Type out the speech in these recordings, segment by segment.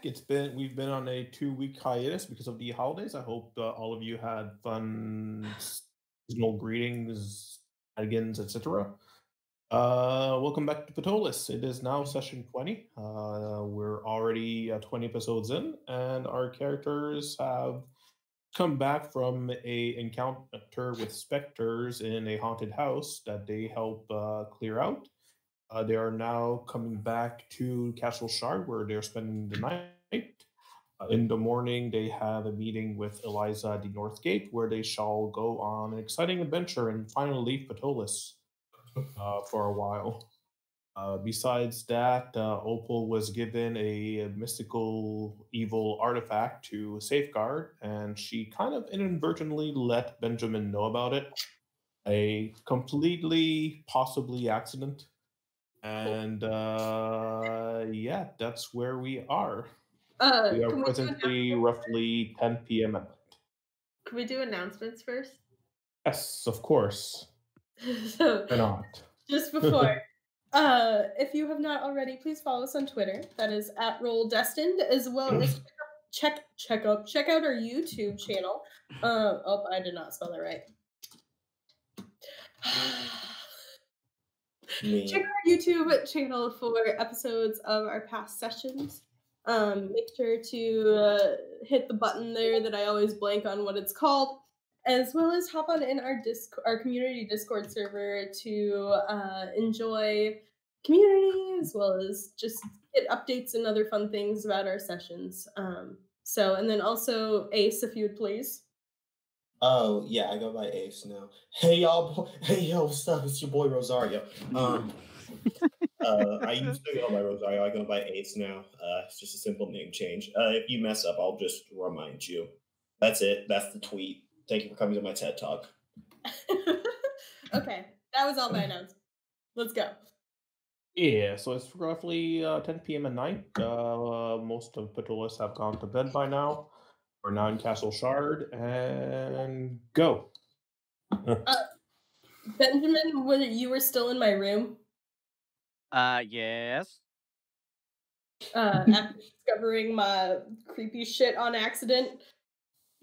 back. We've been on a 2 week hiatus because of the holidays. I hope all of you had fun seasonal greetings, shenanigans, etc. Welcome back to Ptolus. It is now session 20. We're already 20 episodes in, and our characters have come back from a encounter with specters in a haunted house that they help clear out. They are now coming back to Castle Shard, where they're spending the night. In the morning, they have a meeting with Eliza at the North Gate, where they shall go on an exciting adventure and finally leave Ptolus for a while. Besides that, Opal was given a mystical evil artifact to safeguard, and she kind of inadvertently let Benjamin know about it. A completely possibly accident. And yeah, that's where we are. We are Can we do presently roughly 10 p.m. at night. can we do announcements first? Yes, of course. So Why not? just before, if you have not already, please follow us on Twitter. That is at Roll Destined, as well as check out our YouTube channel. Oh, I did not spell that right. Check our YouTube channel for episodes of our past sessions. Make sure to hit the button there that I always blank on what it's called, as well as hop on in our community Discord server to enjoy community, as well as just get updates and other fun things about our sessions. And then also Ace, if you would please. Oh yeah, I go by Ace now. Hey y'all, hey yo, what's up? It's your boy Rosario. I used to go by Rosario. I go by Ace now. It's just a simple name change. If you mess up, I'll just remind you. That's it. That's the tweet. Thank you for coming to my TED Talk. Okay, that was all my announcements. Let's go. Yeah, so it's roughly 10 p.m. at night. Most of Ptolus have gone to bed by now. We're now in Castle Shard, and go. Benjamin, you were still in my room Yes. after discovering my creepy shit on accident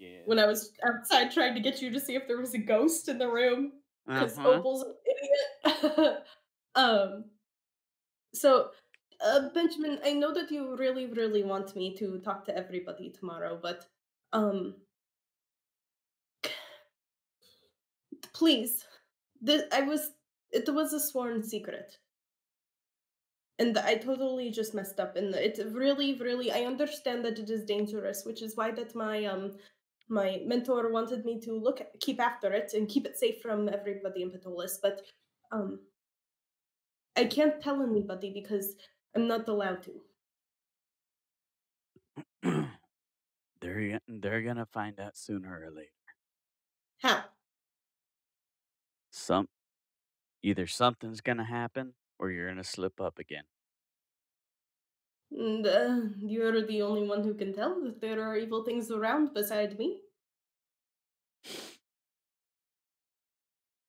Yeah. when I was outside trying to get you to see if there was a ghost in the room because Opal's an idiot. So, Benjamin, I know that you really, really want me to talk to everybody tomorrow, but please, it was a sworn secret. And I totally just messed up, and it really, really. I understand that it is dangerous, which is why that my mentor wanted me to keep after it, and keep it safe from everybody in Ptolus. But I can't tell anybody because I'm not allowed to. They're gonna find out sooner or later. How? Either something's gonna happen or you're gonna slip up again. And, you're the only one who can tell that there are evil things around beside me.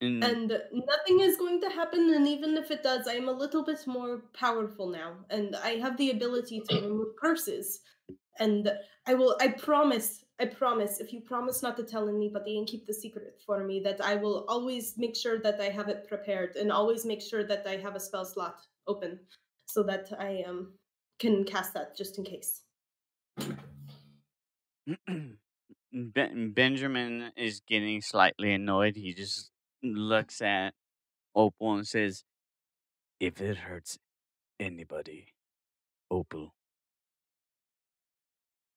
And nothing is going to happen, and even if it does, I am a little bit more powerful now, and I have the ability to remove curses. And I promise, if you promise not to tell anybody and keep the secret for me, that I will always make sure that I have it prepared, and always make sure that I have a spell slot open, so that I can cast that just in case. Benjamin is getting slightly annoyed. He just looks at Opal and says, "If it hurts anybody, Opal."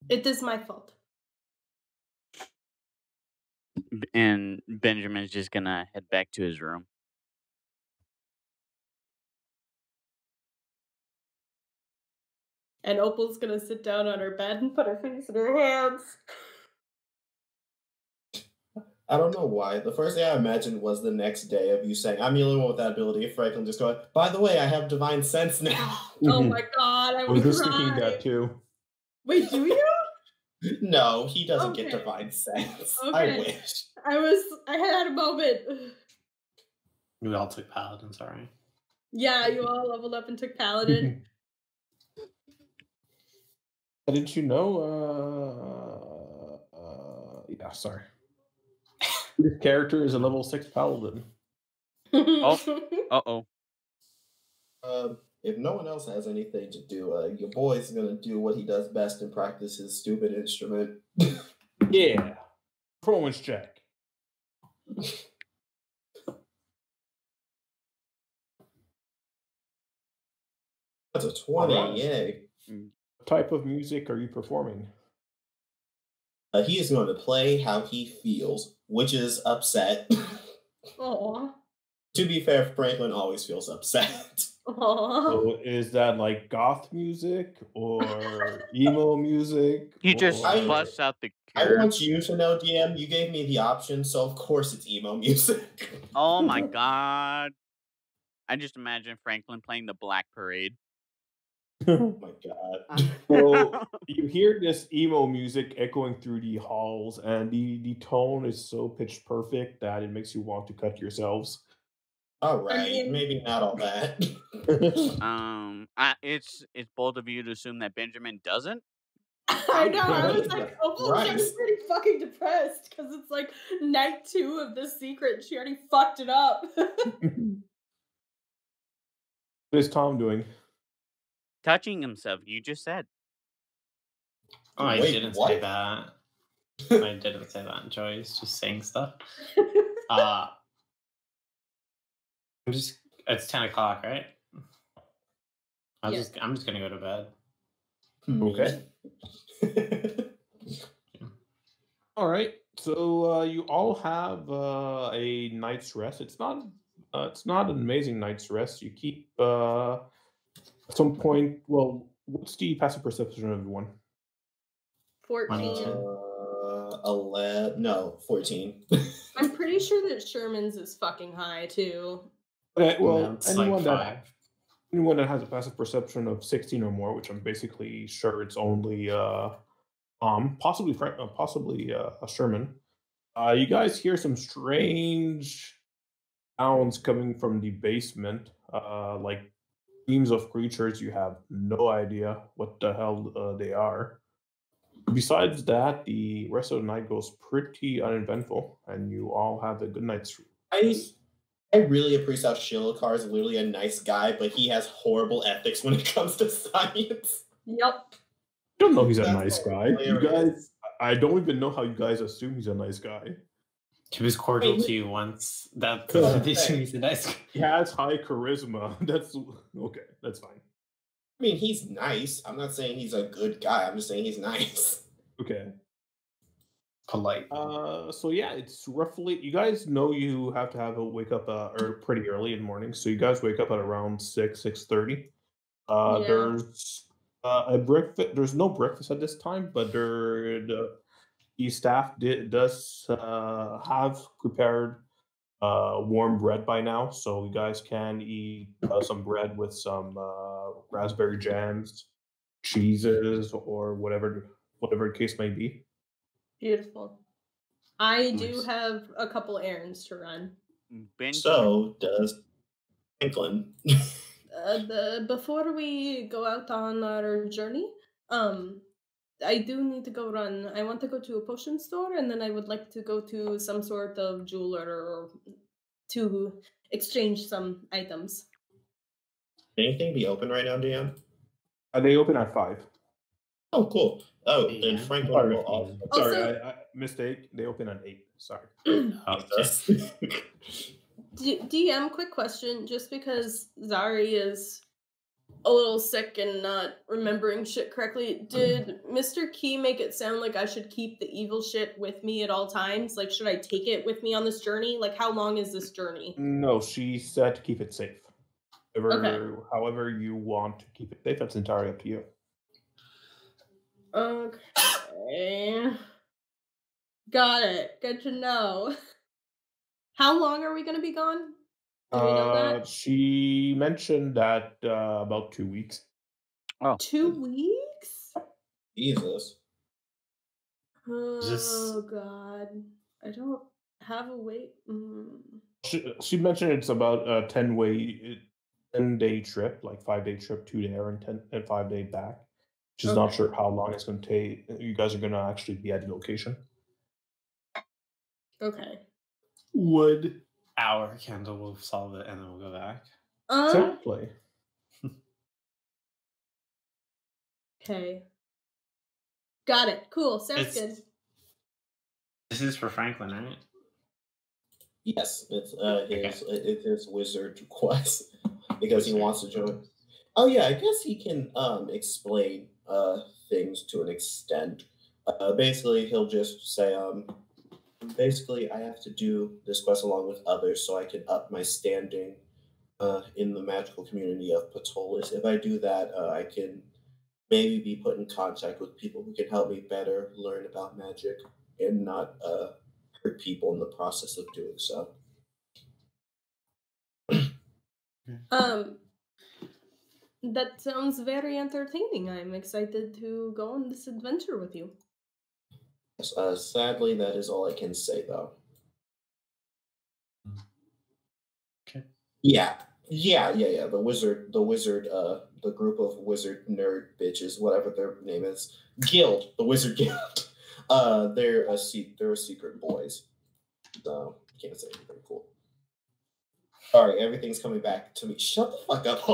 It is my fault. And Benjamin's just gonna head back to his room. And Opal's gonna sit down on her bed and put her face in her hands. I don't know why. The first thing I imagined was the next day of you saying, "I'm the only one with that ability." Franklin just going, "By the way, I have divine sense now." Oh my god, I was would just thinking that cry. too. Wait, do you? No, he doesn't get Okay. divine sense. Okay. I wish. I had a moment. We all took paladin, sorry. Yeah, you all leveled up and took paladin. Didn't you know? Yeah, sorry. This character is a level 6 paladin. Uh-oh. If no one else has anything to do, your boy's gonna do what he does best and practice his stupid instrument. Yeah. Performance check. That's a 20, Alright. yay. What type of music are you performing? He is going to play how he feels, which is upset. Aw. To be fair, Franklin always feels upset. Aw. So is that like goth music or emo music? He just I- busts out the I curve. want you to know, DM, you gave me the option, so of course it's emo music. Oh my god. I just imagine Franklin playing the Black Parade. Oh my god. So you hear this emo music echoing through the halls, and the tone is so pitch perfect that it makes you want to cut yourselves. Alright, mean- maybe not all that. It's bold of you to assume that Benjamin doesn't. I know. I was like, Opal's Christ. getting pretty fucking depressed because it's like night 2 of this secret. And she already fucked it up. What is Tom doing? Touching himself, you just said. Oh, I Wait, didn't what? say that. I didn't say that. Joy's just saying stuff. I'm just. It's 10 o'clock, right? I'm Yeah. just gonna go to bed. Okay. All right. So you all have a night's rest. It's not an amazing night's rest. You keep at some point. Well, what's the passive perception of everyone? 14. 14. I'm pretty sure that Sherman's is fucking high too. Okay. Well, No, it's like anyone that has a passive perception of 16 or more, which I'm basically sure it's only possibly a Sherman. You guys hear some strange sounds coming from the basement, like teams of creatures. You have no idea what the hell they are. Besides that, the rest of the night goes pretty uneventful, and you all have a good night's sleep. I really appreciate how Shilokar is literally a nice guy, but he has horrible ethics when it comes to science. Yep. I don't know he's a That's nice guy. You hilarious. guys, I don't even know how you guys assume he's a nice guy. He was cordial I mean, to you once. That Well, doesn't mean he's a nice guy. He has high charisma. That's okay. That's fine. I mean, he's nice. I'm not saying he's a good guy. I'm just saying he's nice. Okay. Polite. So yeah, it's roughly. You guys know you have to have a wake up pretty early in the morning. So you guys wake up at around 6:30. Yeah. There's a breakfast. There's no breakfast at this time, but the staff does have prepared warm bread by now, so you guys can eat some bread with some raspberry jams, cheeses, or whatever the case may be. Beautiful. I do Nice. have a couple errands to run. Benjamin. So does Franklin. Before we go out on our journey, I do need to go run. I want to go to a potion store, and then I would like to go to some sort of jeweler or to exchange some items. Anything be open right now, DM? They open at 5. Oh, cool. Oh, then Yeah. Franklin Sorry. will also. Sorry, Also- I mistake. They open at 8. Sorry. Okay. DM, quick question. Just because Zari is a little sick and not remembering shit correctly, did Mr. Key make it sound like I should keep the evil shit with me at all times? Like, should I take it with me on this journey? Like, how long is this journey? No, she said to keep it safe. However you want to keep it safe, that's entirely up to you. Okay. Got it. Good to know. How long are we going to be gone? Do we know that? She mentioned that about 2 weeks. 2 weeks? Jesus. Oh, God. I don't have a wait. She mentioned it's about a 10-day trip, like 5-day trip, 2 there and 5-day back. Just not sure how long it's going to take. You guys are going to actually be at the location. Okay. Would Our candle will solve it, and then we'll go back. exactly. Okay. Got it. Cool. Sounds good. This is for Franklin, right? Yes, it's his wizard quest because he wants to join. Oh yeah, I guess he can explain things to an extent. Basically, he'll just say basically I have to do this quest along with others so I can up my standing in the magical community of Ptolus. If I do that, I can maybe be put in contact with people who can help me better learn about magic and not hurt people in the process of doing so. That sounds very entertaining. I'm excited to go on this adventure with you. Yes, sadly, that is all I can say, though. Okay. Yeah. The wizard, the group of wizard nerd bitches, whatever their name is, guild, the wizard guild. They're secret boys, so can't say anything cool. Sorry, everything's coming back to me. Shut the fuck up.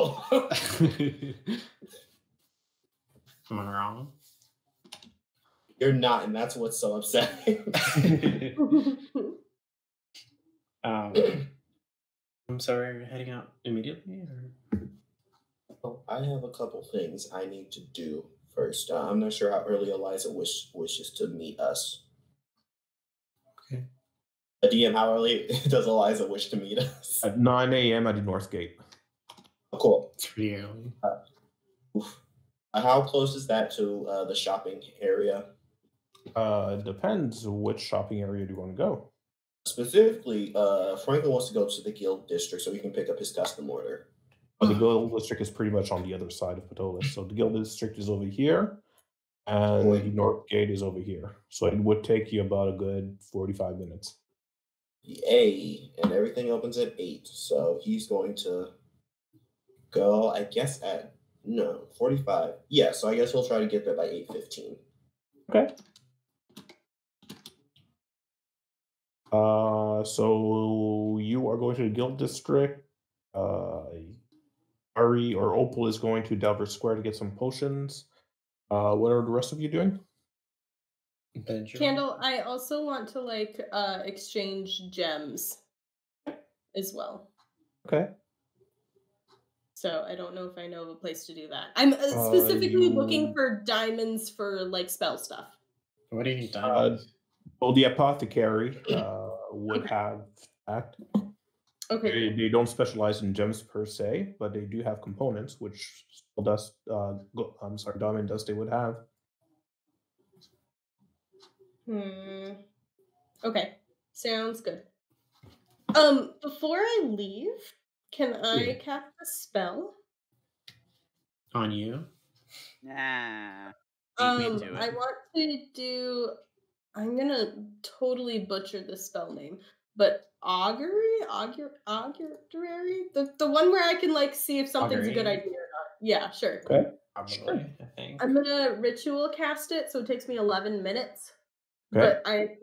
Am I wrong? You're not, and that's what's so upsetting. I'm sorry, are you heading out immediately? Or? Oh, I have a couple things I need to do first. I'm not sure how early Eliza wishes to meet us. Okay. DM, how early does Eliza wish to meet us? At 9 a.m. at the North Gate. Oh, cool. It's pretty early. How close is that to the shopping area? It depends which shopping area do you want to go. Specifically, Franklin wants to go to the Guild District so he can pick up his custom order. But the Guild District is pretty much on the other side of Ptolus. So the Guild District is over here, and the North Gate is over here. So it would take you about a good 45 minutes. Yay! And everything opens at 8. So he's going to go, I guess, at 45. Yeah, so I guess he'll try to get there by 8:15. Okay. So you are going to the Guild District. Ari or Opal is going to Delver Square to get some potions. What are the rest of you doing? Candle, I also want to exchange gems as well. Okay. So I don't know if I know of a place to do that. I'm specifically looking for diamonds for spell stuff. What do you need diamonds? Well, the apothecary would have that. Okay. They don't specialize in gems per se, but they do have components, which dust, diamond dust they would have. Okay. Sounds good. Before I leave, can I cast a spell? On you? Nah. I want to do. I'm gonna totally butcher the spell name, but augury, the one where I can see if something's a good idea or not. Yeah, sure. Okay. Probably, I think. I'm gonna ritual cast it, so it takes me 11 minutes. Okay. But I'm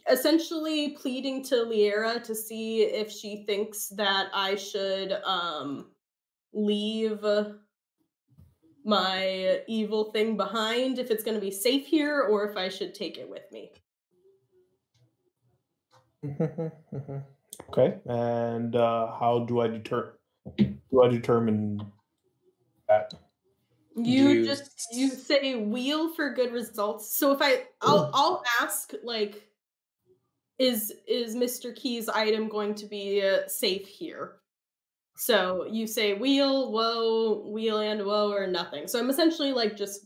essentially pleading to Liera to see if she thinks that I should leave my evil thing behind, if it's going to be safe here, or if I should take it with me. Okay, and how do I determine that? You say wheel for good results. So if I'll ask is Mr. Key's item going to be safe here? So you say wheel, woe, wheel and woe, or nothing. So I'm essentially just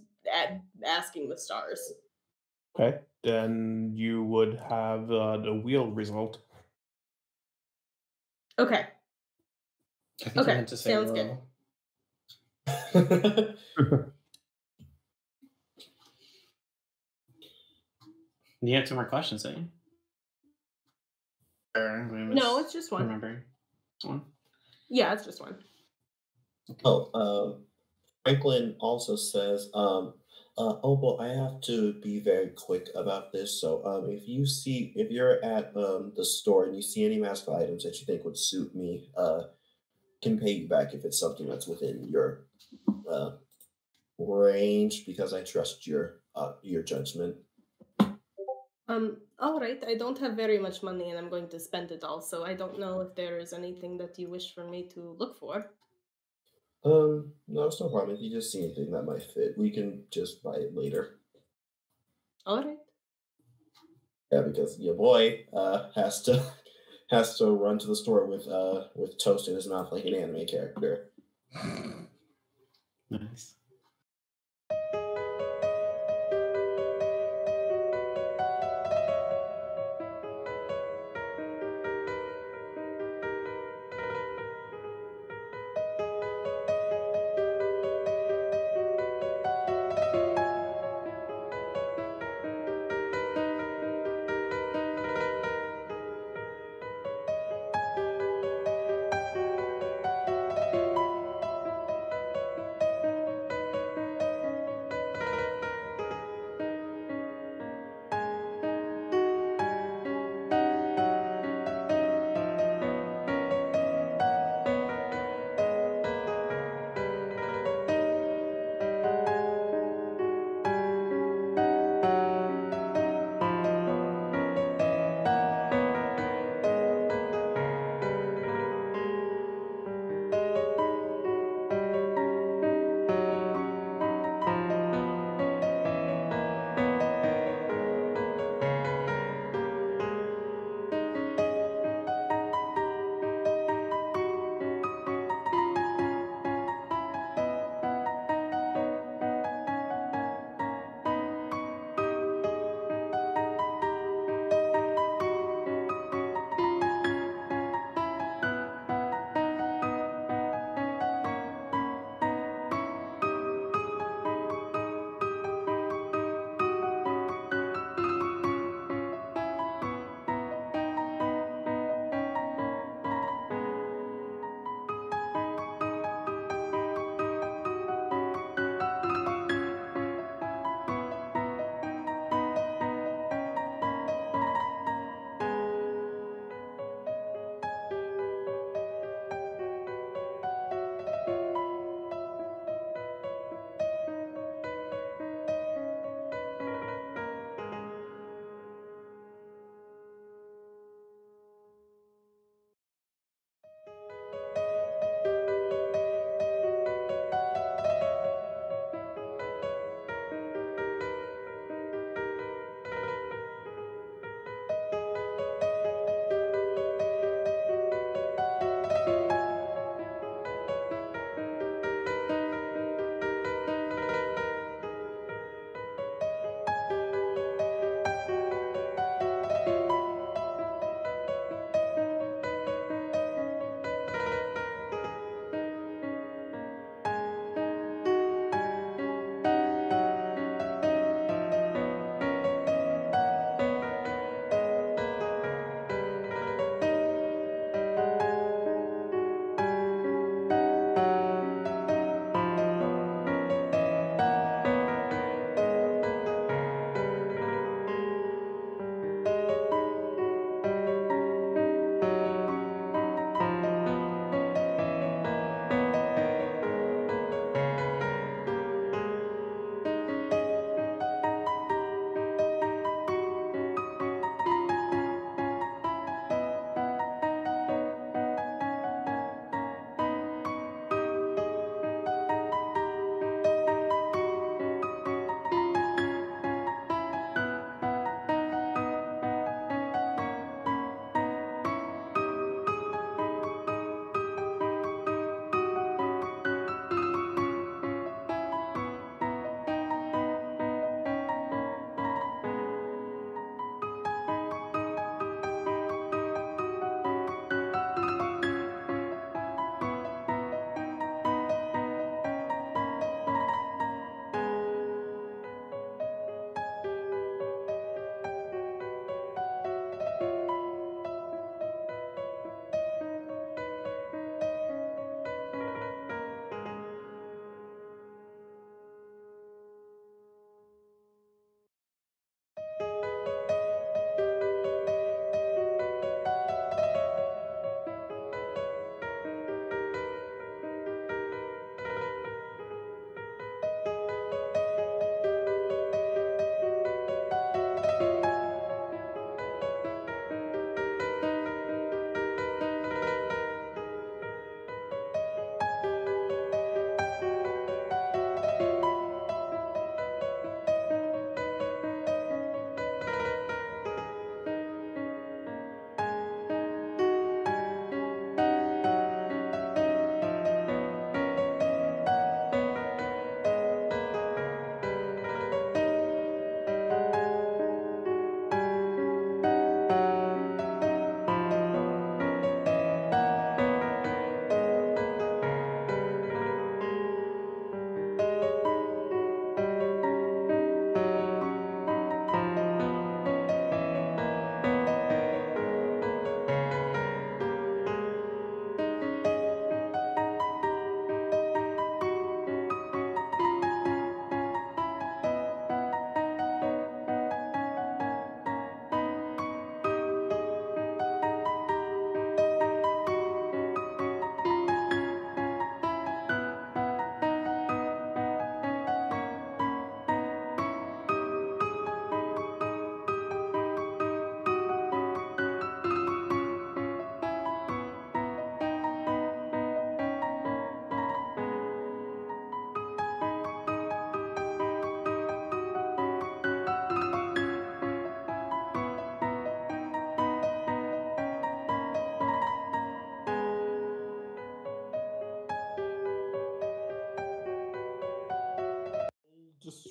asking the stars. Okay, then you would have the wheel result. Okay. I think you meant to say sounds good. Do you have 2 more questions, eh? No, it's just one. Remember? One? Yeah, it's just one. Oh, Franklin also says, Opal, I have to be very quick about this. So, if you're at the store and you see any magical items that you think would suit me, can pay you back if it's something that's within your uh, range because I trust your judgment. All right. I don't have very much money and I'm going to spend it all, so I don't know if there is anything that you wish for me to look for. No, it's no problem. If you just see anything that might fit, we can just buy it later. All right. Yeah, because your boy has to has to run to the store with toast in his mouth like an anime character. Nice.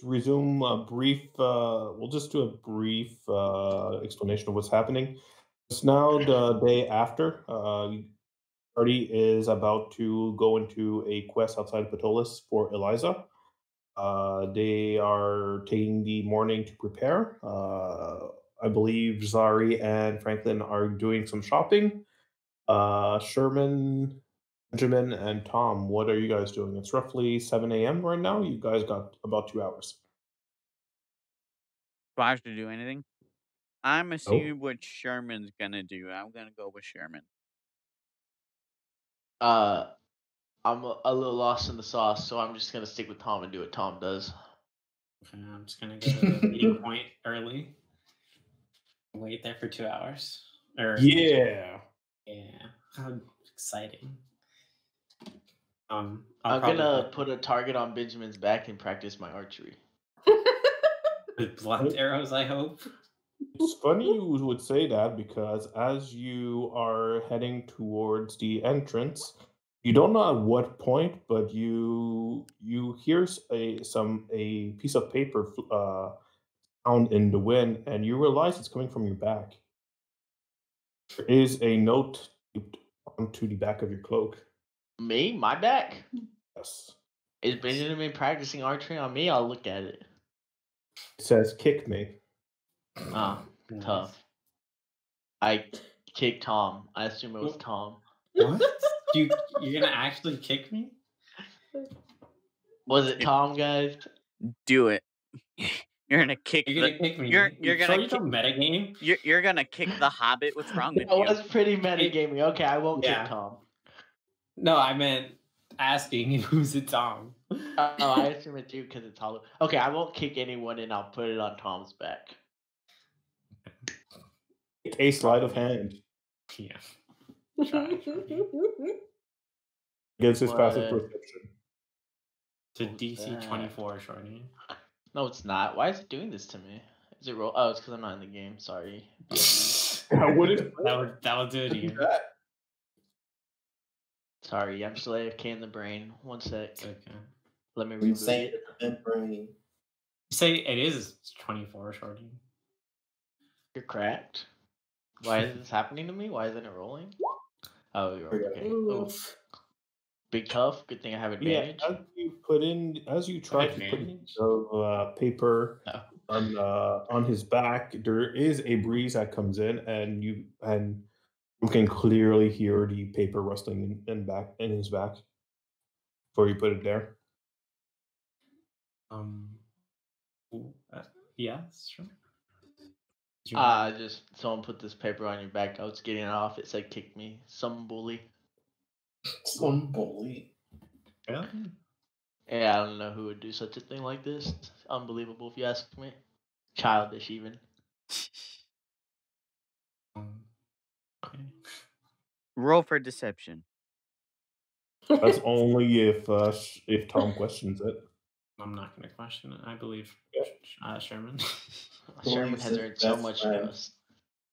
resume a brief. We'll just do a brief explanation of what's happening. It's now the day after. Party is about to go into a quest outside Ptolus for Eliza. They are taking the morning to prepare. I believe Zari and Franklin are doing some shopping. Sherman, Benjamin, and Tom, what are you guys doing? It's roughly 7 a.m. right now. You guys got about 2 hours. Do I have to do anything? I'm No. assuming what Sherman's gonna do. I'm gonna go with Sherman. I'm a little lost in the sauce, so I'm just gonna stick with Tom and do what Tom does. Okay, I'm just gonna go to the meeting point early. Wait there for 2 hours. Yeah. How exciting. I'm probably gonna put a target on Benjamin's back and practice my archery. with blunt arrows, I hope. It's funny you would say that because as you are heading towards the entrance, you don't know at what point, but you hear a piece of paper sound in the wind, and you realize it's coming from your back. There is a note taped onto the back of your cloak. Me? My back? Yes. Is Benjamin practicing archery on me? I'll look at it. It says, "Kick me." Ah, tough. I kicked Tom. I assume it was Tom. What? You're gonna actually kick me? Was it Tom, guys? Do it. You're gonna kick. You're gonna kick me. You're Sure gonna you don't metagame? You're gonna kick the Hobbit. What's wrong with That you? was pretty metagaming. Okay, I won't Yeah. kick Tom. No, I meant asking who's it Tom. Oh, I assume it's you because it's hollow. Okay, I won't kick anyone and I'll put it on Tom's back. A sleight of hand. Yeah. Try. Gives his passive What? perception. To DC 24, Shorty. No, it's not. Why is it doing this to me? Is it roll? Oh, it's because I'm not in the game. Sorry. That would do it to you. Sorry, I'm still AFK in the brain. One sec. Okay. Let me You reboot say it. it, brain. You say it is 24, Shorty. You're cracked. Why is this happening to me? Why isn't it rolling? Oh, you're okay. Oof. Big tough. Good thing I have advantage. Yeah, as you try to put the paper on his back, there is a breeze that comes in, and you can clearly hear the paper rustling in his back before you put it there. Yeah, sure. Just someone put this paper on your back. I was getting it off. It said kick me. Some bully. Some bully. Really? Yeah, I don't know who would do such a thing like this. It's unbelievable if you ask me. Childish even. Okay. Roll for deception. That's only if Tom questions it. I'm not going to question it. I believe Sherman. Sherman has earned so much trust.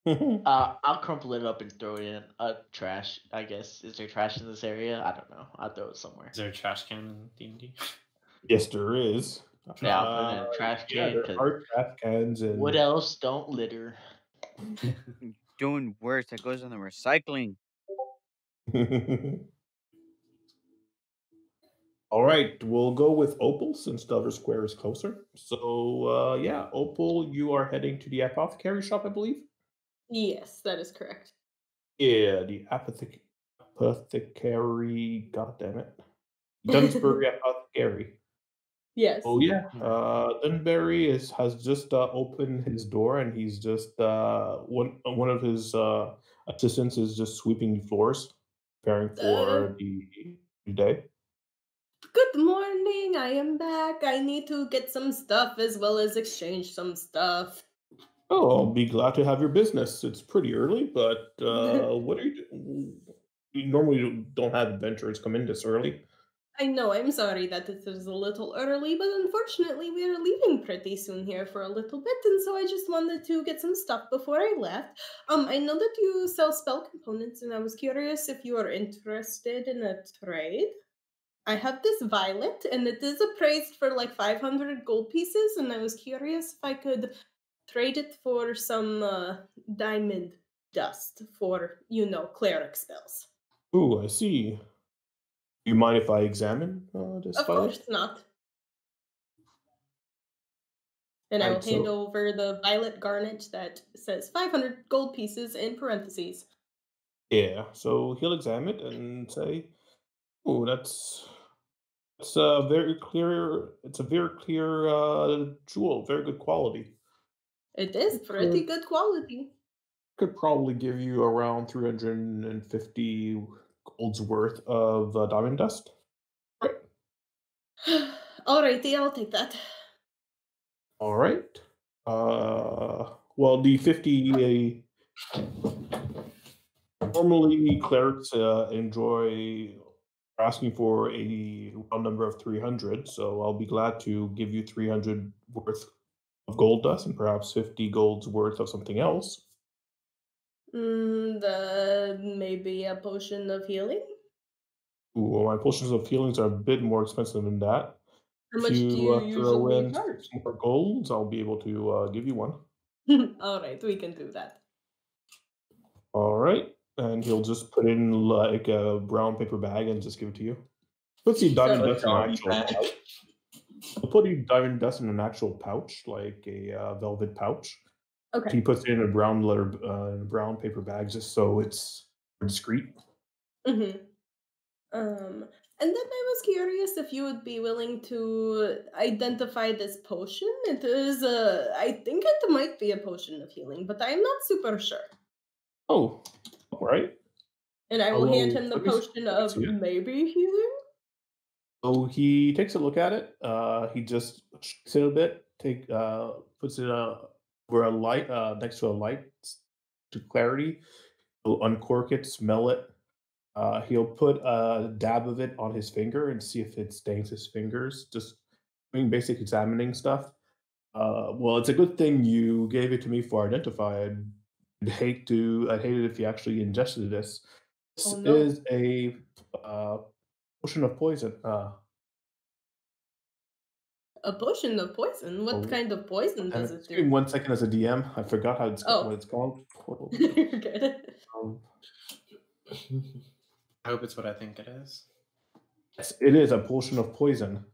I'll crumple it up and throw it in trash, I guess. Is there trash in this area? I don't know. I'll throw it somewhere. Is there a trash can in D&D? Yes, there is. Yeah, I'll put it in a trash can. Yeah, there are trash cans. And... What else? Don't litter. Doing worse. That goes in the recycling. All right, we'll go with Opal since the other square is closer. So, yeah, Opal, you are heading to the apothecary shop, I believe? Yes, that is correct. Yeah, the apothecary, goddammit. Dunsbury Apothecary. Yes. Oh, yeah. Dunbury has just opened his door, and he's just, one of his assistants is just sweeping the floors, preparing for the day. Good morning, I am back. I need to get some stuff as well as exchange some stuff. Oh, I'll be glad to have your business. It's pretty early, but what are you doing? You normally don't have adventurers come in this early. I know, I'm sorry that it is a little early, but unfortunately we are leaving pretty soon here for a little bit, and so I just wanted to get some stuff before I left. I know that you sell spell components, and I was curious if you are interested in a trade. I have this violet, and it is appraised for like 500 gold pieces, and I was curious if I could trade it for some diamond dust for, cleric spells. Ooh, I see. Do you mind if I examine this Of violet? course not. And I will Right, hand so over the violet garnet that says 500 gold pieces in parentheses. yeah, so he'll examine it and say, "Oh, that's very clear. It's a very clear jewel, very good quality. It is pretty Could good quality. could probably give you around 350 gold's worth of diamond dust." Right. Alrighty, I'll take that. All right. Well, the 50 normally clerics enjoy asking for a round number of 300, so I'll be glad to give you 300 worth of gold dust and perhaps 50 gold's worth of something else. Maybe a potion of healing? Ooh, well, my potions of healings are a bit more expensive than that. How If much do you you throw usually in charge? some more golds, I'll be able to give you one. Alright, we can do that. All right. And he'll just put in like a brown paper bag and just give it to you. Puts the diamond So, dust in an actual pouch. He'll put the diamond dust in an actual pouch, like a velvet pouch. okay. He puts it in a brown paper bag just so it's discreet. Mm-hmm. And then I was curious if you would be willing to identify this potion. It is I think it might be a potion of healing, but I'm not super sure. Oh, all right. And I will hand him the potion Let me of see it. maybe healing. So he takes a look at it. He just shakes it a bit. Puts it over a light next to a light to clarity. He'll uncork it, smell it. He'll put a dab of it on his finger and see if it stains his fingers. Just doing basic examining stuff. Well, it's a good thing you gave it to me for identify. I'd hate it if you actually ingested this. This Oh no. is a potion of poison. A potion of poison? What Oh, kind of poison damn does it. it Just give me do? 1 second as a DM. I forgot how what Oh, it's called. you're good. Um, I hope it's what I think it is. yes, it is a potion of poison.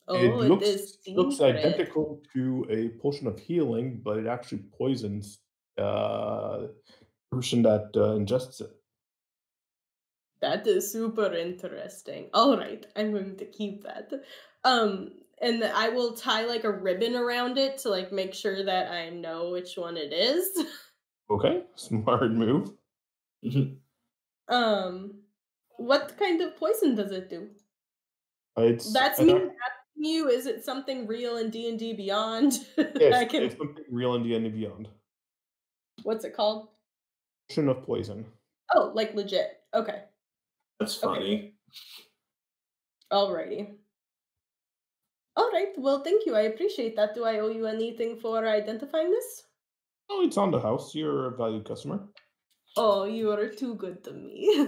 Oh, It it is looks secret. identical to a potion of healing, but it actually poisons the person that ingests it. That is super interesting. All right, I'm going to keep that. And I will tie like a ribbon around it to like make sure that I know which one it is. Okay, smart move. um, what kind of poison does it do? It's That's an me ac- asking you. Is it something real in D&D Beyond? yes, I can. it's something real in the end and beyond. What's it called? Potion of poison. Oh, like legit. Okay. That's Okay. funny. Alrighty. All right. Well, thank you. I appreciate that. Do I owe you anything for identifying this? Oh, it's on the house. You're a valued customer. Oh, you are too good to me.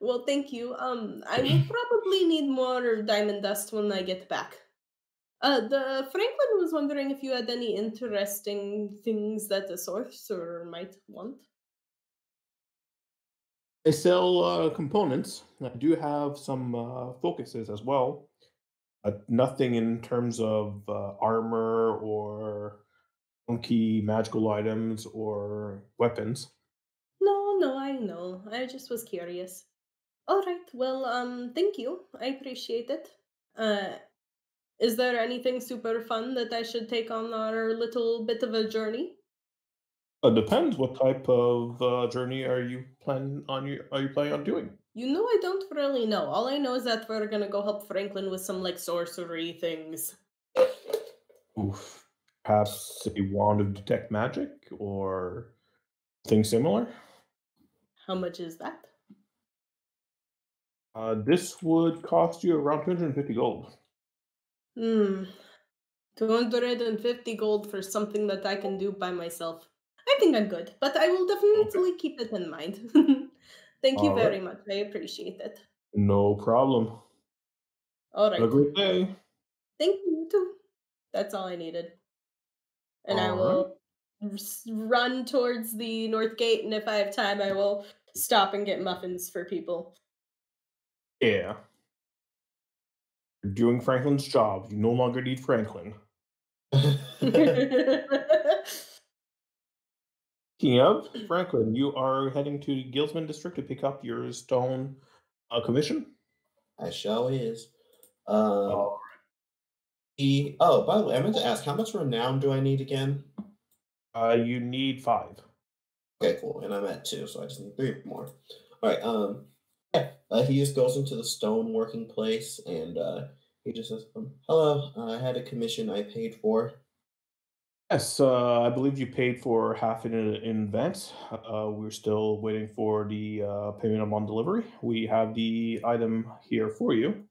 Well, thank you. I will probably need more diamond dust when I get back. The Franklin was wondering if you had any interesting things that the sorcerer might want. They sell components. I do have some focuses as well. Nothing in terms of armor or funky magical items or weapons. No, I know. I just was curious. All right. Well, thank you. I appreciate it. Uh, is there anything super fun that I should take on our little bit of a journey? Depends. What type of journey are you planning on doing? I don't really know. All I know is that we're gonna go help Franklin with some like sorcery things. Oof. Perhaps a wand of detect magic or thing similar. How much is that? This would cost you around 250 gold. Hmm. 250 gold for something that I can do by myself. I think I'm good, but I will Okay. definitely keep it in mind. Thank you All right. very much. I appreciate it. No problem. All Have a right. great day. Thank you too. That's all I needed. And I All will run towards the north gate, and if I have time, I will stop and get muffins for people. Yeah. You're doing Franklin's job. You no longer need Franklin. Speaking of, Franklin, you are heading to Gilsman District to pick up your stone commission? I shall is. Oh. By the way, I meant to ask, how much renown do I need again? You need 5. Okay, cool. And I'm at 2, so I just need 3 more. All right. He just goes into the stone working place, and he just says, "Hello, I had a commission I paid for." Yes, I believe you paid for half in advance. We're still waiting for the payment upon delivery. We have the item here for you.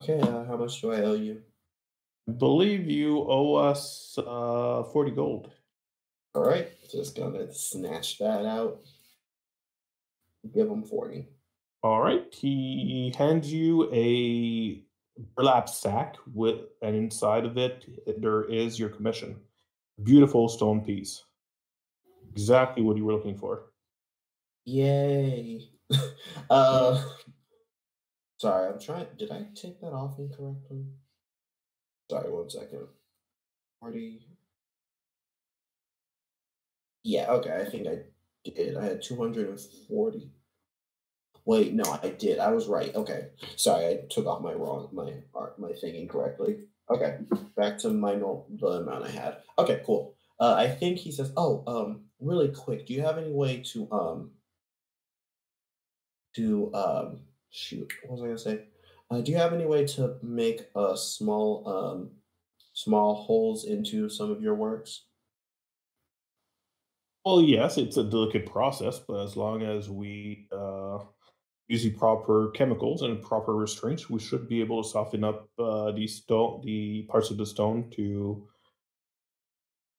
Okay, how much do I owe you? I believe you owe us 40 gold. All right, just gonna snatch that out. Give him 40. All right, he hands you a burlap sack and inside of it there is your commission. Beautiful stone piece. Exactly what you were looking for. Yay! uh, sorry, I'm trying. Did I take that off incorrectly? Sorry, 1 second. 40. Yeah, okay, I think I did. I had 240. Wait, no, I did. I was right. Okay, sorry, I took off my thing incorrectly. Okay, back to the amount I had. Okay, cool. I think he says, "Oh, really quick, do you have any way shoot, what was I gonna say? Do you have any way to make a small holes into some of your works?" Well, yes, it's a delicate process, but as long as we use the proper chemicals and proper restraints, we should be able to soften up the parts of the stone to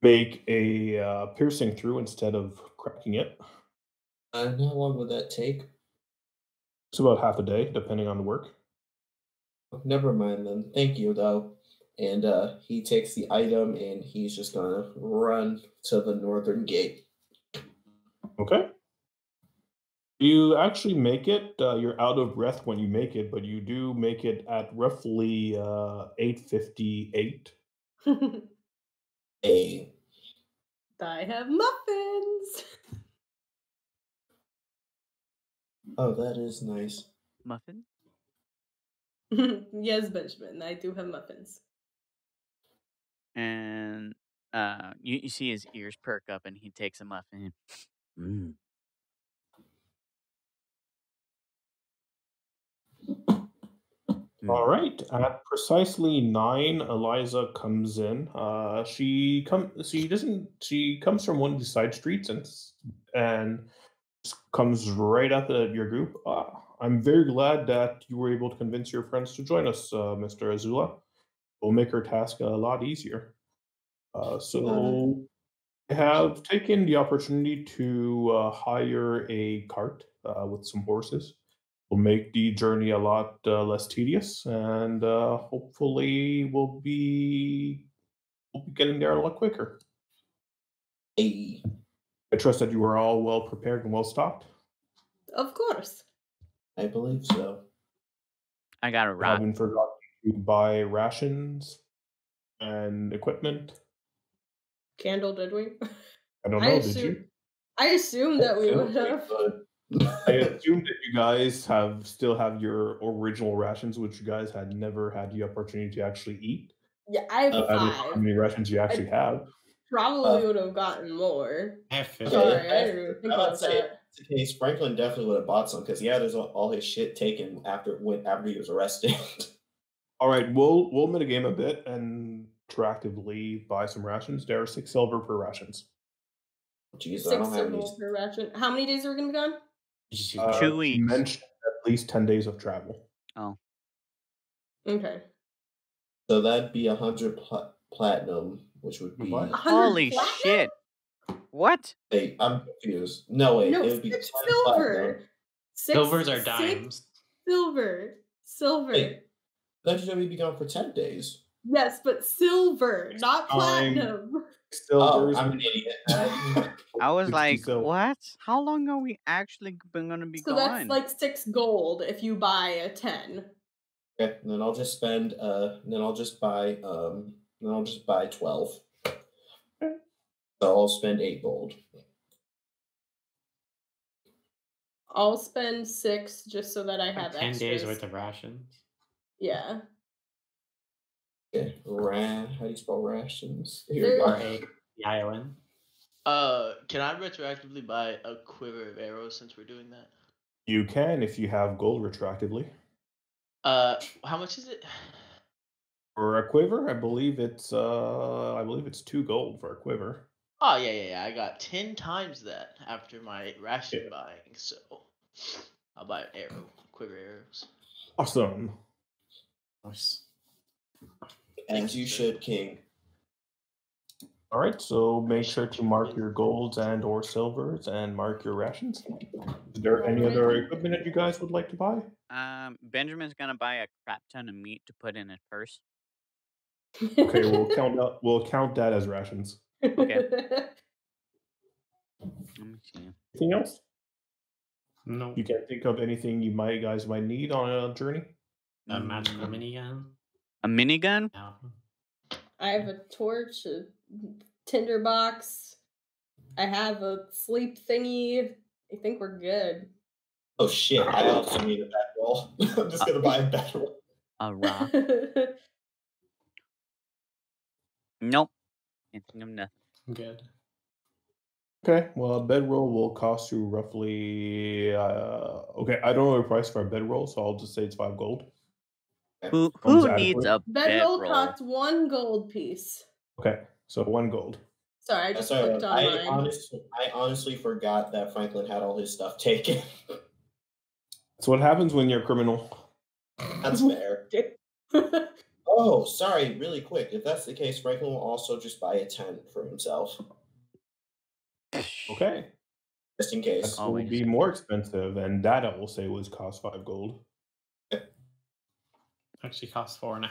make a piercing through instead of cracking it. And how long would that take? It's about half a day, depending on the work. Never mind then. Thank you though. And he takes the item and he's just gonna run to the northern gate. Okay. You actually make it. You're out of breath when you make it, but you do make it at roughly 8:58. A I have muffins. Oh, that is nice. Muffin? Yes, Benjamin, I do have muffins. And you see his ears perk up and he takes a muffin. Mm. All right. At precisely 9, Eliza comes in. She doesn't. She comes from one of the side streets and comes right up at your group. I'm very glad that you were able to convince your friends to join us, Mr. Azula. We'll make our task a lot easier. So I have taken the opportunity to hire a cart with some horses. Will make the journey a lot less tedious, and hopefully we'll be getting there a lot quicker. A I trust that you are all well prepared and well stocked. Of course. I believe so. I got a I rock. haven't forgotten to buy rations and equipment. Candle, did we? I don't know, did you? I assumed that we would have. I assume that you guys still have your original rations, which you guys had never had the opportunity to actually eat. Yeah, I have I don't know 5. how many rations you actually have. Probably would have gotten more. I have 50. Sorry, I didn't even think I would about say that. if it's the case, Franklin definitely would have bought some because he had all his shit taken after he was arrested. All right, we'll metagame a bit and interactively buy some rations. There are 6 silver per rations. Jeez, I 6 don't have silver any. per ration. How many days are we gonna be gone? 2 You weeks. mentioned at least 10 days of travel. Oh. Okay. So that'd be 100 platinum, which would be. What? 100 Holy platinum? shit. What? Wait, I'm confused. No, wait, No, it would be 10 6 platinum. silver. Silvers are 6 dimes. silver. Wait, That should be gone for 10 days. Yes, but silver, not platinum. Silver's I'm an idiot. I was 60 like, silver. what? How long are we actually gonna be So gone? that's like 6 gold if you buy a 10. Okay, then I'll just spend then I'll just buy 12. So I'll spend 8 gold. I'll spend 6 just so that I have 10 days extras. worth of rations. Yeah. Okay, how do you spell rations? Here we There- go. R-A-P-I-O-N. Can I retroactively buy a quiver of arrows since we're doing that? You can if you have gold retroactively. How much is it? For a quiver, I believe it's 2 gold for a quiver. Oh yeah. I got 10 times that after my ration buying, so I'll buy an quiver arrows. Awesome. Nice. As you should, King. All right, so make sure to mark your golds and or silvers and mark your rations. Is there any other equipment that you guys would like to buy? Benjamin's gonna buy a crap ton of meat to put in his purse. Okay, we'll count that as rations. Okay. Let me see. Anything else? No. You can't think of anything you guys might need on a journey? A magical minigun? A minigun? No. I have a torch, a tinderbox. I have a sleep thingy. I think we're good. Oh shit, I also need a bedroll. I'm just gonna buy a bedroll. A rock? Nope. Can't think of nothing. Good. Okay, well, a bedroll will cost you roughly. Okay, I don't know the price for a bedroll, so I'll just say it's 5 gold. Who Sounds needs a Bedroll bedroll? costs 1 gold piece. Okay, so 1 gold. Sorry, I just clicked on I mine. honestly forgot that Franklin had all his stuff taken. That's what happens when you're a criminal. That's fair. Oh, sorry, really quick. If that's the case, Franklin will also just buy a tent for himself. Okay. Just in case. That will be more expensive, and that I will say was cost 5 gold. Actually costs 4.5.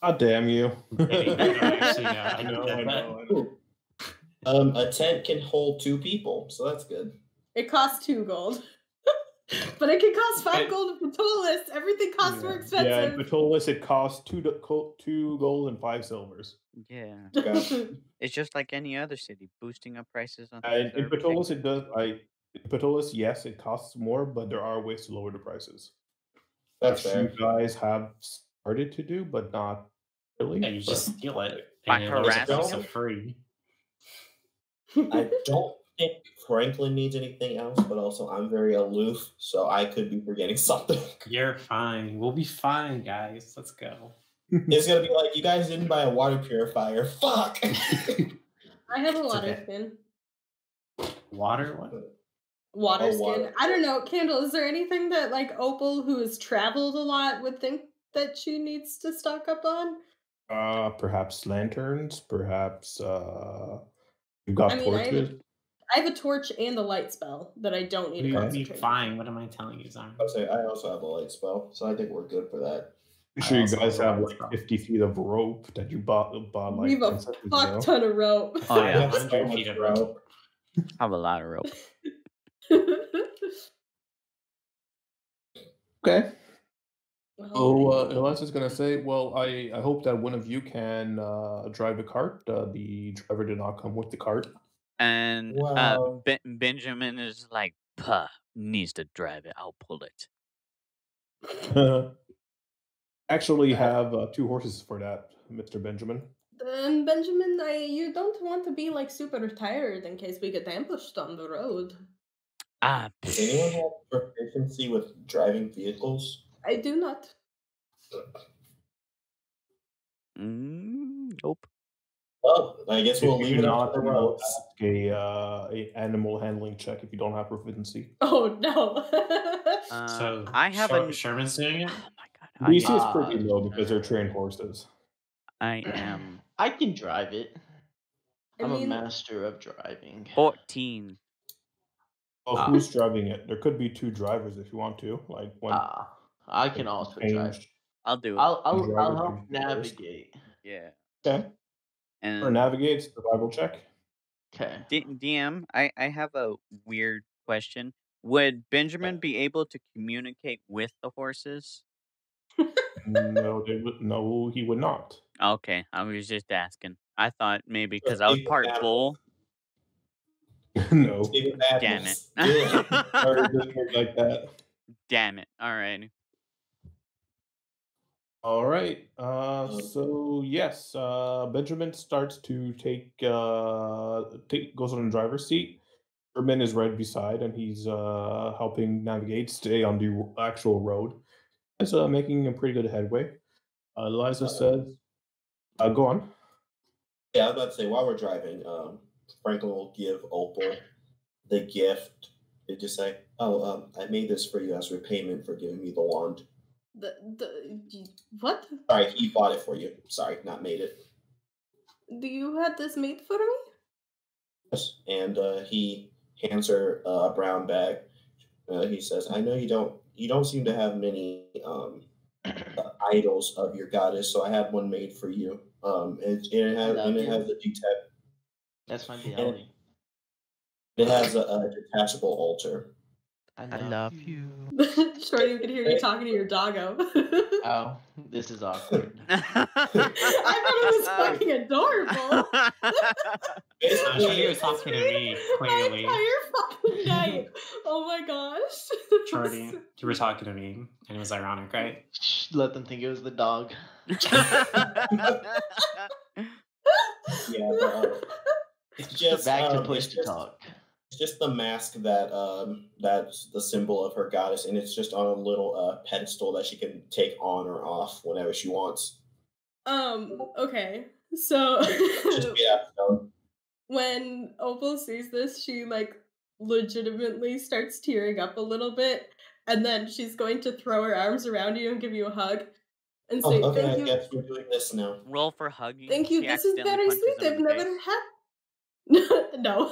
God damn you. I know. A tent can hold 2 people, so that's good. It costs 2 gold. But it can cost 5 gold in Ptolus. Everything costs more expensive. Yeah, in Ptolus it costs 2 gold and 5 silvers. Yeah. Okay. It's just like any other city, boosting up prices on And things. in Ptolus it does. In Ptolus, yes, it costs more, but there are ways to lower the prices. That's Which fair. you guys have started to do, but not really. Yeah, you just steal it. By and harassing it's him? also free. I don't think Franklin needs anything else, but also I'm very aloof, so I could be forgetting something. You're fine. We'll be fine, guys. Let's go. It's gonna be like, you guys didn't buy a water purifier. Fuck! I have a water okay. skin. Water? What? Water Oh, skin. water. I don't know, Candle, is there anything that like Opal, who has traveled a lot, would think that she needs to stock up on? Perhaps lanterns. Perhaps you've got I mean, torches. I have a torch and a light spell that I don't need to We'll be concentrate. fine. What am I telling you, Zarn? I also have a light spell, so I think we're good for that. I'm sure you also guys have a have light like spell. 50 feet of rope that you bought like We have 10 a seconds fuck ago. ton of rope. Oh yeah, 100 feet of rope. I have a lot of rope. Okay. Oh, So Eliza's gonna say, well, I hope that one of you can drive a cart. The driver did not come with the cart. And Wow. Benjamin is like, puh, needs to drive it. I'll pull it. Actually have 2 horses for that, Mr. Benjamin. Then Benjamin, you don't want to be like super tired in case we get ambushed on the road. Does anyone have proficiency with driving vehicles? I do not. Nope. Well, I guess we'll If leave you it not up to the roads. ask a animal handling check if you don't have proficiency. Oh no. So I have a Sherman's doing it? Oh my god. DC is pretty low because they're trained horses. I am I can drive it. I I'm mean, a master of driving. 14. Well, who's driving it? There could be 2 drivers if you want to. Like one I can also drive. change. I'll do it. I'll help navigate. Yeah. Okay. Or And navigate survival check. Okay. DM, I have a weird question. Would Benjamin be able to communicate with the horses? No, no, he would not. Okay, I was just asking. I thought maybe because I was part bull. No. Damn it. Or just work like that. Damn it. All right. All right. So yes, Benjamin starts to goes on the driver's seat. Herman is right beside, and he's helping navigate, stay on the actual road. He's making a pretty good headway. Eliza says, "Go on." Yeah, I was about to say while we're driving, Franklin will give Opal the gift. Did you say, "Oh, I made this for you as repayment for giving me the wand"? What? Sorry, he bought it for you. Sorry, not made it. Do you have this made for me? Yes, and he hands her a brown bag. He says, "I know you don't seem to have many idols of your goddess, so I had one made for you. It has a detach. That's my Diali. It has a detachable altar. I love you. Shorty, we can hear you talking to your doggo. Oh, this is awkward. I thought it was fucking adorable. Shorty was talking to me, clearly. My entire fucking night. Oh my gosh. Shorty, you were talking to me, and it was ironic, right? Let them think it was the dog. Yeah, but, it's just back to push to talk. It's just the mask that's the symbol of her goddess, and it's just on a little pedestal that she can take on or off whenever she wants. Okay. So when Opal sees this, she like legitimately starts tearing up a little bit, and then she's going to throw her arms around you and give you a hug and say, okay, "Thank you." I guess we're doing this now. Roll for hugging. Thank you. She This is accidentally very punches sweet. him I've in the never face. had no.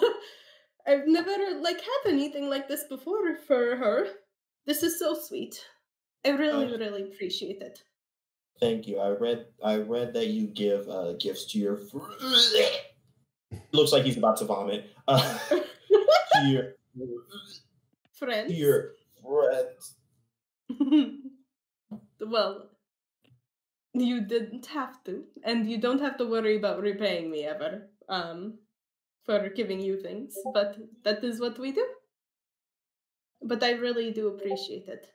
I've never had anything like this before for her. This is so sweet. I really appreciate it. Thank you. I read that you give gifts to your looks like he's about to vomit. To your friends. To your friends. Well, you didn't have to, and you don't have to worry about repaying me ever. For giving you things, but that is what we do. But I really do appreciate it.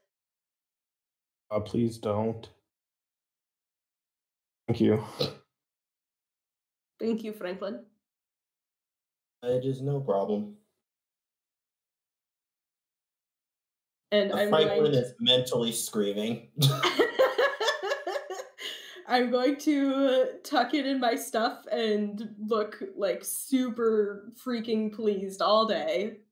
Please don't. Thank you. Thank you, Franklin. It is no problem. And Franklin is mentally screaming. I'm going to tuck it in my stuff and look like super freaking pleased all day.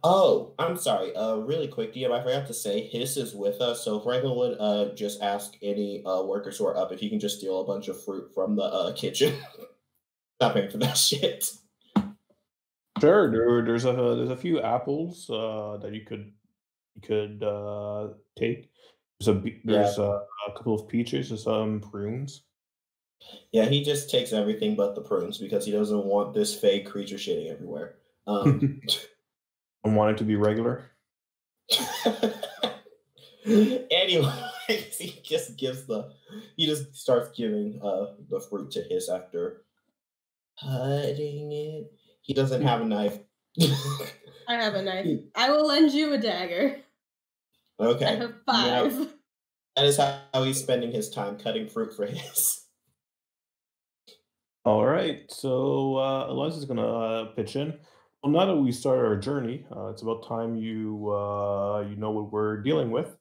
Oh, I'm sorry. Really quick, DM, I forgot to say, Hiss is with us, so Franklin would just ask any workers who are up if he can just steal a bunch of fruit from the kitchen. Not paying for that shit. Sure, there's a few apples that you could take. There's a couple of peaches and some prunes. Yeah, he just takes everything but the prunes because he doesn't want this fake creature shitting everywhere. I want it to be regular. Anyway, he just starts giving the fruit to Hiss after cutting it. He doesn't have a knife. I have a knife. I will lend you a dagger. Okay. I have 5. Now, that is how he's spending his time, cutting fruit for Hiss. All right, so Eliza's gonna pitch in. Well, now that we started our journey, it's about time you know what we're dealing with.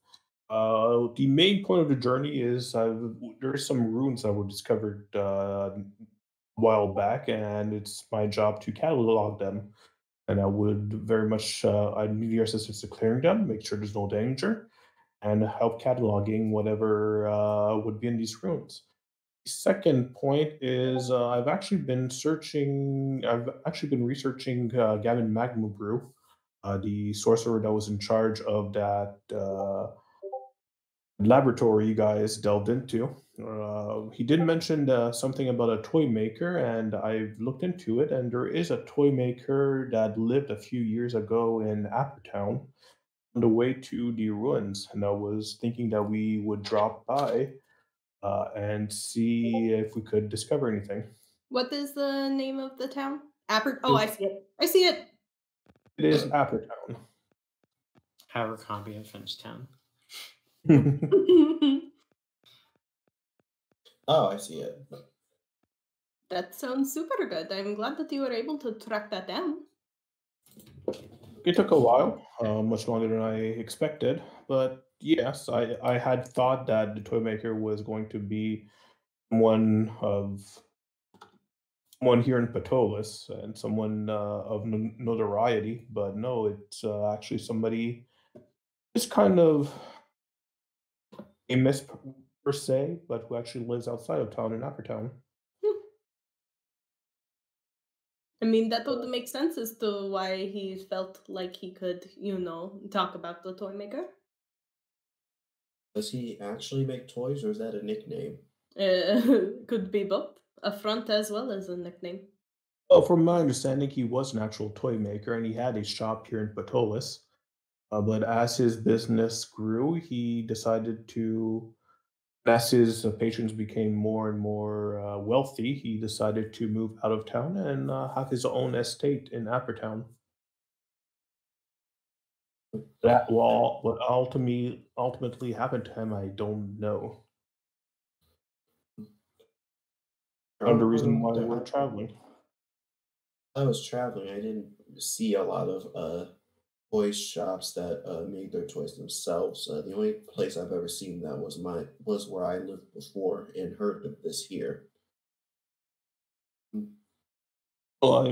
The main point of the journey is there are some ruins that were discovered a while back, and it's my job to catalog them. And I would very much I need your assistance to clearing them, make sure there's no danger, and help cataloging whatever would be in these ruins. Second point is I've actually been researching Gavin Magmabrew, the sorcerer that was in charge of that laboratory you guys delved into. He did mention something about a toy maker, and I've looked into it, and there is a toy maker that lived a few years ago in Appertown on the way to the ruins, and I was thinking that we would drop by and see if we could discover anything. What is the name of the town? Oh, I see it. I see it. It is Appertown. Abercrombie and Finchtown. Oh, I see it. That sounds super good. I'm glad that you were able to track that down. It took a while, much longer than I expected, but yes, I had thought that the toy maker was going to be one of one here in Ptolus and someone of notoriety, but no, it's actually somebody just kind of famous per se, but who actually lives outside of town in Appertown. I mean, that would make sense as to why he felt like he could, talk about the toy maker. Does he actually make toys, or is that a nickname? Could be both. A front as well as a nickname. Well, from my understanding, he was an actual toy maker and he had a shop here in Ptolus. But as his business grew, he decided to, as his patrons became more and more wealthy, he decided to move out of town and have his own estate in Appertown. That what ultimately happened to him, I don't know. Another reason why we're traveling. I was traveling. I didn't see a lot of toy shops that made their toys themselves. The only place I've ever seen that was where I lived before and heard of this here. Well,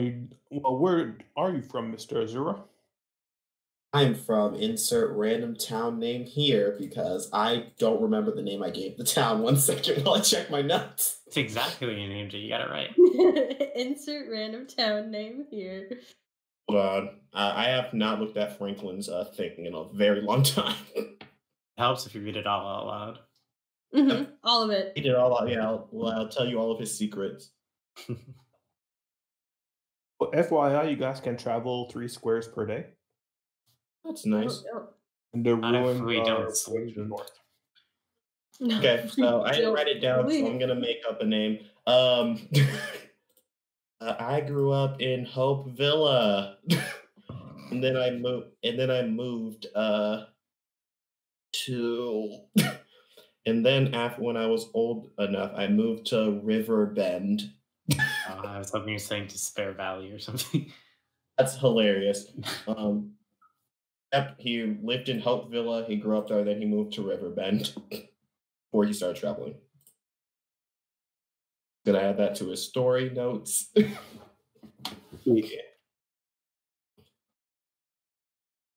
where are you from, Mr. Azura? I'm from insert random town name here because I don't remember the name I gave the town. 1 second while I check my notes. It's exactly what you named it. You got it right. Insert random town name here. Hold on. I have not looked at Franklin's thing in a very long time. It helps if you read it all out loud. Mm-hmm. All of it. He did all out. Yeah, I'll tell you all of his secrets. Well, FYI, you guys can travel 3 squares per day. That's nice. And the Not if ruins we are don't way sleep. to the north. No, Okay, so I didn't don't write it down, so sleep. I'm gonna make up a name. I grew up in Hope Villa, and then I moved to, and then after when I was old enough, I moved to River Bend. I was hoping you were saying to Spare Valley or something. That's hilarious. Yep, he lived in Hope Villa. He grew up there. Then he moved to River Bend before he started traveling. Gonna add that to his story notes. Yeah.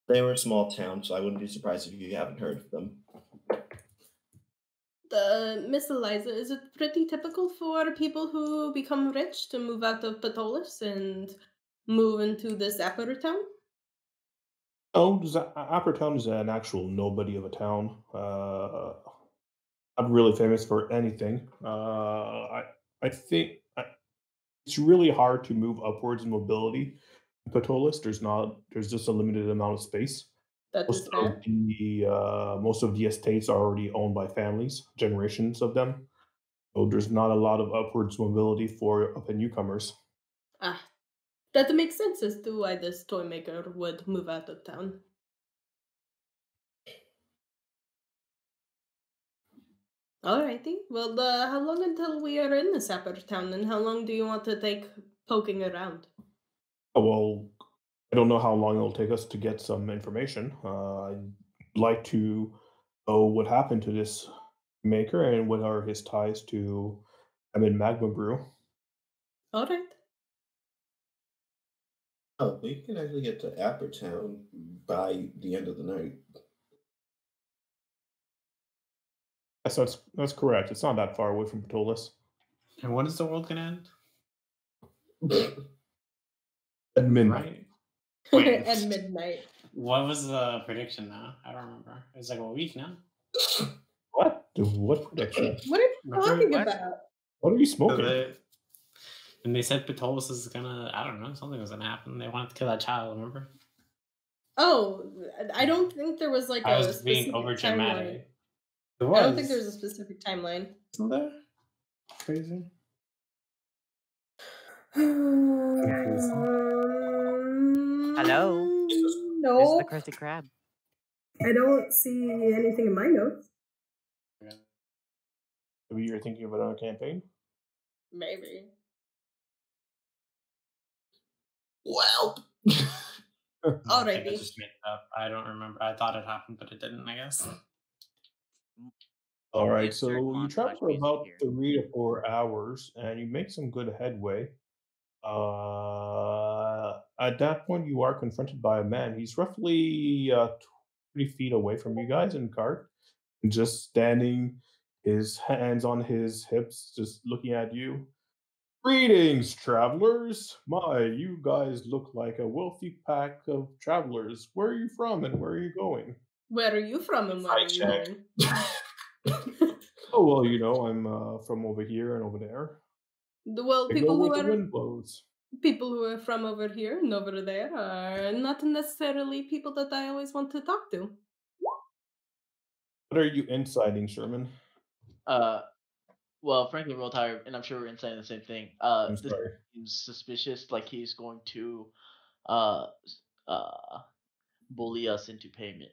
They were a small town, so I wouldn't be surprised if you haven't heard of them. Miss Eliza, is it pretty typical for people who become rich to move out of Ptolus and move into this Appertown? Oh, Appertown is an actual nobody of a town. Not really famous for anything. I think it's really hard to move upwards in mobility. In Ptolus, there's just a limited amount of space. That is fair. Most of the estates are already owned by families, generations of them. So there's not a lot of upwards mobility for up and newcomers. Ah, that makes sense as to why this toy maker would move out of town. Alrighty. Well, how long until we are in this Appertown, and how long do you want to take poking around? Oh, well, I don't know how long it'll take us to get some information. I'd like to know what happened to this maker and what are his ties to Magma Brew. Alright. Oh, we can actually get to Appertown by the end of the night. That's correct. It's not that far away from Ptolus. And when is the world gonna end? At midnight. Wait. At midnight. What was the prediction now? I don't remember. It was like a week now. What prediction? What are you talking What? about? What are you smoking? And they said Ptolus is gonna, I don't know, something was gonna happen. They wanted to kill that child, remember? Oh, I don't think there was like I a was being specific over timeline. dramatic. I don't think there's a specific timeline. Isn't that crazy? Hello? This is No, the Krusty Krab. I don't see anything in my notes. Maybe you're thinking of another campaign? Maybe. Well. I think I Alrighty. just made it up. I don't remember. I thought it happened, but it didn't, I guess. All right, Insert so you montage travel for music about here. 3 to 4 hours, and you make some good headway. At that point, you are confronted by a man. He's roughly 20 feet away from you guys in cart, just standing, his hands on his hips, just looking at you. Greetings, travelers. My, you guys look like a wealthy pack of travelers. Where are you from and where are you going? Where are you from and where are you going? Oh, well, you know, I'm from over here and over there. Well, I go where the wind blows. people who are from over here and over there are not necessarily people that I always want to talk to. What are you inciting, Sherman? Well, frankly, real tired, and I'm sure we're saying the same thing. I'm This sorry. seems suspicious. Like he's going to, uh, bully us into payment.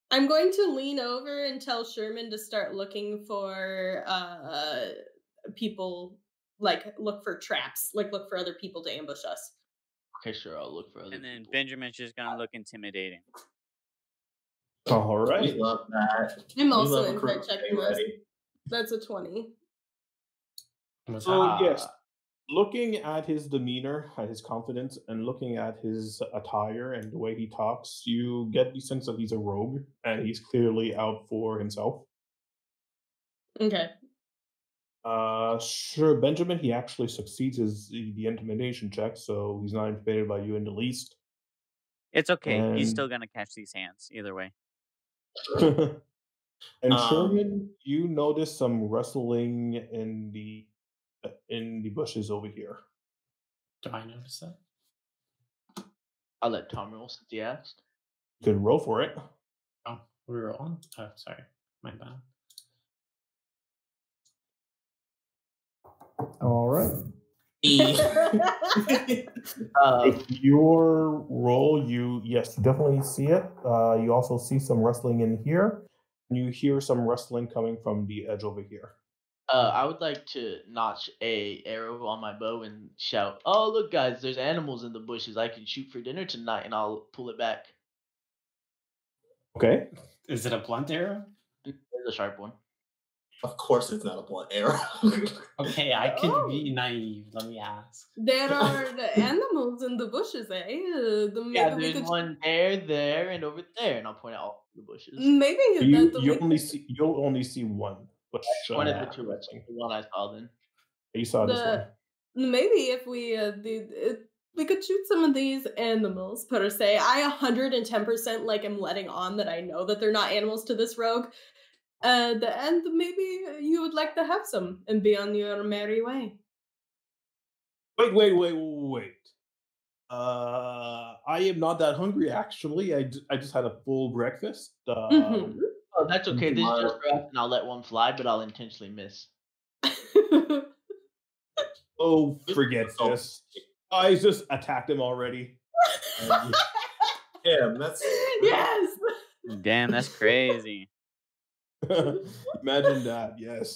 I'm going to lean over and tell Sherman to start looking for people, like look for traps, like look for other people to ambush us. Okay, sure, I'll look for other And then people. Benjamin's just gonna look intimidating. All right. We love that. I'm We also love a inside crew checking stay this. ready. That's a 20. So, yes, looking at his demeanor, at his confidence, and looking at his attire and the way he talks, you get the sense that he's a rogue and he's clearly out for himself. Okay. Sure, Benjamin, he actually succeeds the intimidation check, so he's not intimidated by you in the least. It's okay. He's And- still gonna catch these hands either way. And Sherman, you notice some rustling in the bushes over here. Do I notice that? I'll let Tom roll since he asked. You could roll for it. Oh, we're rolling? Oh, sorry. My bad. All right. Uh, With your roll, you definitely see it. You also see some rustling in here, and you hear some rustling coming from the edge over here. I would like to notch a arrow on my bow and shout, "Oh, look, guys! There's animals in the bushes. I can shoot for dinner tonight," and I'll pull it back. Okay. Is it a blunt arrow? There's a sharp one. Of course, it's not a blunt arrow. Okay, I could Oh. be naive. Let me ask. There are the animals in the bushes, eh? Yeah, there's one there, and over there, and I'll point out the bushes. Maybe You'll only see one. Which, One of the two. The one I saw then. You saw this one. Maybe if we could shoot some of these animals per se. I 110% like am letting on that I know that they're not animals to this rogue. And maybe you would like to have some and be on your merry way. Wait. I am not that hungry, actually. I just had a full breakfast. Oh, that's okay. This is just for us, and I'll let one fly, but I'll intentionally miss. Oh, forget this. I just attacked him already. Yeah, that's Yes. Damn, that's crazy. Imagine that. Yes.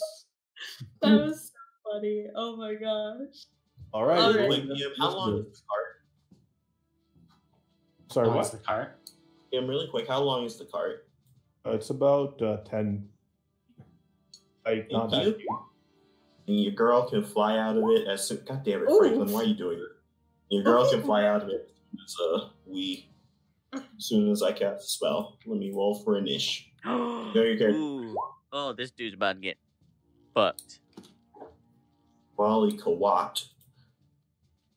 That was so funny. Oh my gosh. All right. All right. Wait, yeah, how long is the cart? Sorry, How long's what? the cart? Yeah, really quick. How long is the cart? It's about 10. Like not that. you. Huge. And your girl can fly out of it as soon. God damn it, Ooh. Franklin! Why are you doing it? Your girl can fly out of it as soon as I cast the spell. Let me roll for an ish. There you go. Ooh. Oh, this dude's about to get fucked. Wally Kawat.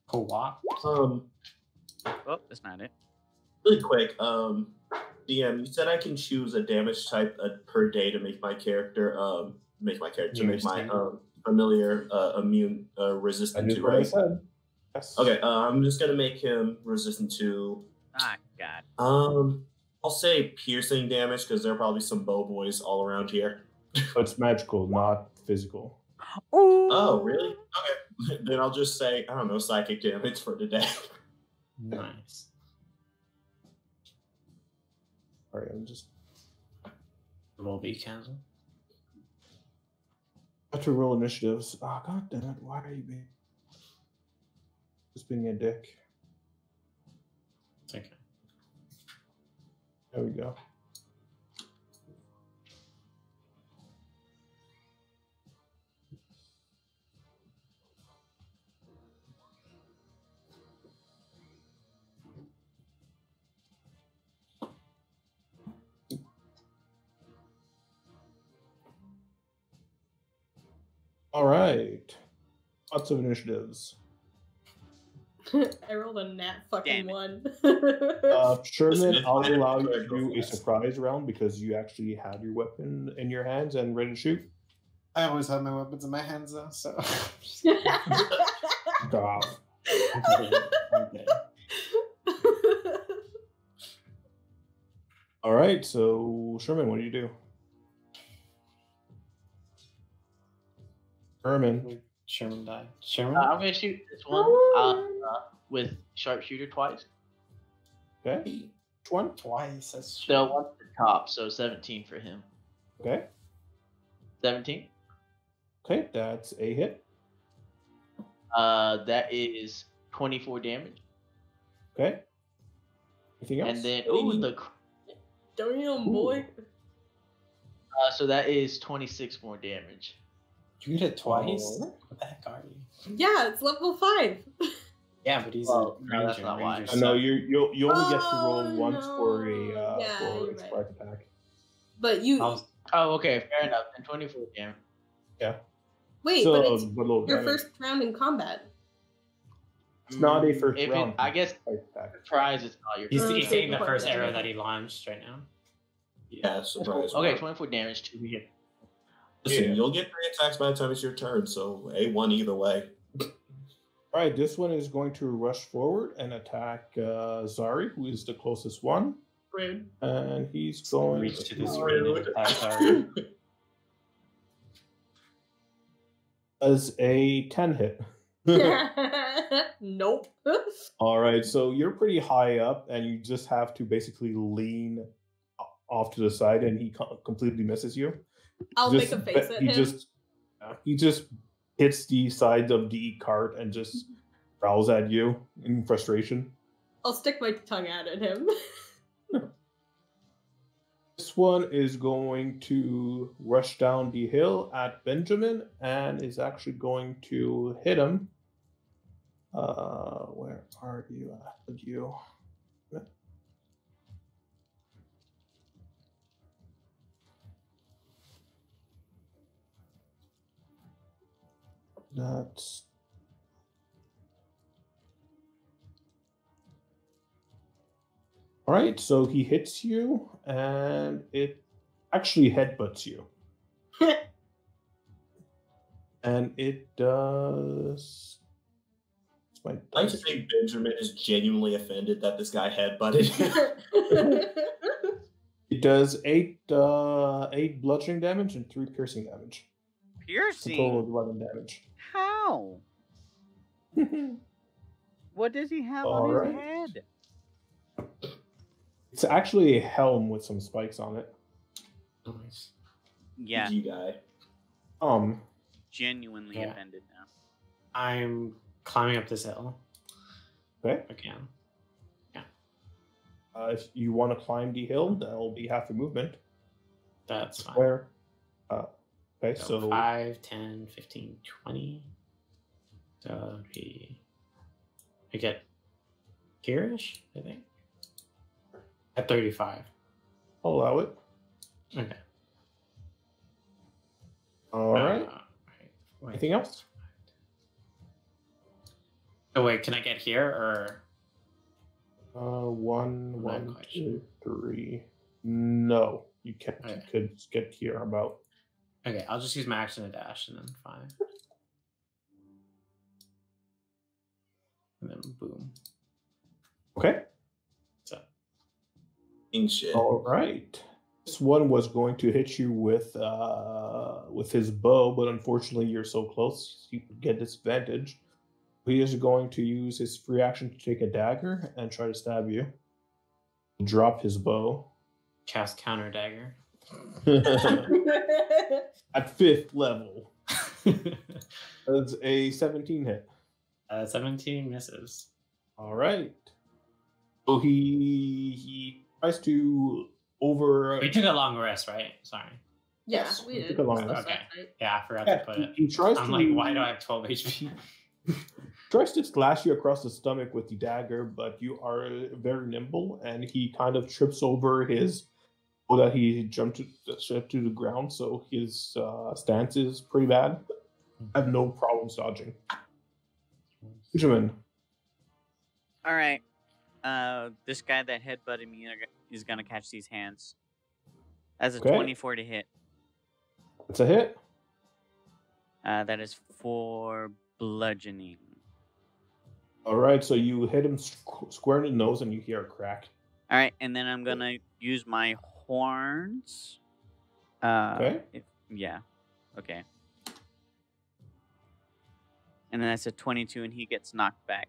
Co-op? Oh, that's not it. Really quick. DM, you said I can choose a damage type per day to make my character familiar immune resistant to, what I right? said. Yes. Okay, I'm just gonna make him resistant to. Ah, God. I'll say piercing damage because there are probably some bow boys all around here. But it's magical, not physical. Oh, really? Okay, then I'll just say I don't know, psychic damage for today. Nice. All right, I'm just. Will be cancelled. I have to roll initiatives. Oh, God damn it! Why are you being just being a dick? It's okay. There we go. All right. Lots of initiatives. I rolled a nat fucking one. Sherman, I'll allow you to do a surprise round because you actually had your weapon in your hands and ready to shoot. I always have my weapons in my hands though, so. God. Okay. All right, so Sherman, what do you do? Sherman died. Sherman? I'm gonna shoot this one with sharpshooter twice. Okay. Which one? Twice. That's The one at the top, so 17 for him. Okay. 17. Okay, that's a hit. That is 24 damage. Okay. Anything else? And then Damn, boy. so that is 26 more damage. You hit it twice? Oh. What the heck are you? Yeah, it's level 5. Yeah, but he's Well, a no, ranger. that's not why. Ranger I know suck. you only get to roll once no. for a Yeah, for you're a surprise attack. But you Oh, okay, fair enough. And 24 damage. Yeah. wait, So, but it's but little your damage. first round in combat. It's not a first If it- round. I guess surprise attack. surprise is not your He's first. Okay, taking the good first point. arrow that he launched right now. Yeah, surprise. Okay, round. 24 damage to hit. Listen, Yeah. you'll get 3 attacks by the time it's your turn, so A1 either way. All right, this one is going to rush forward and attack Zari, who is the closest one, Rude. and he's going Reach to the to screen and attack Zari. as a 10 hit. Nope. All right, so you're pretty high up, and you just have to basically lean off to the side, and he completely misses you. I'll Just- make a face at he him. he just hits the side of the cart and just growls at you in frustration. I'll stick my tongue out at him. This one is going to rush down the hill at Benjamin and is actually going to hit him. Where are you at? You. That's all right. So he hits you, and it actually headbutts you, and it does. It's my I like to think Benjamin is genuinely offended that this guy headbutted. It does 8 bludgeoning damage and 3 piercing damage. It's a total of Piercing? 11 damage. How? What does he have on Alright. his head? It's actually a helm with some spikes on it. Nice. Yeah, You guy. genuinely Yeah. offended now. I'm climbing up this hill. Okay. If I can. If you want to climb the hill, that'll be half your movement. That's fine. Where? Okay, So so 5, 10, 15, 20. So that would be. I get here-ish, I think. At 35. I'll allow it. Okay. All right. Wait. Anything else? Oh wait, can I get here or? One, Not one, quite 2, 3. No, you can't. Okay. You could get here about. Okay, I'll just use my action to dash and then fine. And then boom. Okay. So Shit. All right. This one was going to hit you with his bow, but unfortunately you're so close, you get disadvantage. He is going to use his free action to take a dagger and try to stab you. Drop his bow. cast counter dagger. At 5th level. That's a 17 hit. 17 misses. All right. So he tries to over. We took a long rest, right? Sorry. Yeah, Yes, we we did. took a long That's rest. right. Yeah, I forgot Yeah, to put it. he tries I'm to. like, why do I have 12 HP? Tries to slash you across the stomach with the dagger, but you are very nimble, and he kind of trips over his. So that he jumped to the ground, so his stance is pretty bad. I have no problems dodging. Benjamin. All right. This guy that headbutted me is gonna catch these hands. That's a Okay. 24 to hit. It's a hit. That is for bludgeoning. All right, so you hit him square in the nose, and you hear a crack. All right, and then I'm gonna use my horns. Okay. Yeah. Okay. And then that's a 22, and he gets knocked back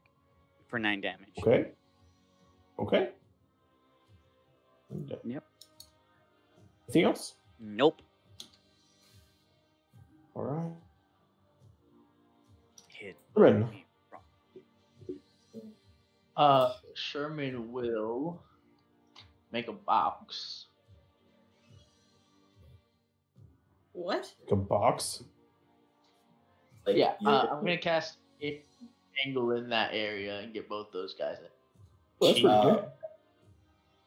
for 9 damage. Okay. Okay. Yep. Anything else? Nope. All right. Hit. Sherman. Sherman will make a box. What? Like a box. Like, Yeah, you're- I'm gonna cast angle in that area and get both those guys in. Well, that's pretty good.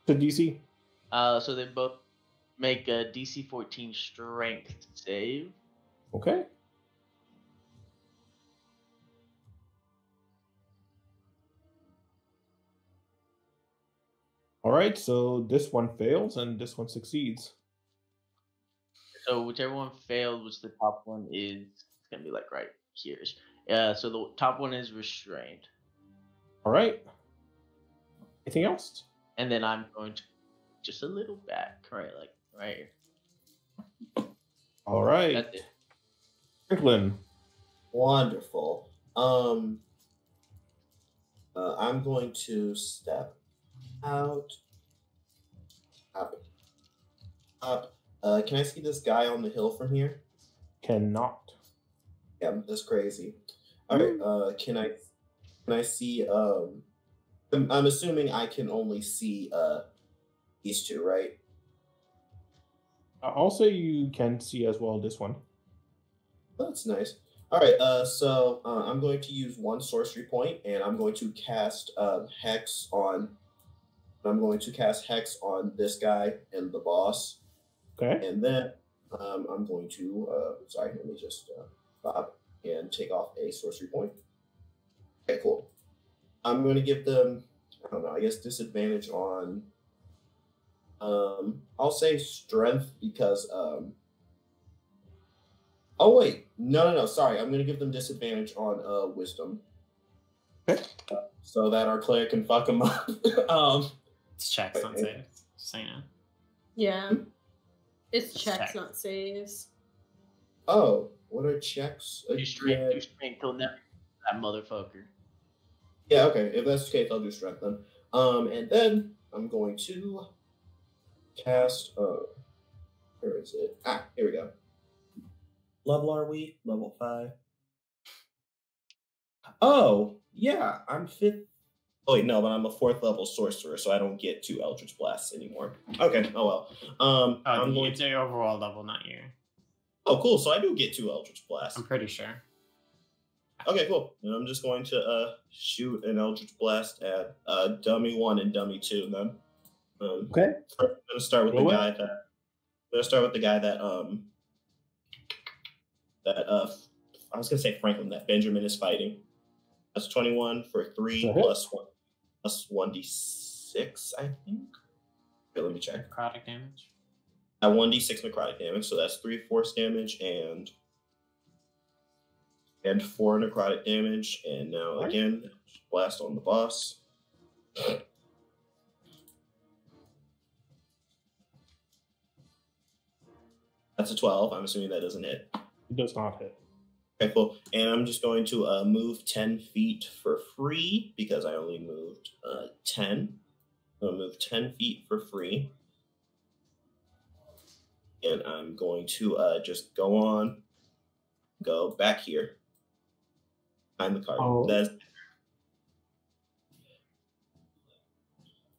To DC. So they both make a DC 14 strength save. Okay. All right, so this one fails and this one succeeds. So whichever one failed, which the top one is, it's gonna be like right here. So the top one is restrained, All right. Anything else? and then I'm going to just a little back, right, like right here. All right. That's it. Franklin. Wonderful. I'm going to step out. Up. Can I see this guy on the hill from here? Cannot. Yeah, that's crazy. All right. Can I see? I'm assuming I can only see these two, right? I'll say you can see as well this one. That's nice. All right. So I'm going to use one sorcery point, and I'm going to cast hex on. I'm going to cast hex on this guy and the boss. Okay. And then I'm going to, let me just stop and take off a sorcery point. Okay, cool. I'm going to give them, I don't know, I guess disadvantage on, I'll say strength because, oh wait, no, sorry. I'm going to give them disadvantage on wisdom. Okay. So that our cleric can fuck them up. It's checks, not saves. Just so you know. Yeah. It's It's checks, check. not saves. Oh, what are checks? Do strength till that motherfucker. Yeah, okay. If that's the case, I'll do strength then. And then I'm going to cast. Where is it? Here we go. Level are we? Level 5. Oh, yeah. I'm 5th. Oh wait, no, but I'm a 4th level sorcerer, so I don't get 2 Eldritch Blasts anymore. Okay. Oh well. I'm going It's your overall level, not your. Oh, cool. So I do get 2 Eldritch Blasts. I'm pretty sure. Okay, cool. And I'm just going to shoot an Eldritch Blast at Dummy 1 and Dummy 2 then. Okay. I'm gonna start with the guy that. I'm gonna start with the guy that I was gonna say Franklin, that Benjamin is fighting. That's 21 for 3 plus 1 plus 1d6, I think. Okay, let me check. Necrotic damage. 1d6 necrotic damage, so that's 3 force damage and 4 necrotic damage. And now again, blast on the boss. That's a 12. I'm assuming that doesn't hit. It does not hit. Okay, cool. And I'm just going to move 10 feet for free because I only moved 10. I'm going to move 10 feet for free. And I'm going to just go back here. Behind the card. Oh. That's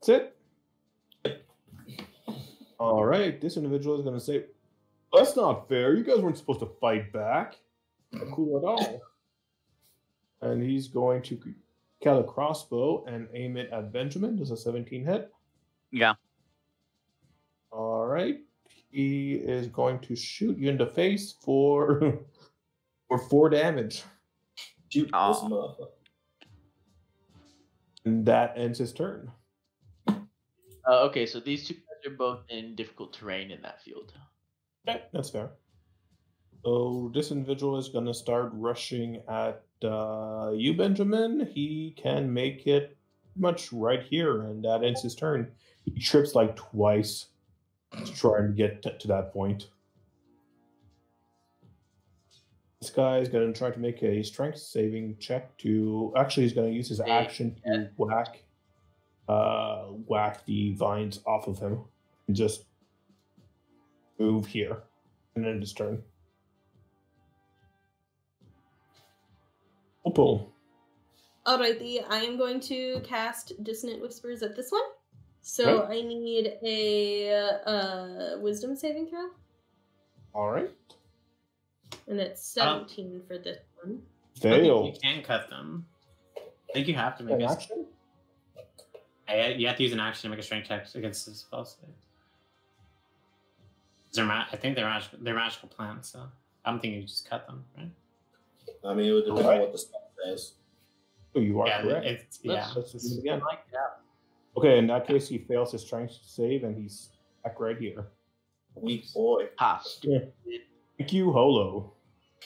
it. All right. This individual is going to say, that's not fair. You guys weren't supposed to fight back. Not cool at all. And he's going to cut a crossbow and aim it at Benjamin. Does a 17 hit? Yeah. All right. He is going to shoot you in the face for 4 damage. Shoot this motherfucker. And that ends his turn. Okay, so these two guys are both in difficult terrain in that field. Okay, that's fair. So this individual is going to start rushing at you, Benjamin. He can make it much right here, and that ends his turn. He trips like twice to try and get to that point. This guy is going to try to make a strength saving check to... Actually, he's going to use his action to whack the vines off of him. And just move here. And then his turn. Opal. Alrighty, I am going to cast Dissonant Whispers at this one. So Okay. I need a wisdom saving throw. Alright. And it's 17 for this one. Fail. You can cut them. I think you have to make An a action? You have to use an action to make a strength check against this spell save. I think they're magical plants, so I don't think you just cut them, right? I mean, it would depend on what the spell says. Oh, you are Yeah, correct. Let's just do it again. Like that. Okay, in that case, he fails his strength save, and he's back right here. Weak boy. Ha! Yeah. Thank you, Holo.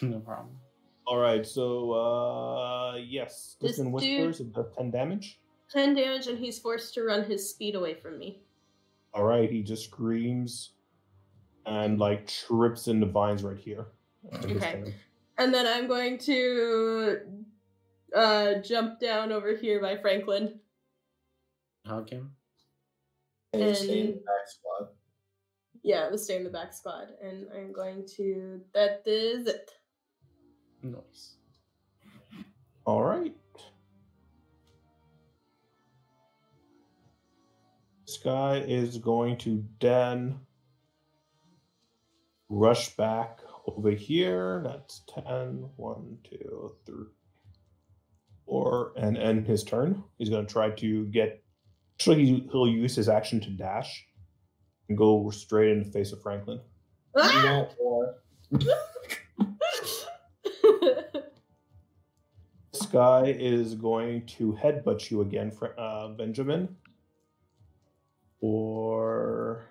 No problem. All right, so yes, This Distant Whispers, it does 10 damage. 10 damage, and he's forced to run his speed away from me. All right, he just screams and like trips in the vines right here. Okay. And then I'm going to jump down over here by Franklin. Hug him. And stay in the back squad. Yeah, I'm stay in the back squad, and I'm going to. That is it. Nice. All right. This guy is going to then rush back over here. That's 10. 1, 2, 3, 4. And end his turn. He's going to try to get... Actually, he'll use his action to dash and go straight in the face of Franklin. Ah! This guy is going to headbutt you again, Benjamin. For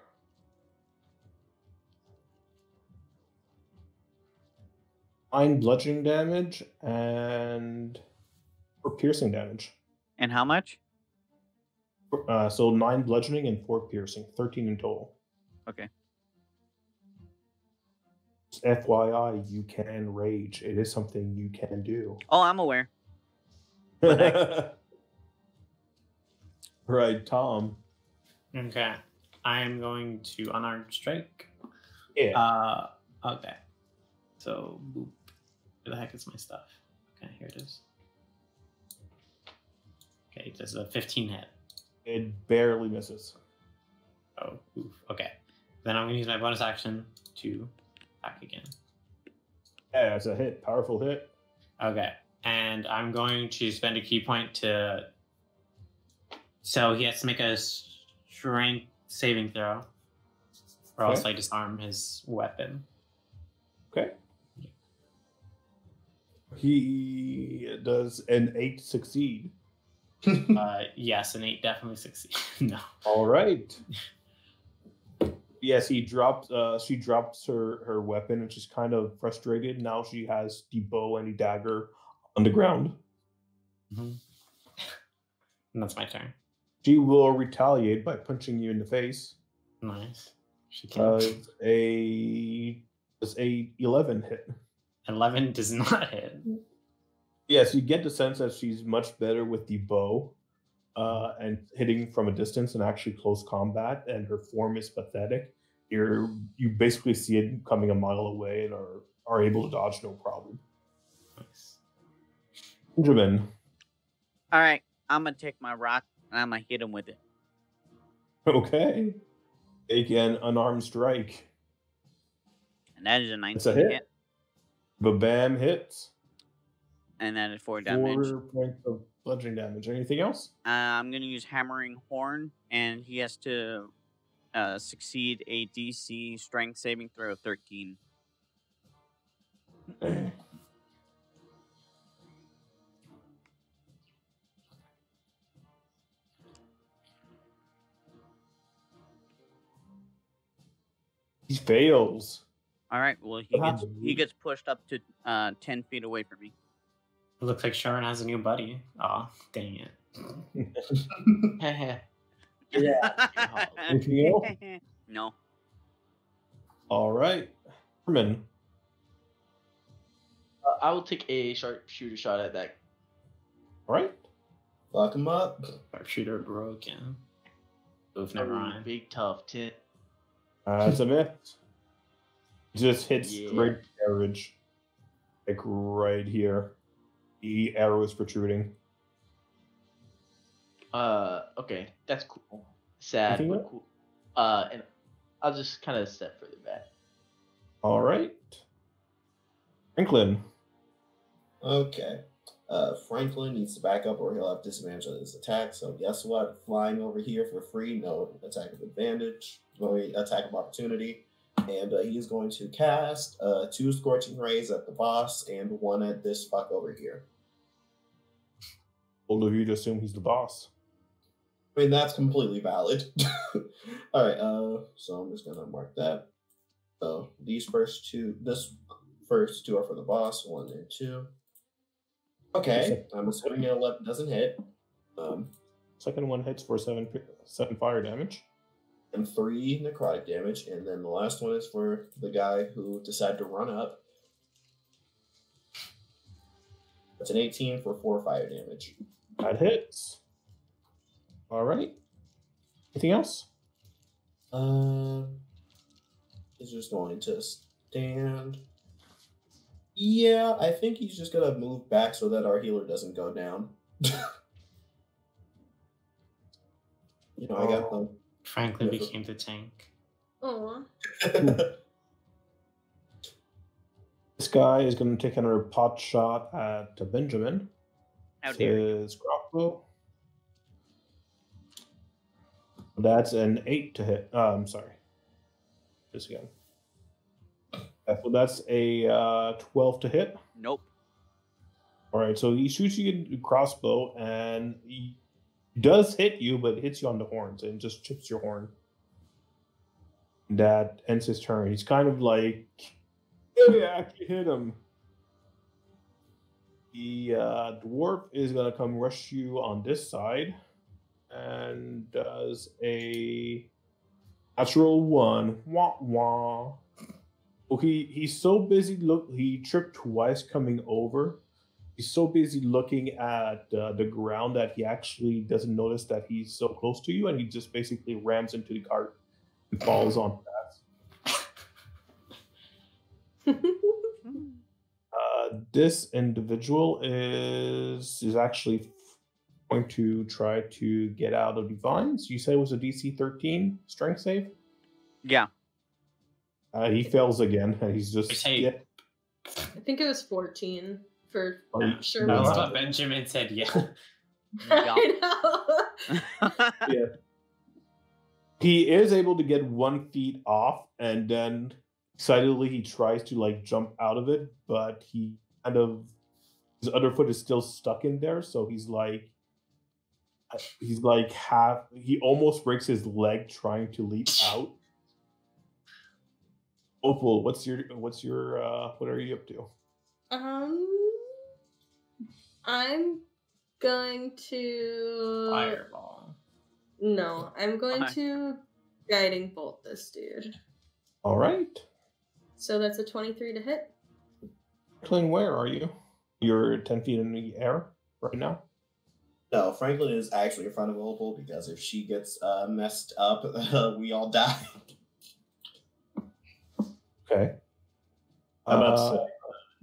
9 bludgeoning damage and for piercing damage. And how much? So 9 bludgeoning and 4 piercing, 13 in total. Okay. Just FYI, you can rage. It is something you can do. Oh, I'm aware. Right, Tom. Okay. I am going to unarmed strike. Yeah. Okay. So, boop. Where the heck is my stuff? Okay, here it is. Okay, does a 15 hit. It barely misses. Oh, oof. Okay. Then I'm going to use my bonus action to attack again. Yeah, it's a hit. Powerful hit. Okay. And I'm going to spend a key point to... So he has to make a strength saving throw. Or else I disarm his weapon. Okay. He does an 8 succeed. Yes, an 8 definitely succeeds. No. All right. Yes, she drops her weapon, and she's kind of frustrated. Now she has the bow and the dagger on the ground. Mm-hmm. And that's my turn. She will retaliate by punching you in the face. Nice. She can. Does a 11 hit? 11 does not hit. Yes, you get the sense that she's much better with the bow and hitting from a distance and actually close combat, and her form is pathetic. You basically see it coming a mile away and are able to dodge no problem. Nice. Benjamin. All right, I'm gonna take my rock and I'm gonna hit him with it. Okay. Take an unarmed strike. And that is a 19 It's a hit. hit. Babam hits. And that is 4 damage. 4 points of bludgeoning damage. Anything else? I'm gonna use Hammering Horn, and he has to succeed a DC Strength saving throw of 13. He fails. All right. Well, he gets pushed up to 10 feet away from me. It looks like Sharon has a new buddy. Oh, dang it. Anything else? No. All right. Herman. I will take a sharpshooter shot at that. All right. Fuck him up. Sharpshooter broken. Oof, never mind. Big tough 10. It's a miss. Just hits straight carriage. Like right here. The arrow is protruding. Okay, that's cool. Sad, Anything but else? cool. And I'll just kind of step further back. All right. Franklin. Okay. Franklin needs to back up or he'll have disadvantage on his attack. So guess what? Flying over here for free, no attack of advantage, no attack of opportunity. And he's going to cast 2 Scorching Rays at the boss and 1 at this fuck over here. Bold of you to assume he's the boss. I mean, that's completely valid. All right, so I'm just going to mark that. So this first two are for the boss, 1 and 2. Okay, I'm assuming an 11 doesn't hit. Second one hits for 7 fire damage. And 3 necrotic damage. And then the last one is for the guy who decided to run up. That's an 18 for 4 fire damage. That hits. All right. Anything else? He's just going to stand. Yeah, I think he's just going to move back so that our healer doesn't go down. I got them. Franklin became the tank. Aw. This guy is going to take another pot shot at Benjamin. How dare you. His crossbow. That's an 8 to hit. I'm sorry. This again. That's a 12 to hit. Nope. All right, so he shoots you in the crossbow, and he does hit you, but hits you on the horns and just chips your horn. That ends his turn. He's kind of like, yeah, you hit him. The dwarf is going to come rush you on this side and does a natural 1. Wah, wah. Okay, he's so busy. He tripped twice coming over. He's so busy looking at the ground that he actually doesn't notice that he's so close to you, and he just basically rams into the cart and falls on that. This individual is actually going to try to get out of the vines. You said it was a DC 13 strength save? Yeah. He fails again, and he's just... I think it was 14 for sure. I love how Benjamin said yeah. I know. Yeah. He is able to get 1 feet off, and then excitedly he tries to jump out of it, but his other foot is still stuck in there, so he almost breaks his leg trying to leap out, Opal, what are you up to? I'm going to Fireball. No, I'm going to guiding bolt this dude. All right. So that's a 23 to hit. Franklin, where are you? You're 10 feet in the air right now? No, Franklin is actually in front of Opal because if she gets messed up, we all die. Okay. I'm about to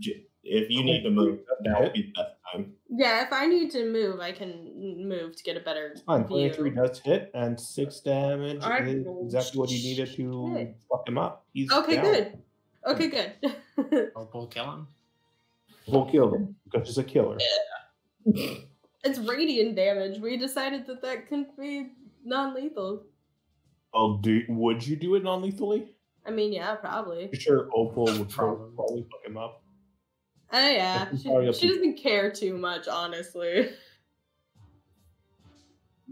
say, if you need to move, that would be the best time. Yeah, if I need to move, I can move to get a better Fine, view. 23 does hit, and 6 damage is exactly what you needed to shit. fuck him up. He's Okay, down. good. Okay, good. Opal kill him. We'll kill him because he's a killer. It's radiant damage. We decided that can be non-lethal. Oh, would you do it non-lethally? I mean, yeah, probably. I'm sure Opal would probably fuck him up. Oh, yeah. She doesn't care too much, honestly.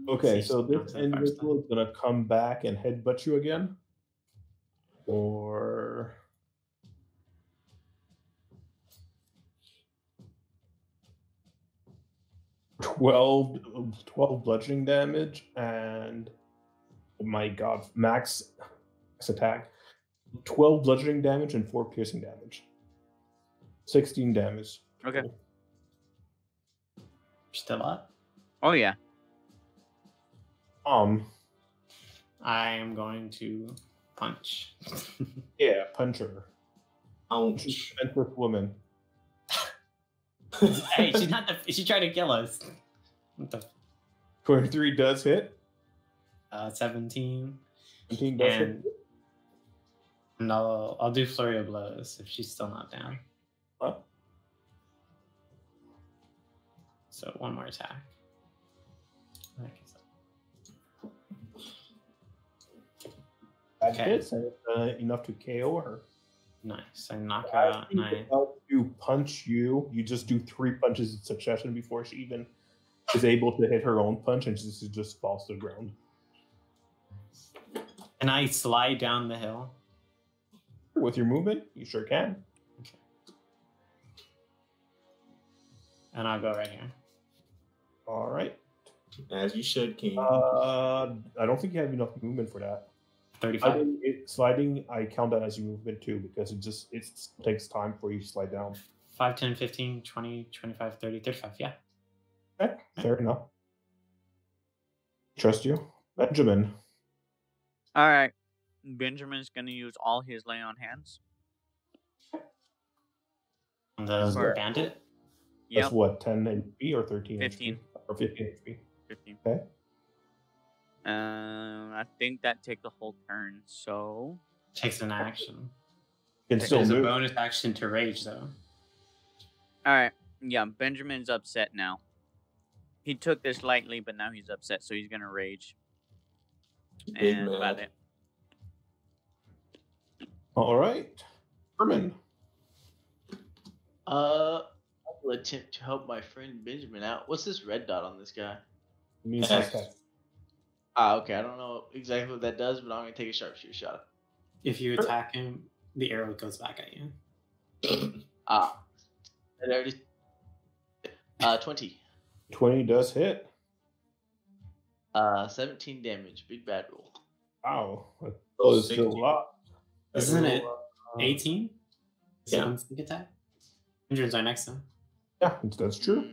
Okay, so this individual is going to come back and headbutt you again. Or... 12 bludgeoning damage, and oh my god, max attack. 12 bludgeoning damage and 4 piercing damage. 16 damage. Okay. Still up? Oh yeah. I am going to punch. Yeah, punch her. Ouch. With woman. Hey, she's not she tried to kill us. What the 23 does hit. 17. 17 does hit. And I'll do flurry of blows if she's still not down. Huh? So one more attack. That hits, and enough to KO her. Nice. I knock her out. Nice. To punch you, you just do 3 punches in succession before she even is able to hit her own punch, and she just falls to the ground. Can I slide down the hill? With your movement, you sure can. Okay. And I'll go right here. All right. As you should, King. I don't think you have enough movement for that. 35. Sliding, I count that as your movement too, because it takes time for you to slide down. 5, 10, 15, 20, 25, 30, 35. Yeah. Okay, fair enough. Trust you. Benjamin. All right. Benjamin's going to use all his lay on hands. The bandit? That's what, 10 HP or 13 15. HP? Or 15 HP. 15. Okay. I think that takes the whole turn, so... Takes an action. Can still There's move. a bonus action to rage, though. Alright, yeah, Benjamin's upset now. He took this lightly, but now he's upset, so he's gonna rage. Big And man. about it. All right. Herman. I will attempt to help my friend Benjamin out. What's this red dot on this guy? It means X. okay. Okay, I don't know exactly what that does, but I'm gonna take a sharpshooter shot. If you attack him, the arrow goes back at you. That already 20. 20 does hit. 17 damage. Big bad roll. Wow. That is still a lot. Isn't it 18? Yeah. Sounds sneak attack. Injuries are next to him. Yeah, that's true.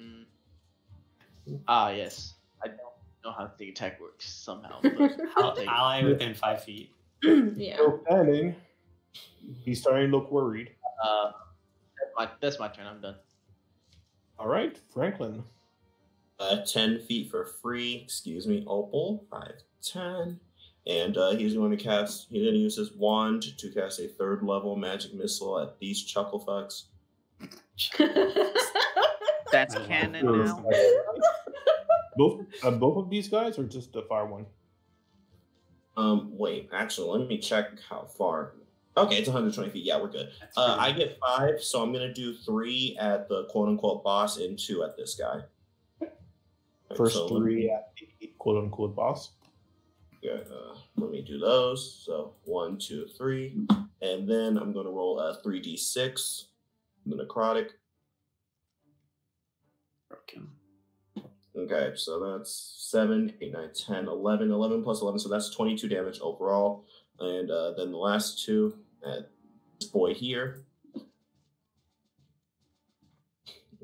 Yes. I don't know how sneak attack works somehow. But I'll take it. Ally within 5 feet. Yeah. Still standing. He's starting to look worried. That's my turn. I'm done. All right, Franklin. 10 feet for free. Excuse me, Opal. 5, 10. And he's going to use his wand to cast a 3rd level magic missile at these chuckle fucks. That's canon now. Both of these guys, or just the fire one? Wait, actually, let me check how far. Okay, it's 120 feet. Yeah, we're good. I get 5, so I'm going to do 3 at the quote-unquote boss and 2 at this guy. First 3 at the quote-unquote boss. Yeah, let me do those. So 1, 2, 3. And then I'm going to roll a 3d6. The necrotic. Broken. Okay, so that's 7, 8, 9, 10, 11. 11 plus 11, so that's 22 damage overall. And then the last two at this boy here.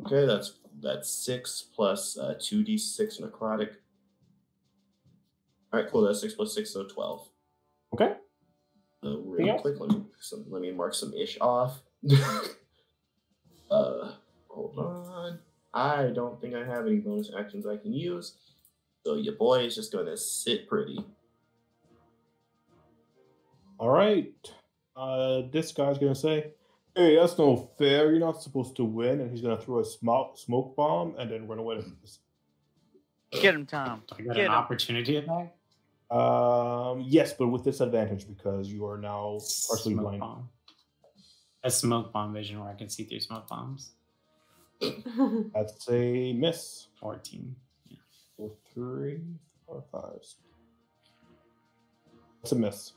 Okay, that's 6 plus 2d6 necrotic. All right, cool. That's 6 plus 6, so 12. Okay. Real quick, let me mark some ish off. Hold on. I don't think I have any bonus actions I can use, so your boy is just gonna sit pretty. All right. This guy's gonna say, "Hey, that's no fair. You're not supposed to win." And he's gonna throw a smoke bomb and then run away. Get him, Tom. Do I get Get an him. opportunity attack? Yes, but with disadvantage because you are now partially Smoke blind. bomb. A smoke bomb vision where I can see through smoke bombs. That's a miss. 14. Yeah. 4, 3, 4, 5. That's a miss.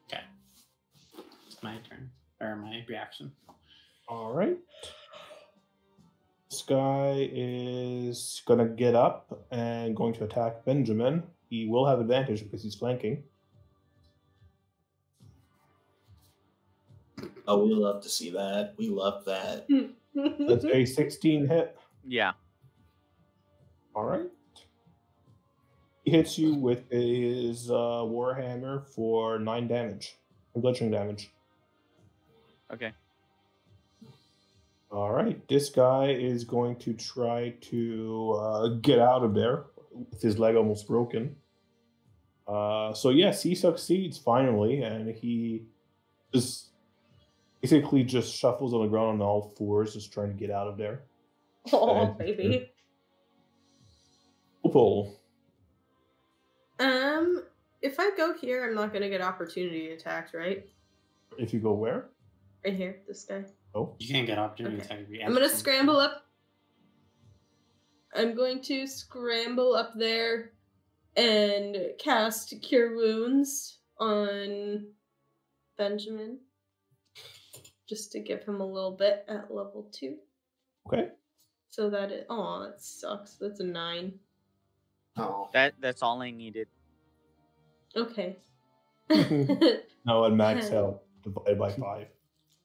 Okay. It's my turn. Or my reaction. All right. This guy is gonna get up and going to attack Benjamin. He will have advantage because he's flanking. Oh, we love to see that. We love that. That's a 16 hit. Yeah. All right. He hits you with his warhammer for 9 damage, bludgeoning damage. Okay. All right. This guy is going to try to get out of there with his leg almost broken. So yes, he succeeds finally, and he just basically just shuffles on the ground on all fours, just trying to get out of there. Oh, baby. Opal. If I go here, I'm not gonna get opportunity attacked, right? If you go where? Right here, this guy. Oh. You can't get opportunity Okay. attack if you I'm gonna scramble up. I'm going to scramble up there and cast Cure Wounds on Benjamin. Just to give him a little bit at level 2. Okay. So that it. Oh, that sucks. That's a 9. Oh, That's all I needed. Okay. No, at max health divided by 5.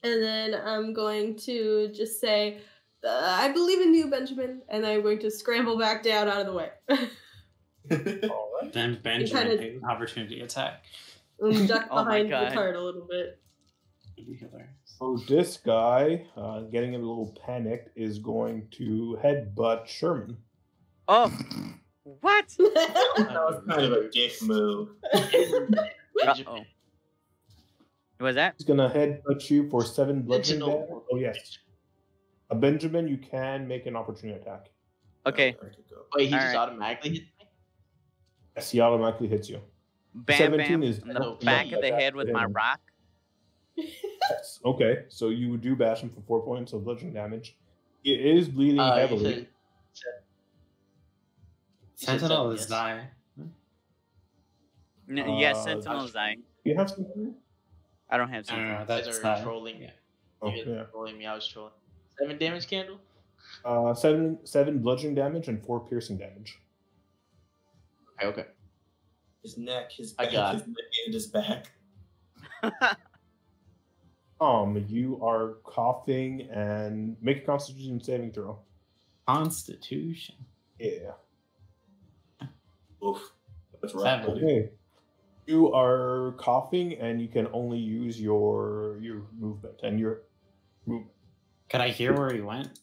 And then I'm going to just say, I believe in you, Benjamin. And I'm going to scramble back down out of the way. All right. Then Benjamin kinda- takes an opportunity attack. I'm ducked Oh my behind the God. cart a little bit. It'd be hilarious. So this guy, getting a little panicked, is going to headbutt Sherman. Oh, what? that was kind of a dick move. Uh-oh. What was that? He's gonna headbutt you for 7 bludgeoning Benjamin. damage. Oh yes. Benjamin, you can make an opportunity attack. Okay. I could go. Wait, he just Alright. automatically hit me? Yes, he automatically hits you. Bam, 17 bam. is In the not back enough of the to head with hit my him. rock. Yes. Okay, so you do bash him for 4 points of bludgeoning damage. It is bleeding heavily. Sentinel yes. is die. Yes, Sentinel's dying. You have something? I don't have No, no, Sentinel. no, You that's guys are die. trolling. Yeah. Oh, You guys yeah. are trolling me. I was trolling. 7 damage candle? 7 bludgeoning damage and 4 piercing damage. Okay. His neck, his I back, got his neck and his back. You are coughing and make a Constitution saving throw. Constitution. Yeah. Oof. That's rough. 7. buddy. Okay. You are coughing and you can only use your movement and your movement. Could I hear where he went?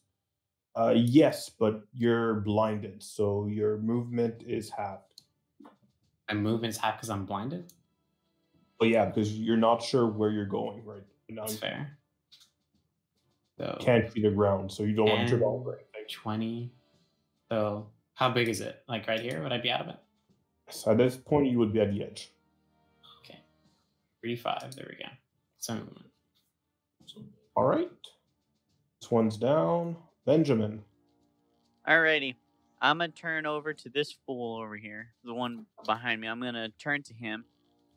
Yes, but you're blinded, so your movement is halved. My movement's half because I'm blinded? But yeah, because you're not sure where you're going right now. That's You fair. So can't see the ground, so you don't want to trip 10, over anything. 20. So how big is it? Like right here? Would I be out of it? So at this point, you would be at the edge. Okay. 35. There we go. So movement. All right. This one's down. Benjamin. Alrighty. I'm gonna turn over to this fool over here, the one behind me. I'm gonna turn to him,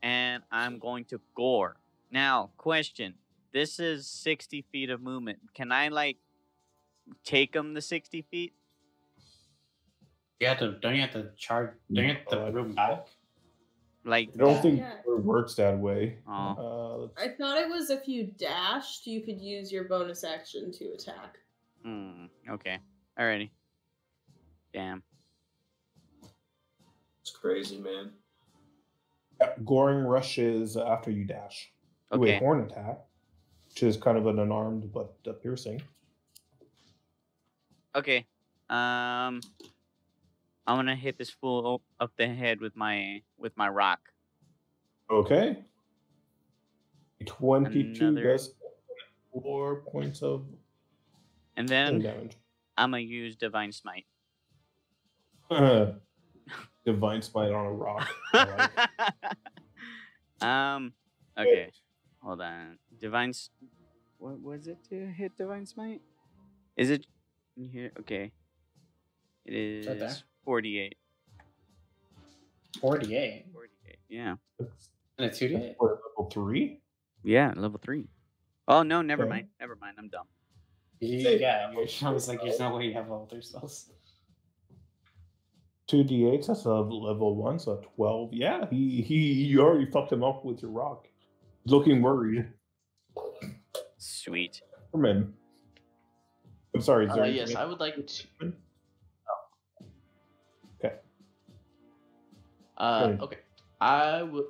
and I'm going to gore. Now, question: this is 60 feet of movement. Can I like take him the 60 feet? Don't you have to charge? Don't you have to room back? Like, I don't think Yeah. it works that way. Oh. I thought it was if you dashed, you could use your bonus action to attack. Okay. Alrighty. Damn. It's crazy, man. Goring rushes after you dash. Do Okay. a horn attack, which is kind of an unarmed but piercing. Okay. I'm gonna hit this fool up the head with my rock. Okay. 22 Another- does 4 points of And then damage. I'm gonna use Divine Smite. Divine Smite on a rock. I like. Okay. Hold on. What was it to hit Divine Smite? Is it in here? Okay. It right there. is 48. 48. 48. Yeah. And a 2d8. For level 3? Yeah, level 3. Oh no, never Okay. mind. Never mind. I'm dumb. Yeah, I was like, there's no way you have level 3 spells. 2d8, that's a level 1, so 12. Yeah, you already fucked him up with your rock. Looking worried. Sweet. Herman. I'm sorry, is there Yes, anything I would like to. Okay. Okay. I would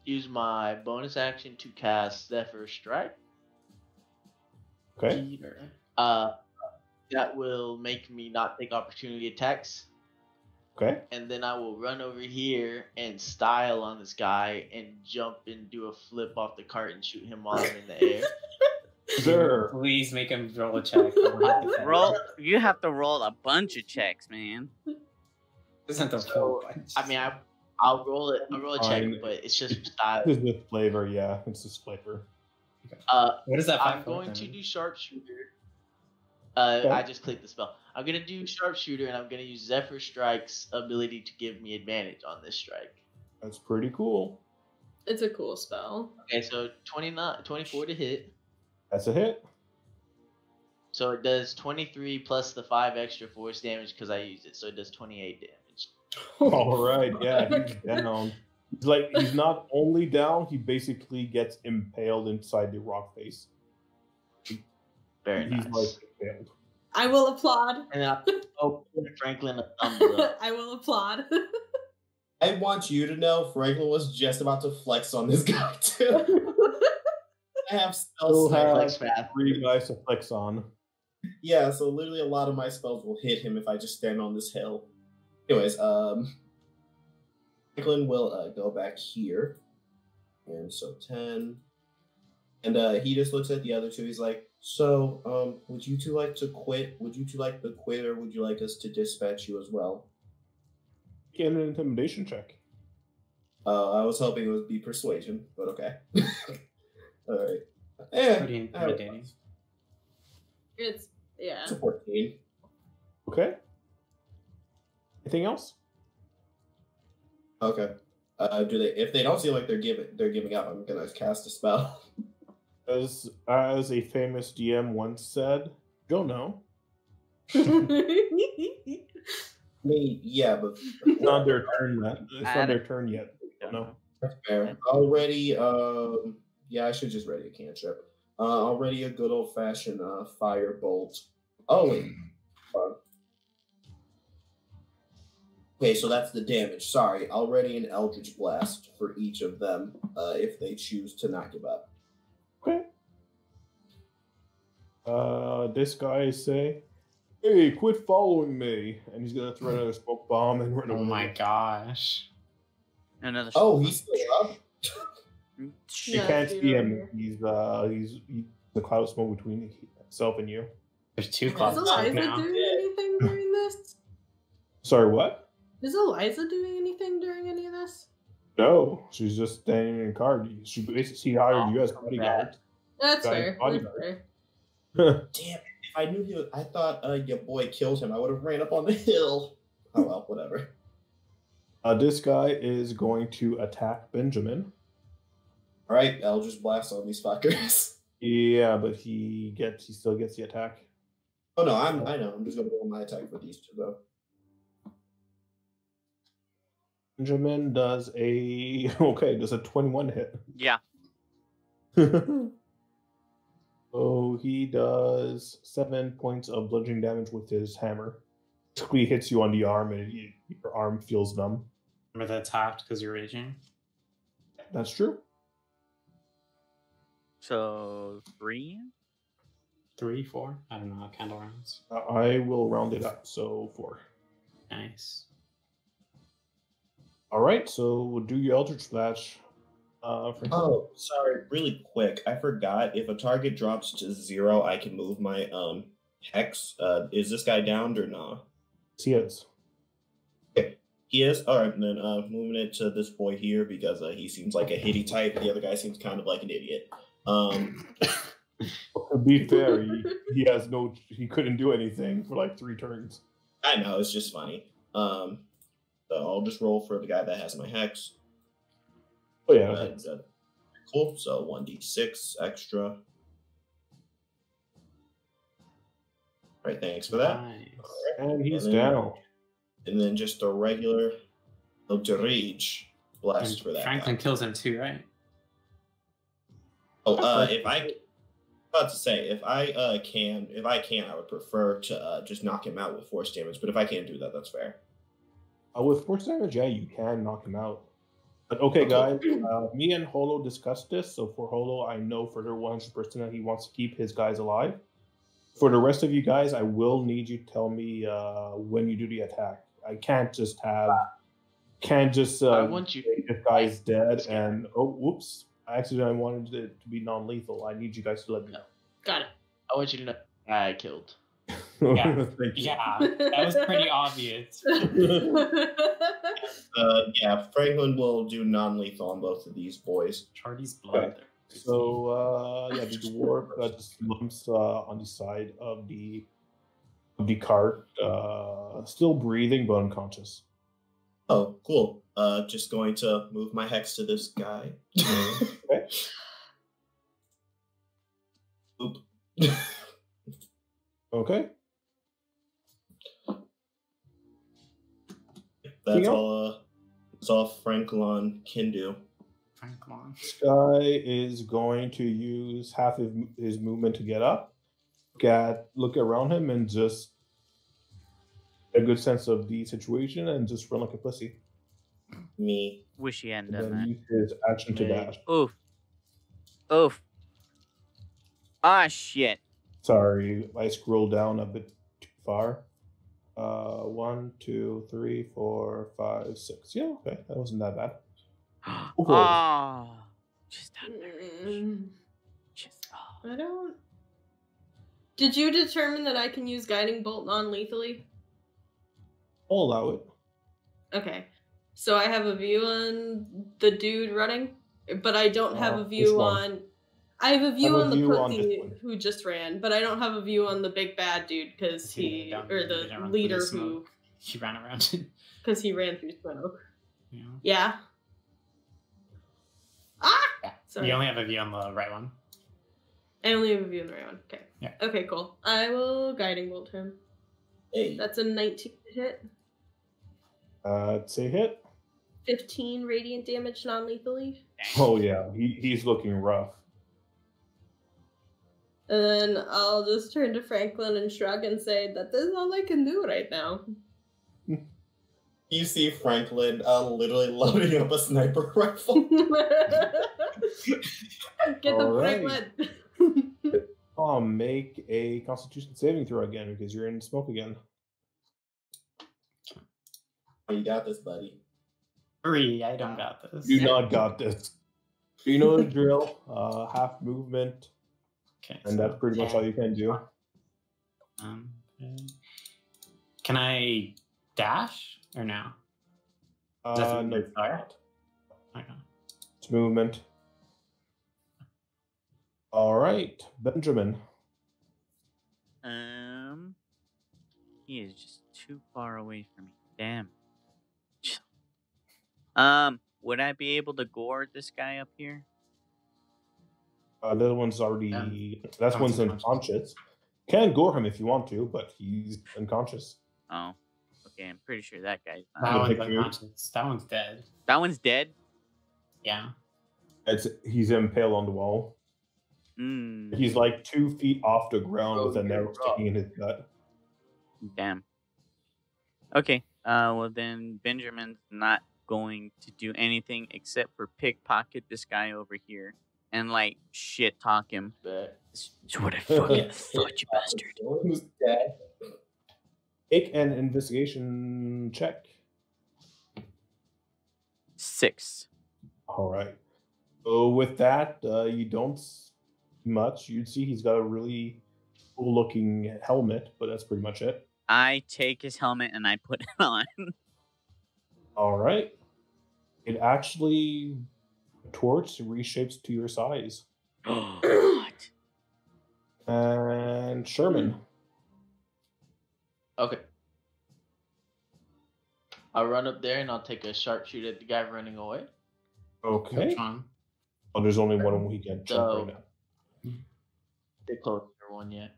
use my bonus action to cast Zephyr Strike. Okay. That will make me not take opportunity attacks. Okay. And then I will run over here and style on this guy and jump and do a flip off the cart and shoot him while I'm in the air. Sure. Please make him roll a check. Roll. You have to roll a bunch of checks, man. Isn't the full bunch. I mean, I'll roll it. I'll roll a check, Fine. but it's just style. This is the flavor, yeah. It's this flavor. What is that? I'm going to do sharpshooter. I just clicked the spell. I'm gonna do sharpshooter, and I'm gonna use Zephyr Strike's ability to give me advantage on this strike. That's pretty cool. It's a cool spell. Okay, so 24 to hit. That's a hit. So it does 23 plus the 5 extra force damage because I used it, so it does 28 damage. All right, yeah, he's down. He's not only down, he basically gets impaled inside the rock face. Very He's nice. impaled. I will applaud. And I'll give Franklin a thumbs up. I will applaud. I want you to know Franklin was just about to flex on this guy too. I have Still spells. have 3 guys to flex on. Yeah, so literally a lot of my spells will hit him if I just stand on this hill. Anyways, Franklin will go back here. And so 10. And he just looks at the other 2. He's like, so, would you 2 like to quit? Would you 2 like to quit, or would you like us to dispatch you as well? Get an intimidation check. I was hoping it would be persuasion, but okay. Alright. Pretty intimidating. It's It's a 14. Okay. Anything else? Okay. If they don't seem like they're giving up, I'm gonna cast a spell. As a famous DM once said, don't know. I mean, yeah, but It's not their turn yet. It's not their turn yet. Don't know. that's fair. Already, yeah, I should just ready a cantrip. Already a good old fashioned firebolt. Oh wait. Okay, so that's the damage. Sorry, already an Eldritch Blast for each of them, if they choose to not give up. Okay. This guy say, "Hey, quit following me!" And he's gonna throw another smoke bomb and run away. Oh my gosh. Another. Oh, he's still up. You Yeah, can't dude, see over him. He's the cloud of smoke between himself and you. There's 2 Is clouds Eliza now. doing anything during this? Sorry, what? Is Eliza doing anything during any of this? No, she's just standing in guard. She hired you as bodyguard. That's Guy fair. That's bodyguard. fair. Damn, if I knew he was, I thought your boy killed him. I would have ran up on the hill. Oh well, whatever. This guy is going to attack Benjamin. All right, Eldritch Blast on these fuckers. Yeah, but he still gets the attack. Oh no, I know. I'm just gonna roll my attack for these two though. Benjamin does a 21 hit. Yeah. So he does 7 points of bludgeoning damage with his hammer. Basically hits you on the arm and your arm feels numb. Remember that's halved because you're raging? That's true. So 3? 3, 4? I don't know how candle rounds. I will round it up, so 4. Nice. All right, so we'll do your Eldritch Splash. Oh, sorry, really quick. I forgot. If a target drops to 0, I can move my hex. Is this guy downed or not? He is. Okay. He is? Alright, and then moving it to this boy here because he seems like a hitty type. The other guy seems kind of like an idiot. To be fair, he couldn't do anything for like 3 turns. I know, it's just funny. So I'll just roll for the guy that has my hex. Oh yeah. Cool. So 1d6 extra. All right, thanks for that. Nice. All right. And he's down. And then just a regular Rage blast And for that. Franklin guy. kills him too, right? Oh, if I can, I would prefer to just knock him out with force damage. But if I can't do that, that's fair. With force damage, yeah, you can knock him out. But okay, guys, me and Holo discussed this. So for Holo, I know for sure 100% that he wants to keep his guys alive. For the rest of you guys, I will need you to tell me when you do the attack. I can't just I want you. this guy's dead and whoops, I accidentally wanted it to be non-lethal. I need you guys to let me know. Got it. I want you to know I killed. Yeah. Thank you. Yeah, that was pretty obvious. Yeah, Franklin will do non-lethal on both of these boys. Chardy's blood. Okay. So yeah, the dwarf just lumps on the side of the cart, still breathing but unconscious. Oh, cool. Just going to move my hex to this guy. Okay. Oop. Okay. That's all Franklin can do. Franklin. This guy is going to use half of his movement to get up, look around him, and just get a good sense of the situation and just run like a pussy. Me. Wish he hadn't And done then that. use his action to dash. Oof. Oof. Ah, shit. Sorry, I scrolled down a bit too far. 1, 2, 3, 4, 5, 6. Yeah, okay, that wasn't that bad. Cool. Oh. Just under. Just. Oh. I don't. Did you determine that I can use Guiding Bolt non-lethally? I'll allow it. Okay. So I have a view on the dude running, but I don't have a Which view one? on. I have a view on the view on perky this one. who just ran, but I don't have a view on the big bad dude because He didn't or run the through leader the who smoke. He ran around. because he ran through smoke. Yeah. Yeah. Ah. Yeah. Sorry. You only have a view on the right one. I only have a view on the right one. Okay. Yeah. Okay. Cool. I will guiding bolt him. Hey. That's a 19 to hit. It's a hit. 15 radiant damage non-lethally. Oh yeah, he's looking rough. And then I'll just turn to Franklin and shrug and say that this is all I can do right now. You see Franklin literally loading up a sniper rifle. Get the Alright. Franklin. Oh, make a Constitution saving throw again because you're in smoke again. You got this, buddy. 3. I don't got this. You not got this. You know the drill. Half movement, Okay. and that's pretty much all you can do. Okay. Can I dash or no? No, Sorry. Okay. it's movement. All right, Benjamin. He is just too far away from me. Damn. Would I be able to gore this guy up here? The other one's already. That That one's one's unconscious. Can gore him if you want to, but he's unconscious. Oh, okay. I'm pretty sure that guy's That not. one's pick you. unconscious. That one's dead. That one's dead. Yeah. He's impaled on the wall. Mm, He's like 2 feet off the ground Bro, with a you're arrow rough. sticking in his gut. damn. Okay. Well then, Benjamin's not going to do anything except for pickpocket this guy over here and like shit talk him. Bet. This is what I fucking Yeah. thought, you bastard. Who's dead? Make an investigation check. 6. All right. So with that, you don't see much. You'd see he's got a really cool-looking helmet, but that's pretty much it. I take his helmet and I put it on. All right. It actually torch reshapes to your size. What? And Sherman. Okay. I'll run up there and I'll take a sharpshooter at the guy running away. Okay. Which one? Oh, there's only one we can check So- right now. The closer one yet.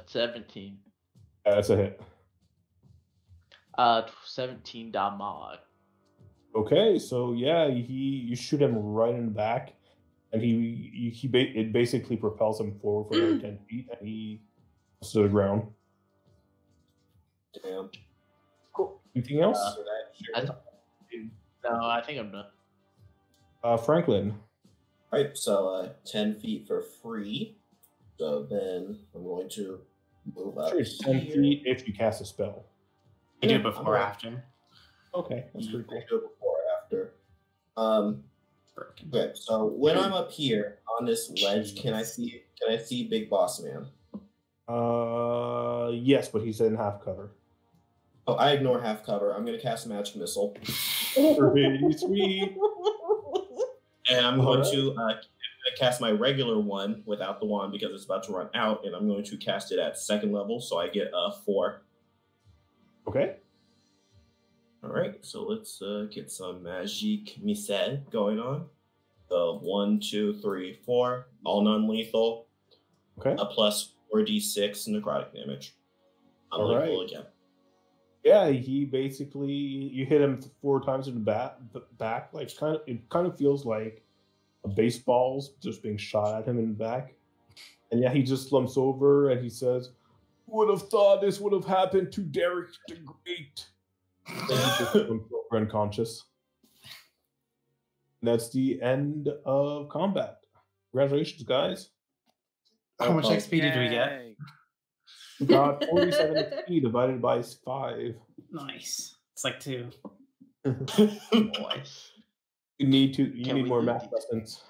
17. Yeah, that's a hit. 17 damage. Okay, so yeah, you shoot him right in the back, and it basically propels him forward for like 10 feet, and he falls to the ground. Damn. Cool. Anything else? So that- No, I think I'm done. Franklin. Right, so 10 feet for free. So then I'm going to move up. Sure, it's 10 here. feet if you cast a spell. You do Yeah, it before I'm or right. after. Okay, that's pretty I cool. do it before or after. Broken. Okay, so when I'm up here on this ledge, can I see Big Boss Man? Yes, but he's in half cover. Oh, I ignore half cover. I'm gonna cast a magic missile, Pretty sweet. and I'm going Alright. to cast my regular one without the wand because it's about to run out, and I'm going to cast it at 2nd level, so I get 4. Okay. All right, so let's get some magique missile going on. 1, 2, 3, 4, all non-lethal. Okay. A plus 4d6 necrotic damage. Non-lethal Alright. again. Yeah, he basically you hit him 4 times in the back. Like it kind of feels like a baseball's just being shot at him in the back. And yeah, he just slumps over and he says, "Would have thought this would have happened to Derek the Great." And he just slumps over unconscious. And that's the end of combat. Congratulations, guys. How much Oh, XP did we get? Yay. You got 47 XP divided by 5. Nice. It's like 2. Nice. You need Can we more do math these? lessons.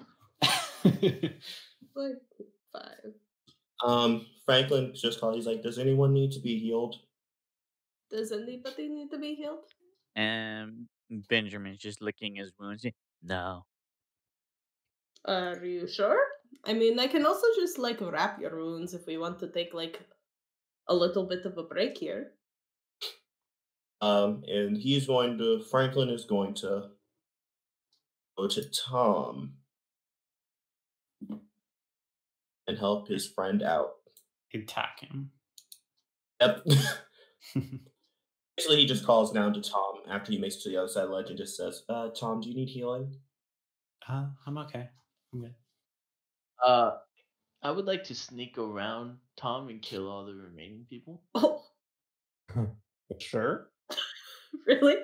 Like 5. Franklin just called. He's like, "Does anyone need to be healed?" Does anybody need to be healed? And Benjamin's just licking his wounds. No. Are you sure? I mean, I can also just like wrap your wounds if we want to take like a little bit of a break here. And Franklin is going to go to Tom and help his friend out. Attack him. Yep. Basically, he just calls down to Tom after he makes it to the other side of the ledge and just says, "Tom, do you need healing?" I'm okay. I'm good. I would like to sneak around Tom and kill all the remaining people. Oh, Sure. really?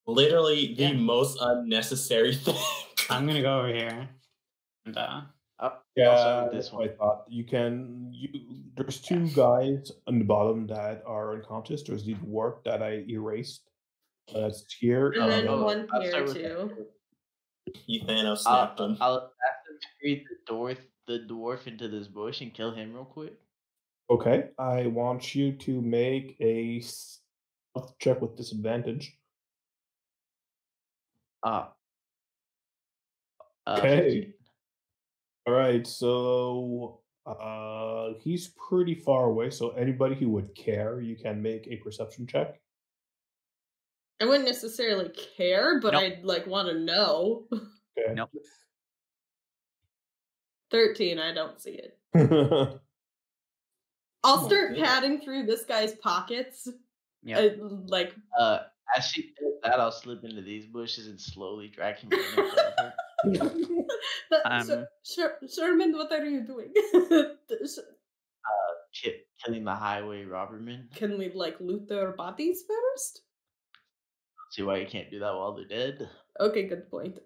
Literally the Yeah. most unnecessary thing. I'm gonna go over here. And Yeah, Also with this that's what I one. thought. There's 2 guys on the bottom that are unconscious. There's the dwarf that I erased. That's here. And then Oh, one I'll here start with too. He Thanos snapped him. I'll assassinate the dwarf into this bush and kill him real quick. Okay, I want you to make a stealth check with disadvantage. Okay. Okay. All right, so He's pretty far away, so anybody who would care, you can make a perception check. I wouldn't necessarily care, but Nope. I'd like want to know. Okay. Nope. 13, I don't see it. Okay. I'll Oh, start goodness. patting through this guy's pockets. Yep. Like, As she does that, I'll slip into these bushes and slowly drag him in front of her. Sherman, what are you doing? Killing the highway robbermen. Can we like loot their bodies first? See why you can't do that while they're dead. Okay, good point.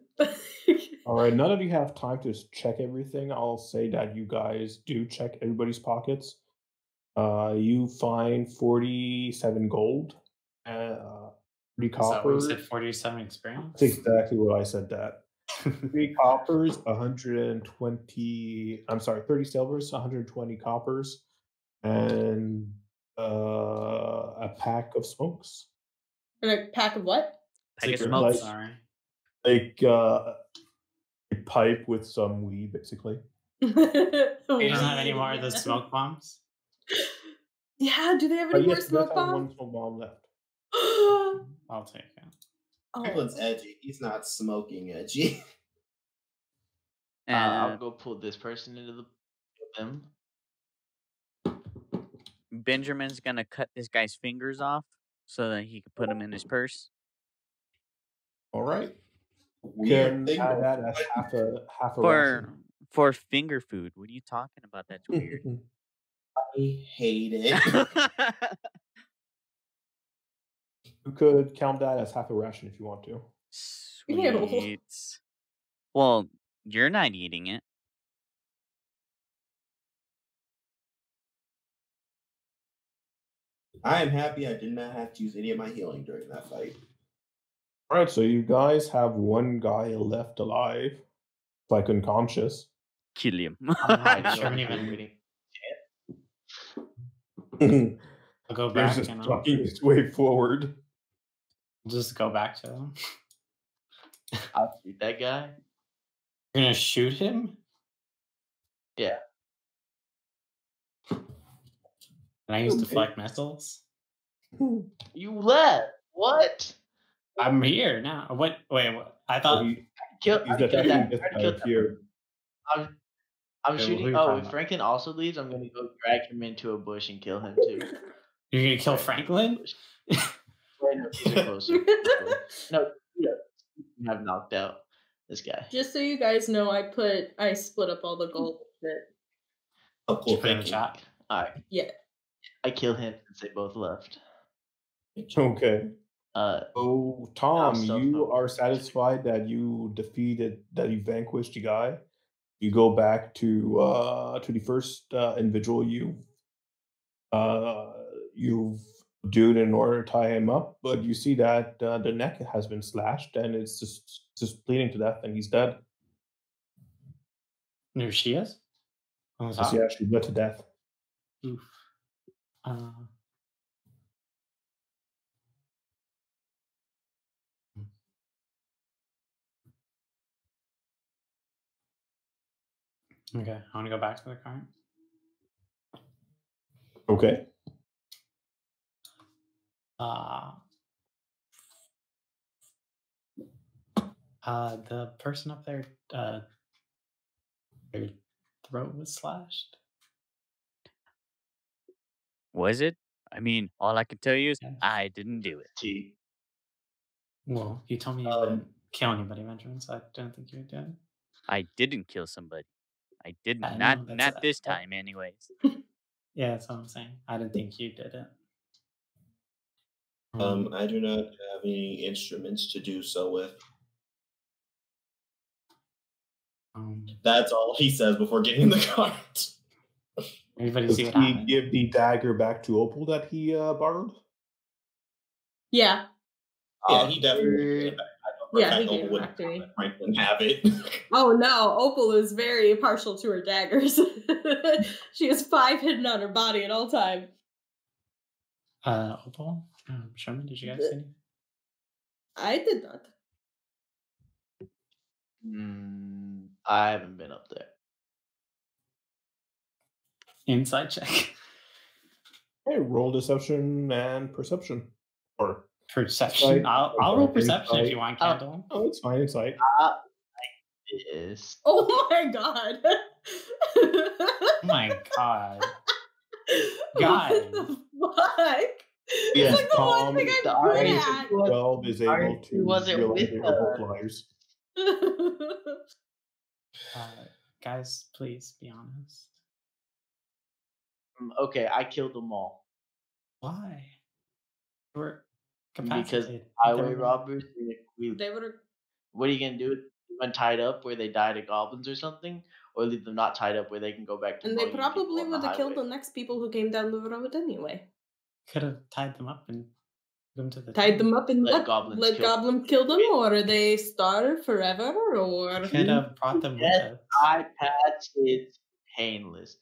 All right, now that you have time to check everything, I'll say that you guys do check everybody's pockets. You find 47 gold, 30 Is that what you copper. said? 47 experience. That's exactly what I said. That 3 coppers, 120. I'm sorry, 30 silvers, 120 coppers, and a pack of smokes. And a pack of what? Pack of Cigarette smokes. lights. Sorry. Like a pipe with some weed, basically. He doesn't have any more of the smoke bombs. Yeah, do they have any more Yes, smoke that's have bombs? one smoke bomb left. I'll take it. Franklin's edgy. He's not smoking edgy. I'll And go pull this person into them. Benjamin's gonna cut this guy's fingers off so that he can put them in his purse. All right. Weird Can thing. add that as half a ration. For finger food. What are you talking about? That's weird. I hate it. You could count that as half a ration if you want to. Ew. Sweet. Well, you're not eating it. I am happy I did not have to use any of my healing during that fight. All right, so you guys have one guy left alive, like unconscious. Kill him. I'm hiding Sure, over even- here waiting. I'll go He's back just and I'll talking his way forward. just go back to him. I'll shoot that guy. You're gonna shoot him? Yeah. Can I use Okay. deflect missiles? You left. What? I'm here now. What? Wait, what? I thought. He's Kill, I killed attacking that. this I guy killed that. here. I'm Okay, well, shooting. who you Oh, talking if about? Franklin also leaves, I'm gonna go drag him into a bush and kill him too. You're gonna kill Franklin? Wait, no, these are closer. No, you have knocked out this guy. Just so you guys know, I split up all the gold shit. Oh, Did cool. you put in the Thank you. chat? Alright. Yeah. I kill him since they both left. Okay. I'll So Tom, stealth you over. are satisfied that you vanquished the guy. You go back to the first individual you've dude in order to tie him up, but you see that the neck has been slashed and it's just bleeding to death, and he's dead. There she is? Oh, is So that? yeah, she bled to death. Oof. Okay, I want to go back to the car. Okay. The person up there, their throat was slashed. Was it? I mean, all I can tell you is Yes. I didn't do it. T. Well, you told me you wouldn't kill anybody, Benjamin, so I didn't think you would do it. I didn't kill somebody. I didn't. I know, Not that's- this time, anyways. Yeah, that's what I'm saying. I didn't think you did it. I do not have any instruments to do so with. That's all he says before getting in the cart. Everybody Does see what he happened? give the dagger back to Opal that he borrowed? Yeah. Yeah, he definitely gave it back. Yeah, I he don't gave it wouldn't back to me. let Franklin have it. Oh no, Opal is very partial to her daggers. She has 5 hidden on her body at all time. Opal? Sherman, did you guys see any? I did not. I haven't been up there. Inside check. Hey, roll deception and perception. Or Perception. insight, I'll roll perception if insight. you want, Candle. Oh, it's fine. Insight. Yes. Oh my god. Oh my god. Guys. What the fuck? Yeah, It's like the one thing the I'm good RNC at. 12 is able to wasn't realize with they are both liars. Guys, please be honest. Okay, I killed them all. Why? We're Because capacitated. highway robbers. They were. What are you gonna do? Leave them tied up where they die to goblins or something, or leave them not tied up where they can go back to? And they mugging people probably on the would have killed highway? the next people who came down the road anyway. Could have tied them up and them to the Tied them up and Let let goblins kill goblins kill them, or they starve forever, or Could have brought them with Yes, us. iPads is painless.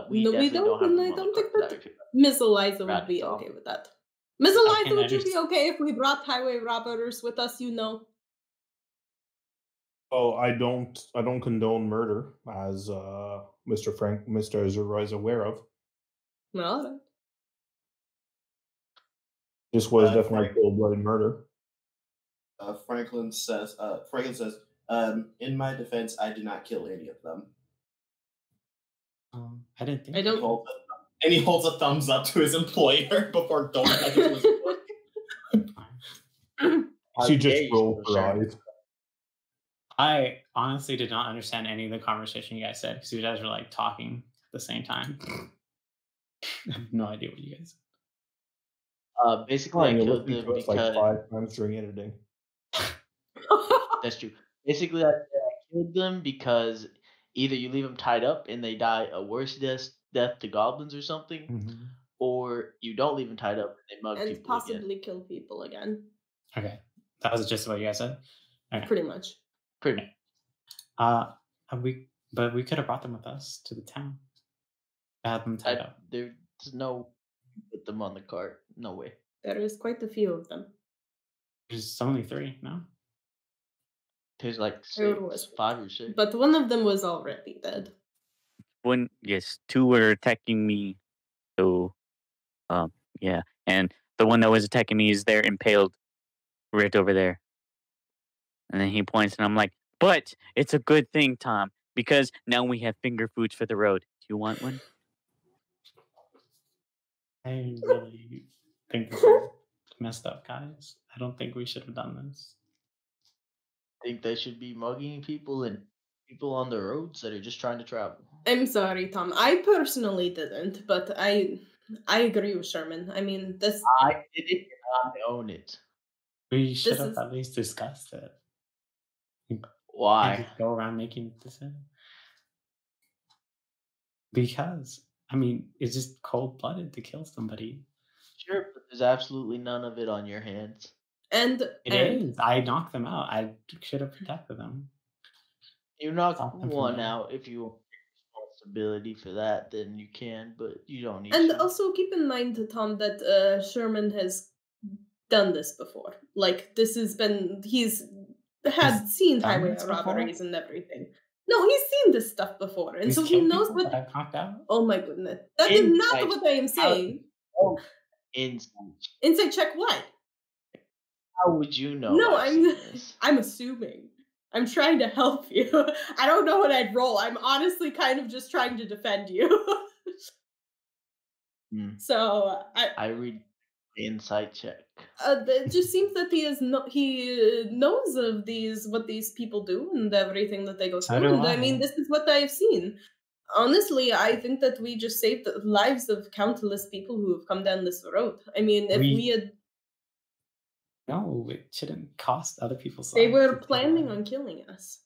We no, we definitely don't have don't. And them I on the don't think cart. that Miss Eliza Right, would be it's all- okay with that. Miss Eliza, can would you be understand. okay if we brought highway robbers with us? You know. Oh, I don't condone murder, as Mr. Azura is aware of. No. This was definitely cold-blooded murder. Franklin says, in my defense, I did not kill any of them. I didn't think. I don't. And he holds a thumbs up to his employer before going back into his work. She just rolled her eyes. I honestly did not understand any of the conversation you guys said because you guys were like talking at the same time. I have no idea what you guys said. Basically, I You're killed listening them to us like because 5 times during editing. that's true. Basically, I killed them because either you leave them tied up and they die a worse death to goblins or something, or you don't leave them tied up and they mug And people possibly kill people again. Okay, that was just what you guys said. Okay. Pretty much. Pretty much. We could have brought them with us to the town. Had them tied up. There's no put them on the cart. No way. There is quite a few of them. There's only 3, no? There's like There was 5 or 6. But one of them was already dead. Yes, 2 were attacking me. So, yeah, and the one that was attacking me is there impaled, right over there. And then he points, and I'm like, "But it's a good thing, Tom, because now we have finger foods for the road. Do you want one?" I really think this is messed up, guys. I don't think we should have done this. I think they should be mugging people and people on the roads that are just trying to travel. I'm sorry, Tom. I personally didn't, but I agree with Sherman. I mean, this. I did it and I own it. We should have at least discussed it. Why? Go around making decisions. Because, I mean, it's just cold-blooded to kill somebody. Sure, but there's absolutely none of it on your hands. And it is. I knocked them out. I should have protected them. You knocked one out. If you want responsibility for that, then you can, but you don't need and to. Also keep in mind, Tom, that Sherman has done this before. Like, this has been... He's seen highway robberies and everything. No, he's seen this stuff before, and so he knows what. I've knocked out. Oh my goodness, that is not what I am saying. Oh, insight check what? How would you know? No, I'm assuming. I'm trying to help you. I don't know what I'd roll. I'm honestly kind of just trying to defend you. So I read insight check. It just seems that he knows of what these people do and everything that they go through. And I mean, this is what I've seen. Honestly, I think that we just saved the lives of countless people who have come down this road. I mean, if we had... No, it shouldn't cost other people's lives. They were planning on killing us.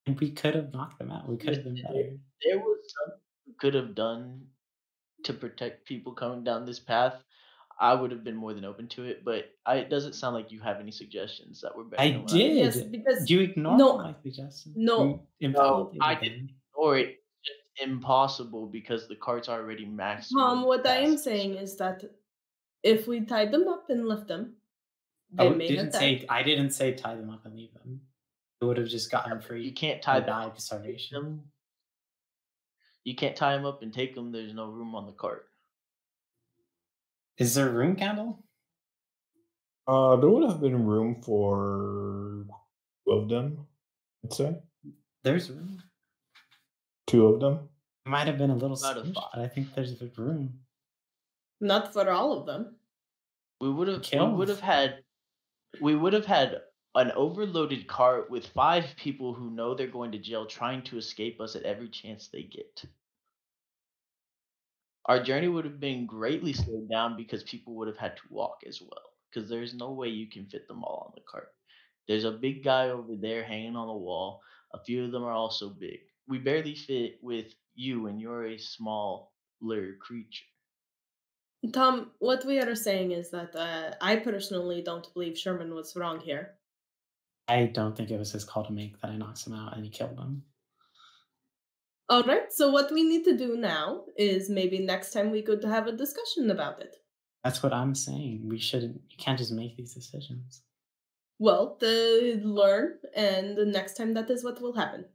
And we could have knocked them out. We could have been better. There was something we could have done to protect people coming down this path. I would have been more than open to it, but it doesn't sound like you have any suggestions that were better. I did. Yes, because you ignored my suggestions. No, I didn't ignore it. It's just impossible because the cart's already maxed. What I am saying is that if we tied them up and left them, they may have died. I didn't say tie them up and leave them. It would have just gotten free. You can't tie them to starvation. you can't tie him up and take him. There's no room on the cart. Is there a room candle? There would have been room for two of them, I'd say. There's room. Two of them. It might have been a little About a squished, five. but I think there's room. Not for all of them. We would have Kills. had an overloaded cart with 5 people who know they're going to jail trying to escape us at every chance they get. Our journey would have been greatly slowed down because people would have had to walk as well. Because there's no way you can fit them all on the cart. There's a big guy over there hanging on the wall. A few of them are also big. We barely fit with you, and you're a smaller creature. Tom, what we are saying is that I personally don't believe Sherman was wrong here. I don't think it was his call to make that I knocked him out and he killed him. All right, so what we need to do now is maybe next time we could have a discussion about it. That's what I'm saying. We shouldn't. You can't just make these decisions. Well, learn, and the next time that is what will happen.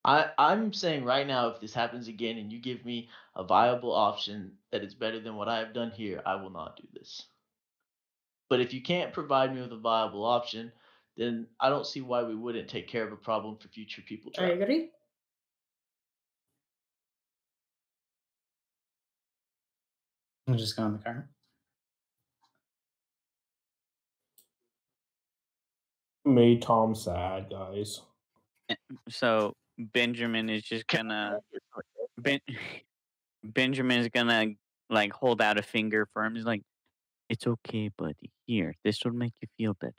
I'm saying right now, if this happens again and you give me a viable option that is better than what I have done here, I will not do this. But if you can't provide me with a viable option, then I don't see why we wouldn't take care of a problem for future people I traveling. agree. I'm just go in the car. Made Tom sad, guys. So Benjamin is just gonna Benjamin is gonna like hold out a finger for him. He's like, "It's okay, buddy. Here, this will make you feel better."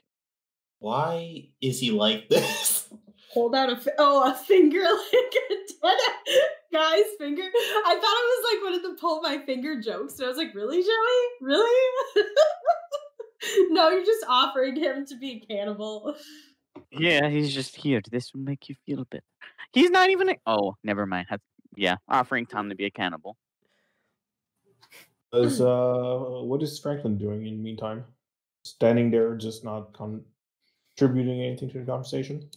Why is he like this? Hold out a finger like a dead guy's finger. I thought it was like one of the pull my finger jokes, and I was like, really, Joey? Really? No, you're just offering him to be a cannibal. Yeah, he's just here. This will make you feel better. He's not even. Oh, never mind. Yeah, offering Tom to be a cannibal. What is Franklin doing in the meantime? Standing there, just not contributing anything to the conversation?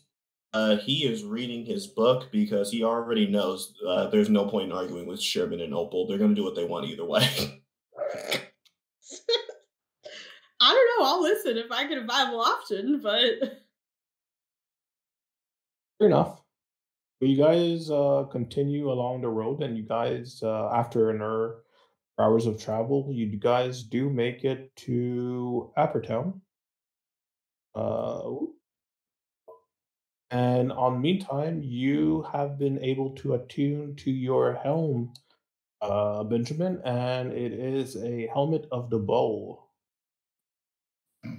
He is reading his book because he already knows there's no point in arguing with Sherman and Opal. They're going to do what they want either way. I don't know. I'll listen if I get a viable option, but Fair enough. But you guys continue along the road, and you guys, after another hours of travel, you guys do make it to Appertown. And on meantime, you have been able to attune to your helm, Benjamin, and it is a helmet of the bow.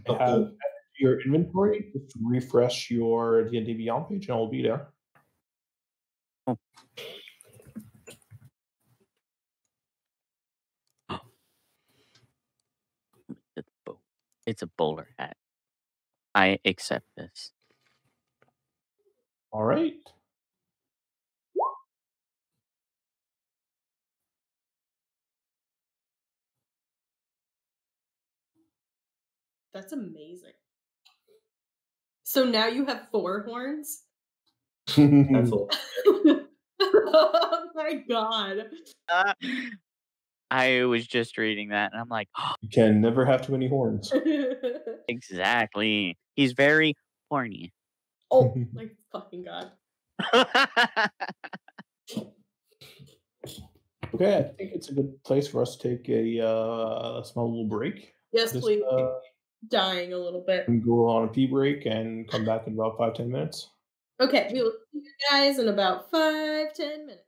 Oh, Have cool. your inventory, just refresh your D&D Beyond page, and I'll be there. It's a bowler hat. I accept this. All right. that's amazing. So now you have 4 horns? That's all. Oh my god. I was just reading that, and I'm like, You can never have too many horns. exactly. He's very horny. Oh my fucking god. Okay, I think it's a good place for us to take a small little break. Yes, Just, please. Dying a little bit. and go on a pee break and come back in about 5-10 minutes. Okay, we will see you guys in about 5-10 minutes.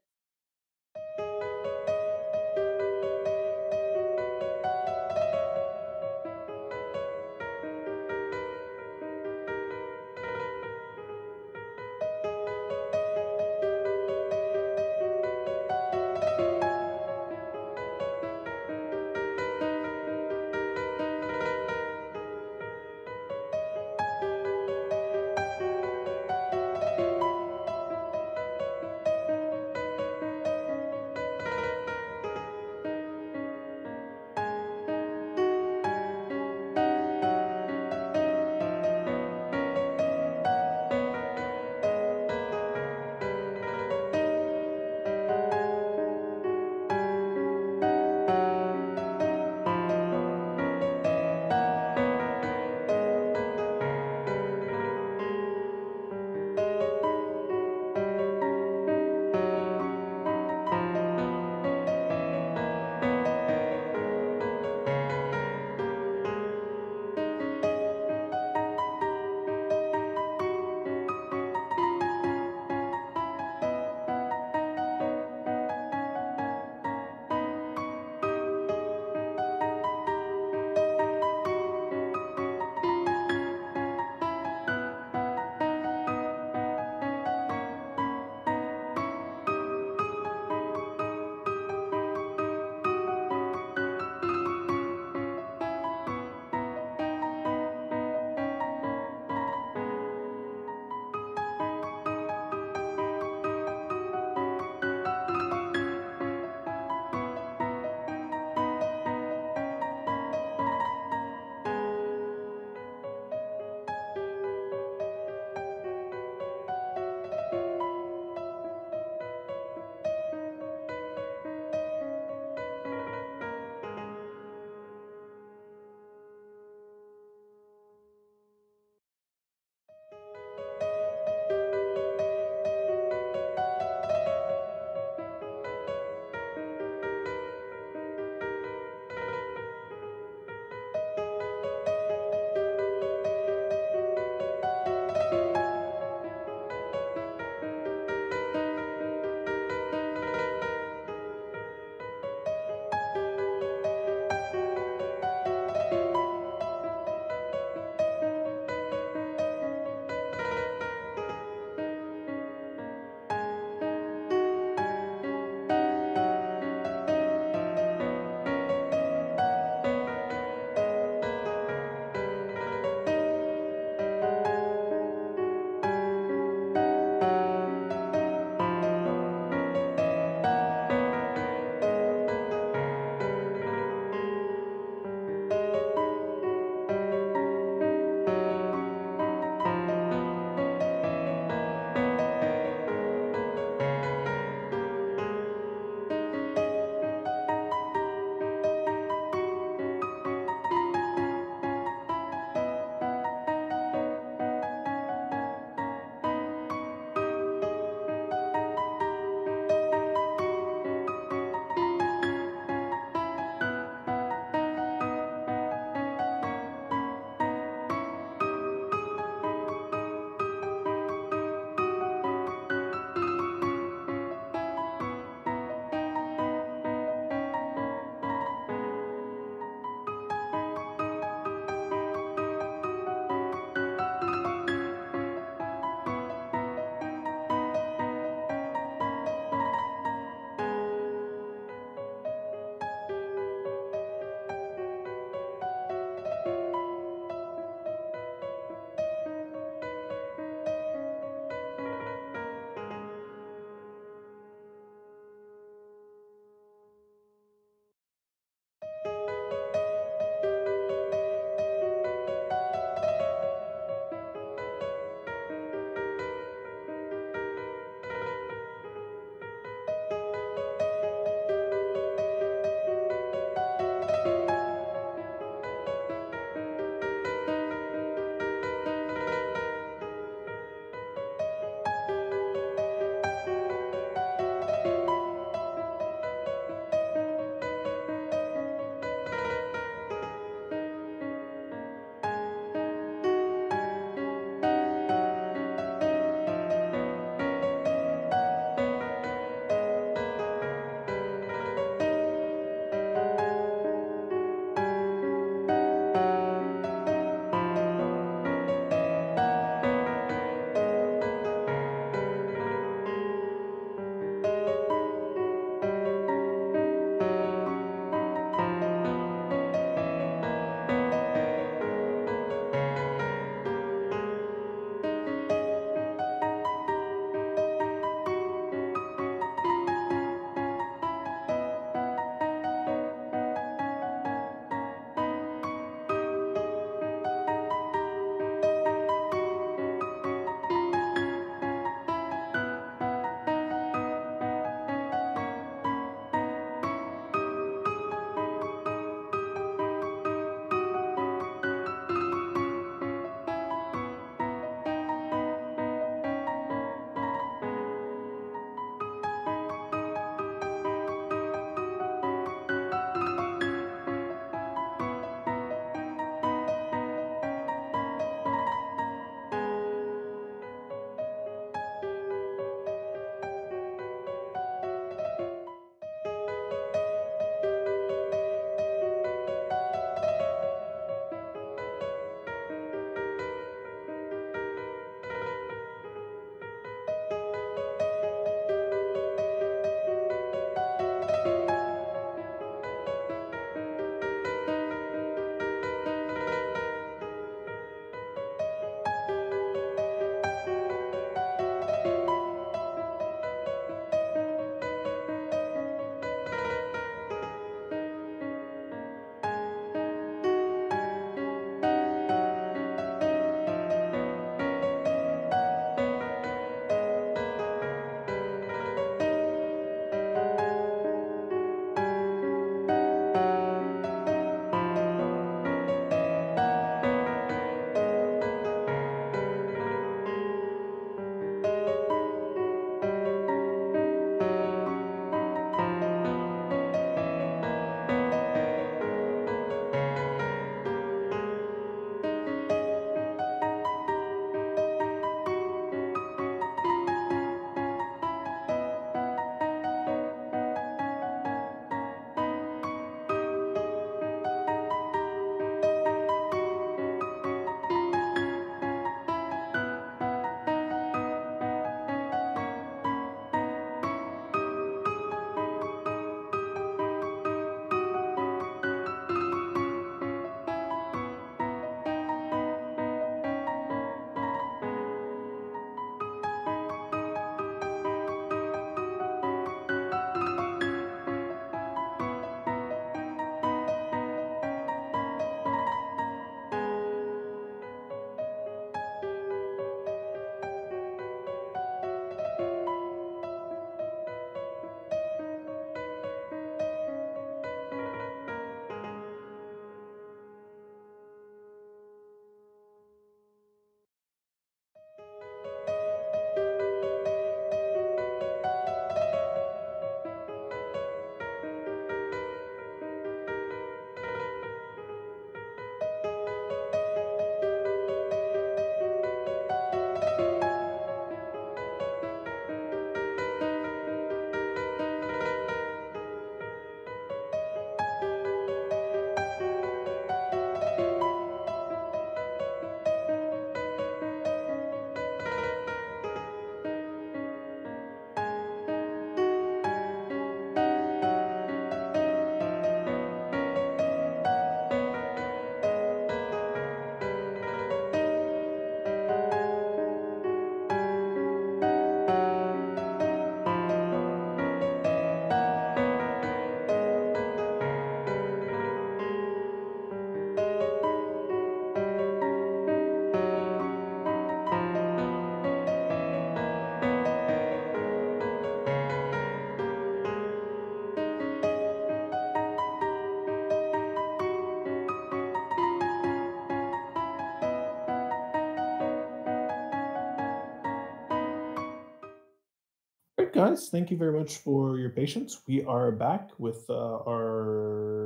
right, guys. Thank you very much for your patience. We are back with our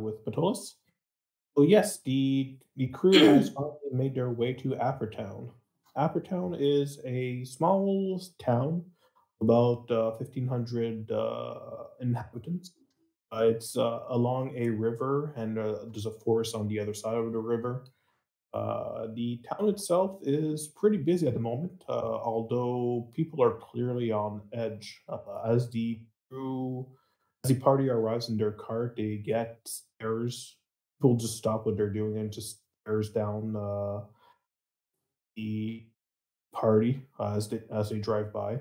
with Ptolus. So yes, the crew has finally made their way to Appertown. Appertown is a small town, about 1,500 inhabitants. It's along a river, and there's a forest on the other side of the river. The town itself is pretty busy at the moment, although people are clearly on edge. As the party arrives in their cart, they get stares. People just stop what they're doing and just stares down the party as they drive by.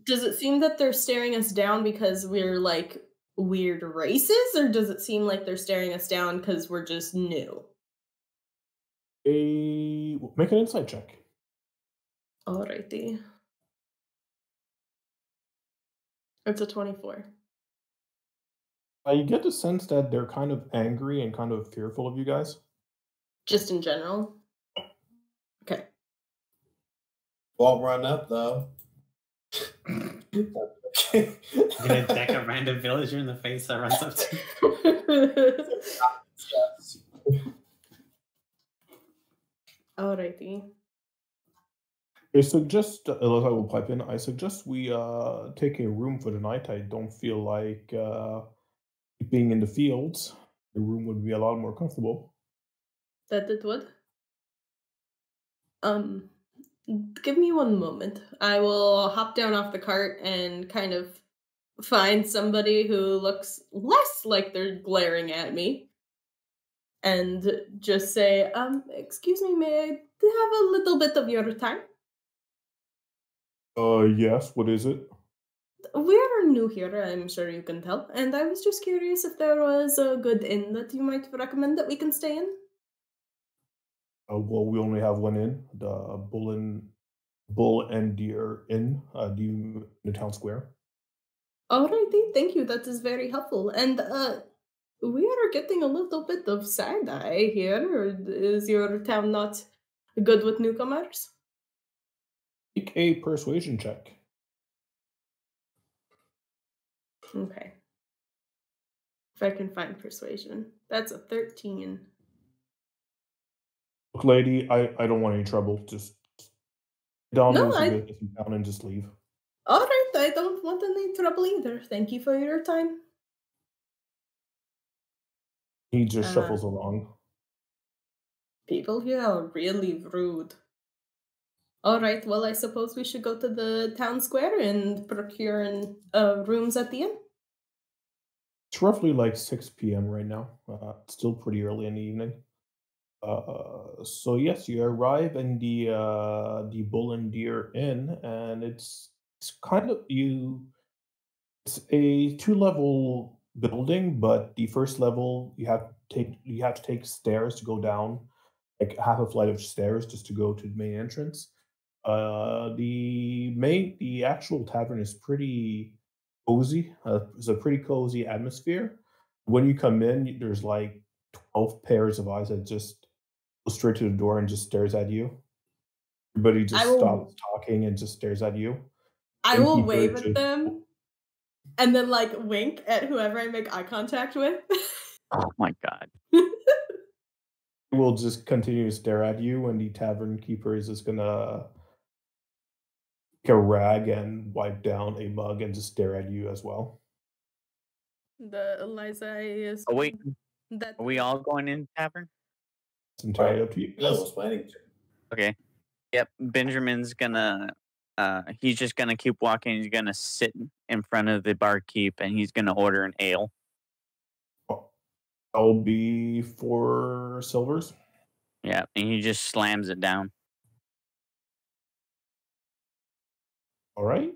Does it seem that they're staring us down because we're like weird races, or does it seem like they're staring us down because we're just new? Make an insight check. Alrighty. It's a 24. You get the sense that they're kind of angry and kind of fearful of you guys. Just in general? Okay. Won't run up though. You're gonna deck a random villager in the face that runs up to you. Alrighty. I suggest, Eliza will pipe in. I suggest we take a room for the night. I don't feel like being in the fields. The room would be a lot more comfortable. That it would? Give me one moment. I will hop down off the cart and kind of find somebody who looks less like they're glaring at me. And just say, excuse me, may I have a little bit of your time? Yes, what is it? We are new here, I'm sure you can tell, and I was just curious if there was a good inn that you might recommend that we can stay in. Well, we only have one inn, the Bull and Deer Inn, in the town square. Alrighty, thank you, that is very helpful. And we are getting a little bit of side eye here. Or is your town not good with newcomers? Make a persuasion check. Okay. If I can find persuasion. That's a 13. Look, lady, I don't want any trouble. Just get on with your business in town and just leave. Alright, I don't want any trouble either. Thank you for your time. He just shuffles along. People here are really rude. Alright, well, I suppose we should go to the town square and procure rooms at the inn. It's roughly like 6 p.m. right now. It's still pretty early in the evening. So yes, you arrive in the Bull and Deer Inn, and it's kind of It's a two-level building, but the first level you have to take stairs to go down, like half a flight of stairs just to go to the main entrance. The actual tavern is pretty cozy. It's a pretty cozy atmosphere. When you come in, there's like 12 pairs of eyes that just go straight to the door and just stares at you. Everybody just stops talking and just stares at you. I will wave at them and then like wink at whoever I make eye contact with. Oh my god. Will just continue to stare at you, and the tavern keeper is just gonna take a rag and wipe down a mug and just stare at you as well. The Eliza is. Oh wait, are we all going in the tavern? It's entirely up to you. I was planning to. Okay. Yep. Benjamin's gonna. He's just gonna keep walking. He's gonna sit in front of the barkeep, and he's gonna order an ale. That'll be 4 silvers. Yeah, and he just slams it down. All right.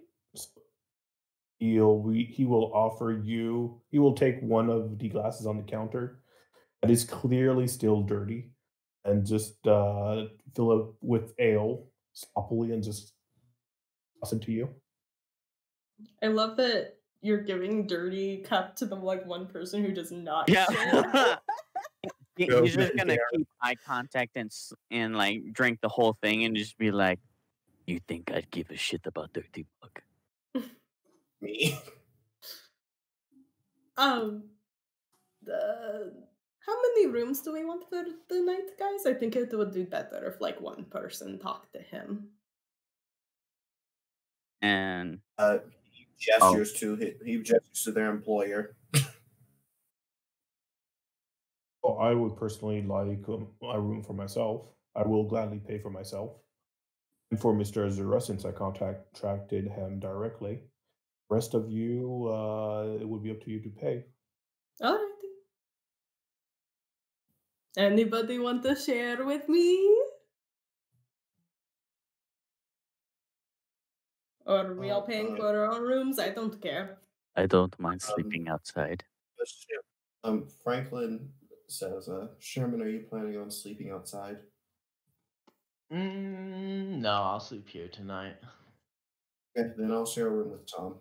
He will offer you. He will take one of the glasses on the counter that is clearly still dirty, and just fill it with ale sloppily, and just toss it to you. I love that you're giving dirty cup to the like one person who does not. Yeah. share. He's just gonna keep eye contact and like drink the whole thing and just be like, You think I'd give a shit about $30? Me. How many rooms do we want for the night, guys? I think it would be better if like one person talked to him. And He gestures to their employer. Well, I would personally like a room for myself. I will gladly pay for myself. And for Mr. Azura, since I contacted him directly. Rest of you, it would be up to you to pay. Alrighty. Anybody want to share with me? Or are we all paying for our own rooms? I don't care. I don't mind sleeping outside. Franklin says, Sherman, are you planning on sleeping outside? No, I'll sleep here tonight. Okay, then I'll share a room with Tom.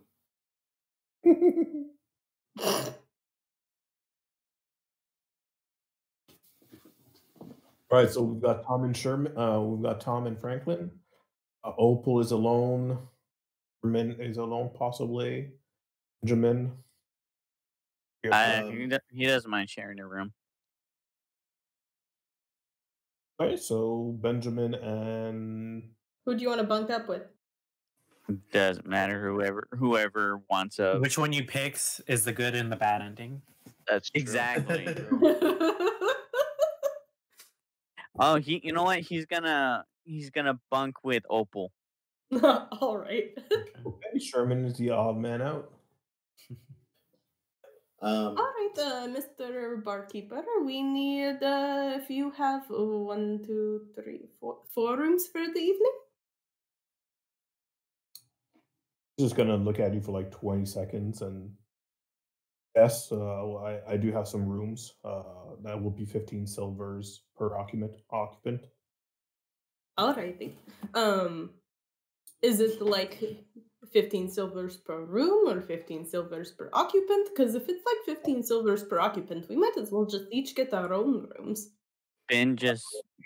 Right, so we've got Tom and Sherman. We've got Tom and Franklin. Opal is alone. Sherman is alone, possibly. Benjamin. He doesn't mind sharing a room. Okay, so Benjamin and Who do you want to bunk up with? Doesn't matter. Whoever wants a. Which one you pick is the good and the bad ending. That's true. Exactly. Oh, you know what? He's gonna bunk with Opal. All right. Okay, Sherman is the odd man out. All right, Mr. Barkeeper, we need, if you have 1, 2, 3, 4 rooms for the evening? He's just gonna look at you for like 20 seconds and yes, I do have some rooms. That will be 15 silvers per occupant. Alrighty. Is it like 15 silvers per room or 15 silvers per occupant? Because if it's like 15 silvers per occupant, we might as well just each get our own rooms. Ben just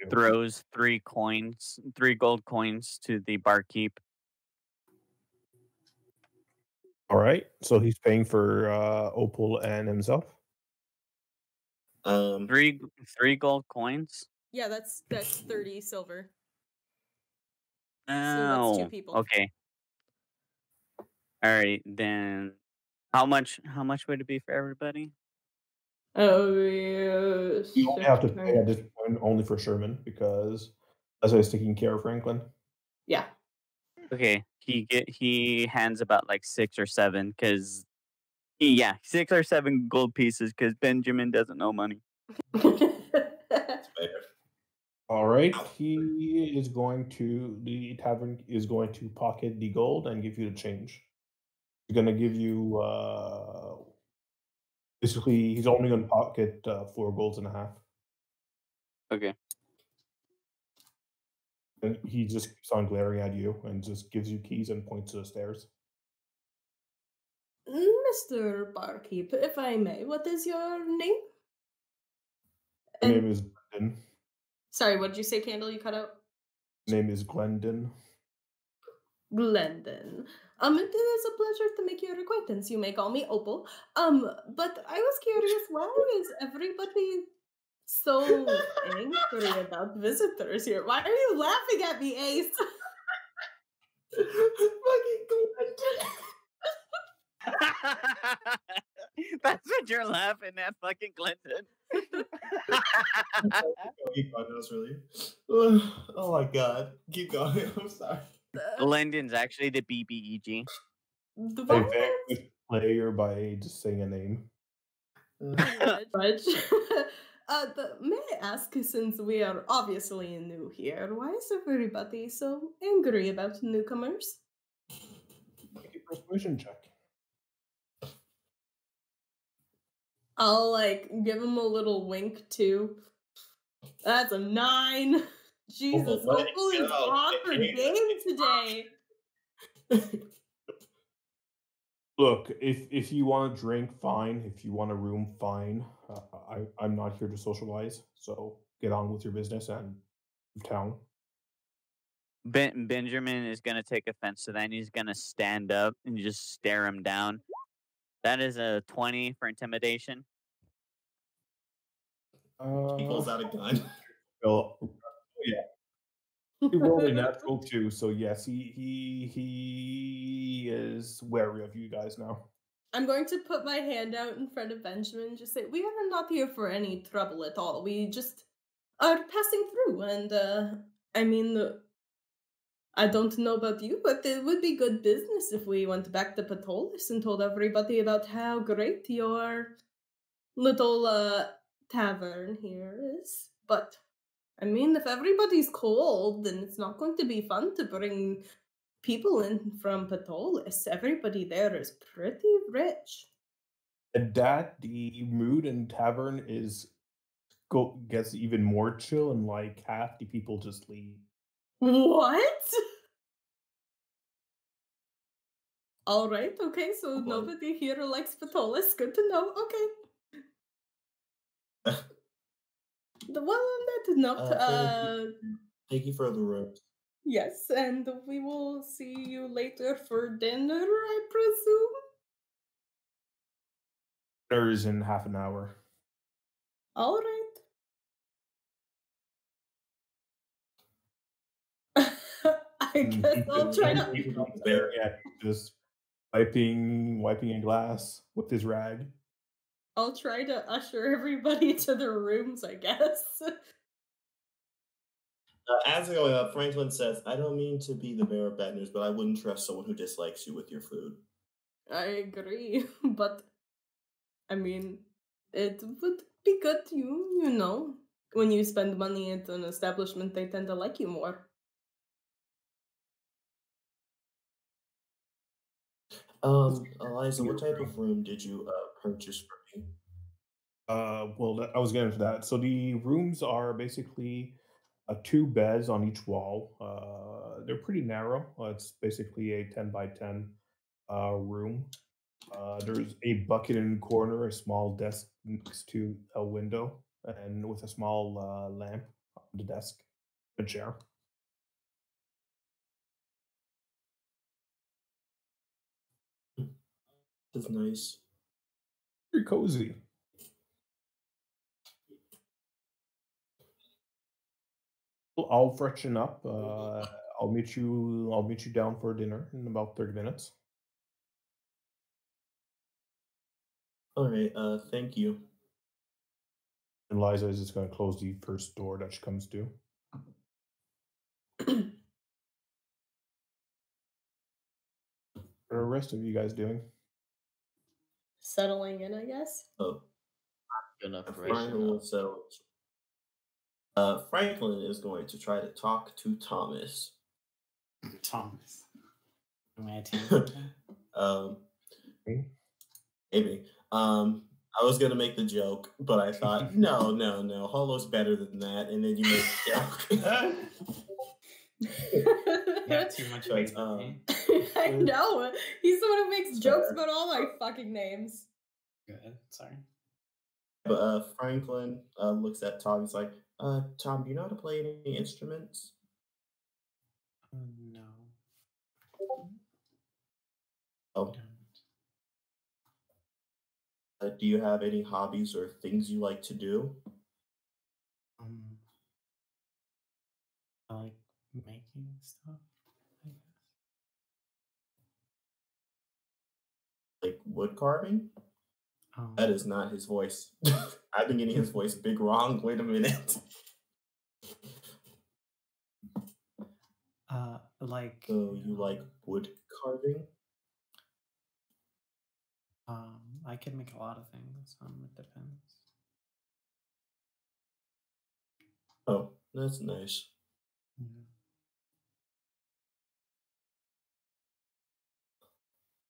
throws 3 gold coins to the barkeep. All right, so he's paying for Opal and himself. 3 gold coins. Yeah, that's 30 silver. Oh, So that's 2 people. Okay. All right, then. How much would it be for everybody? Oh, yes. You only have to pay at this point only for Sherman because that's why he's taking care of Franklin. Yeah. Okay, he hands about like 6 or 7 because 6 or 7 gold pieces because Benjamin doesn't know money. All right, the tavern is going to pocket the gold and give you the change. He's going to give you basically he's only going to pocket 4 golds and a half. Okay. And he just keeps on glaring at you and just gives you keys and points to the stairs. Mr. Barkeep, if I may, what is your name? My name is Glendon. Sorry, what did you say, Candle? You cut out? My name is Glendon. Glendon. It is a pleasure to make your acquaintance. You may call me Opal. But I was curious, why is everybody so angry about visitors here? Why are you laughing at me, Ace? Fucking Glendon. That's what you're laughing at, fucking Clinton. Keep going, that was really. Oh my god. Keep going. I'm sorry. Glendon's actually the BBEG. The A very good player by just saying a name. May I ask, since we are obviously new here, why is everybody so angry about newcomers? Make a persuasion check. I'll give him a little wink too. That's a 9. Jesus, Opal is on her game today. Look, if you want to drink, fine. If you want a room, fine. I'm not here to socialize, so get on with your business and leave town. Benjamin is gonna take offense to that, and he's gonna stand up and just stare him down. That is a 20 for intimidation. He pulls out a gun. Well, yeah. He rolled a natural 2, so yes, he is wary of you guys now. I'm going to put my hand out in front of Benjamin and just say, we are not here for any trouble at all. We just are passing through, and I mean, I don't know about you, but it would be good business if we went back to Ptolus and told everybody about how great your little tavern here is. But I mean, if everybody's cold, then it's not going to be fun to bring people in from Ptolus. Everybody there is pretty rich. At that, the mood in tavern gets even more chill, and like half the people just leave. What? All right, okay, so boy. nobody here likes Ptolus. Good to know. Okay. Well, on that note, Thank you for the ropes. yes, and we will see you later for dinner, I presume. Dinner's in half an hour. All right. I guess I'll try to. Yeah, just wiping a glass with his rag. I'll try to usher everybody to their rooms, I guess. As they're going up, Franklin says, I don't mean to be the bearer of bad news, but I wouldn't trust someone who dislikes you with your food. I agree, but I mean, it would be good to you know. When you spend money at an establishment, they tend to like you more. Eliza, what type of room did you purchase for me? Well, I was getting to that. So the rooms are basically 2 beds on each wall. They're pretty narrow. It's basically a 10 by 10 room. There's a bucket in the corner, a small desk next to a window, and with a small lamp on the desk, a chair. That's nice. Pretty cozy. Well, I'll freshen up. I'll meet you. I'll meet you down for dinner in about 30 minutes. All right, thank you. And Eliza is just going to close the first door that she comes to. What are the rest of you guys doing? Settling in, I guess. Oh, Gonna Franklin, Franklin is going to try to talk to Thomas. Thomas. Am I a team? Maybe. I was gonna make the joke, but I thought, no, Holo's better than that, and then you make the joke. You have too much faith in me. I know. He's the one who makes jokes about all my fucking names. Good. Sorry. But Franklin looks at Tom. He's like, Tom, do you know how to play any instruments? No. Oh. Do you have any hobbies or things you like to do? I like making stuff, I guess. Like wood carving? That is not his voice. I've been getting his voice big wrong. Wait a minute. Like. So you like wood carving? I can make a lot of things. It depends. Oh, that's nice. Yeah.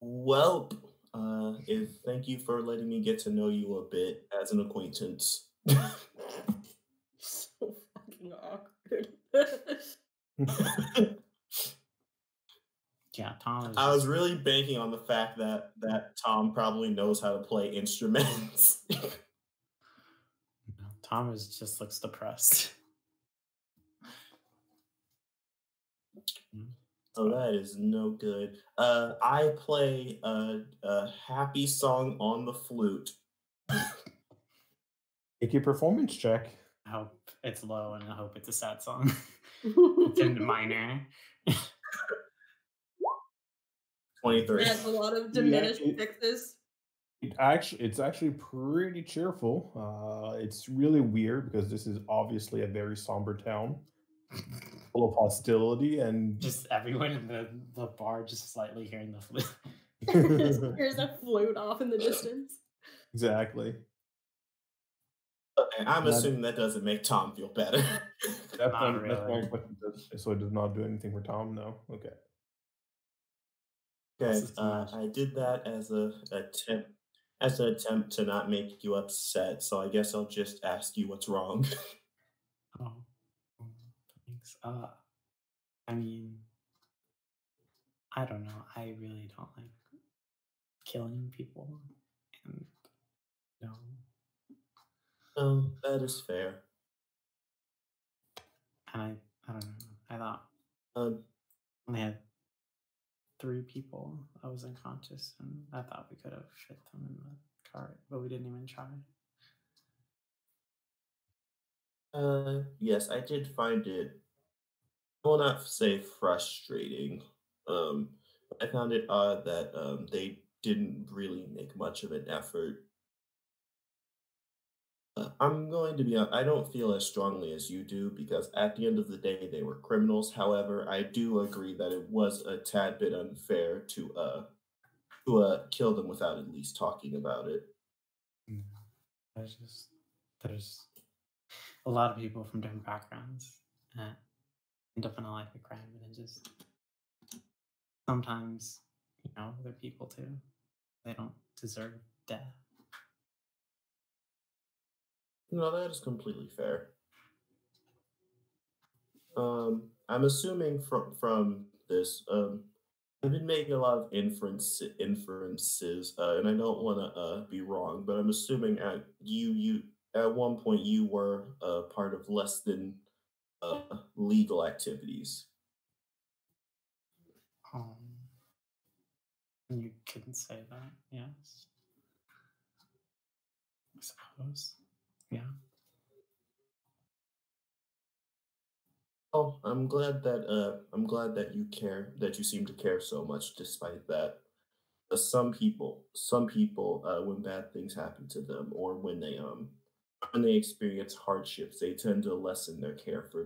Well, thank you for letting me get to know you a bit as an acquaintance. So fucking awkward. Yeah, Tom. I was really banking on the fact that Tom probably knows how to play instruments. No, Tom just looks depressed. Oh, that is no good. I play a happy song on the flute. Make your performance check. I hope it's low and I hope it's a sad song. It's in minor. 23. That's a lot of Yeah, diminished sixes. It's actually pretty cheerful. It's really weird because this is obviously a very somber town, full of hostility and Just everyone in the bar just slightly hearing the flute. Here's a flute off in the distance. exactly. Okay, I'm That, assuming that doesn't make Tom feel better. that's Not that's my really. question. So it does not do anything for Tom. No. Okay. Okay, This is too much. I did that as an attempt to not make you upset. So I guess I'll just ask you what's wrong. Oh, thanks. I mean, I don't know. I really don't like killing people, and no, Oh, that is fair. and I don't know. I thought Um, we had 3 people. I was unconscious, and I thought we could have fit them in the cart, but we didn't even try. yes, I did find it, I will not say frustrating. Um, I found it odd that they didn't really make much of an effort. I'm going to be honest, I don't feel as strongly as you do because at the end of the day, they were criminals. However, I do agree that it was a tad bit unfair to kill them without at least talking about it. No, there's a lot of people from different backgrounds that end up in a life of crime, and it just sometimes they're people too. They don't deserve death. No, that is completely fair. I'm assuming from this, I've been making a lot of inferences, and I don't want to be wrong, but I'm assuming you at one point you were part of less than uh, legal activities. Um, you couldn't say that. Yes, I suppose. Yeah. Oh, I'm glad that you care, that you seem to care so much despite that. Some people, when bad things happen to them, or when they experience hardships, they tend to lessen their care for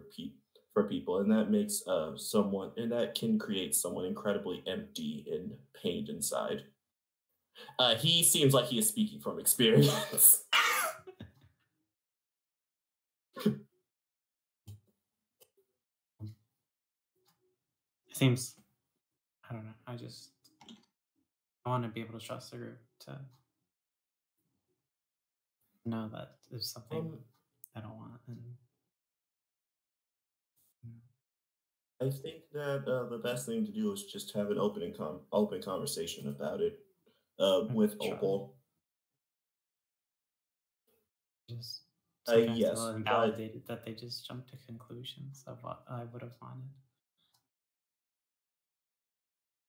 people, and that makes someone, and that can create someone incredibly empty and pained inside. He seems like he is speaking from experience. It seems. I don't know. I want to be able to trust the group to know that there's something um, I don't want, and I think that the best thing to do is just have an open conversation about it with try. Opal. Just sometimes a little Yes, but invalidated that they just jump to conclusions of what I would have wanted.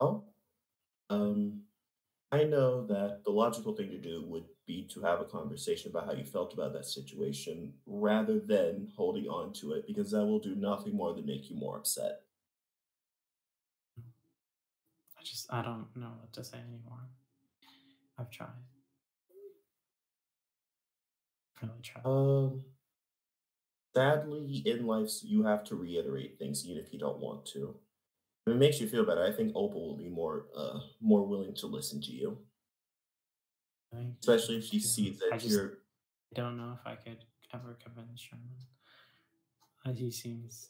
oh, um, I know that the logical thing to do would be to have a conversation about how you felt about that situation rather than holding on to it because that will do nothing more than make you more upset. I don't know what to say anymore. I've tried. Really tried. Sadly, in life, you have to reiterate things even if you don't want to. If it makes you feel better, I think Opal will be more willing to listen to you, I think especially if she too. sees I that just you're. don't know if I could ever convince Sherman. He seems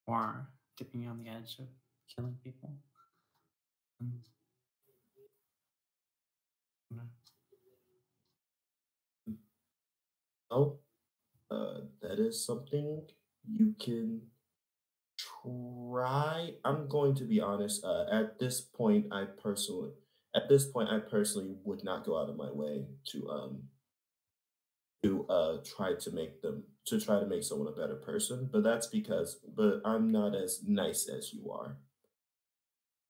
more dipping on the edge of killing people. Mm, you know. Oh, that is something you can try. I'm going to be honest. At this point, I personally would not go out of my way to try to make someone a better person, but that's because but I'm not as nice as you are.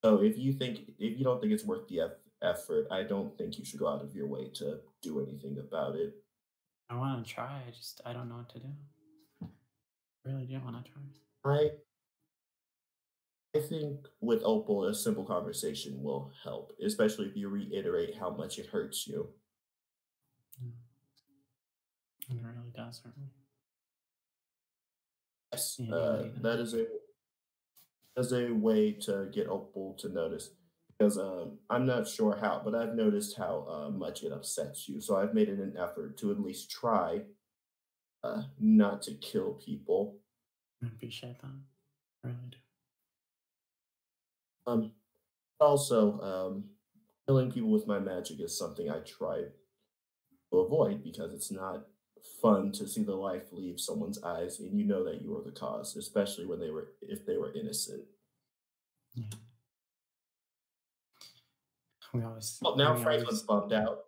So if you don't think it's worth the effort, I don't think you should go out of your way to do anything about it. I want to try. I don't know what to do. I really do want to try. I I think with Opal, a simple conversation will help, especially if you reiterate how much it hurts you. Yeah, it really does hurt me. Yes, Yeah, anybody that does. is a way to get Opal to notice. Because I'm not sure how, but I've noticed how much it upsets you. So I've made it an effort to at least try not to kill people. I appreciate that. I really do. Um, Also, killing people with my magic is something I try to avoid because it's not fun to see the life leave someone's eyes, and you know that you are the cause, especially when they were if they were innocent. Yeah. We always, Oh, now we Franklin's always, bummed out.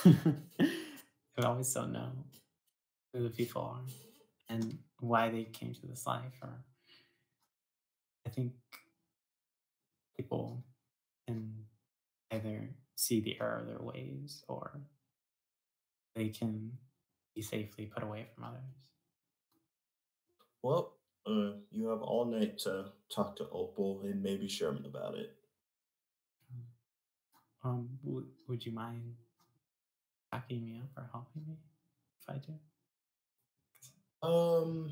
we always don't know who the people are and why they came to this life. Or I think people can either see the error of their ways or they can be safely put away from others. Well, you have all night to talk to Opal and maybe Sherman about it. Would you mind backing me up or helping me if I do? Um,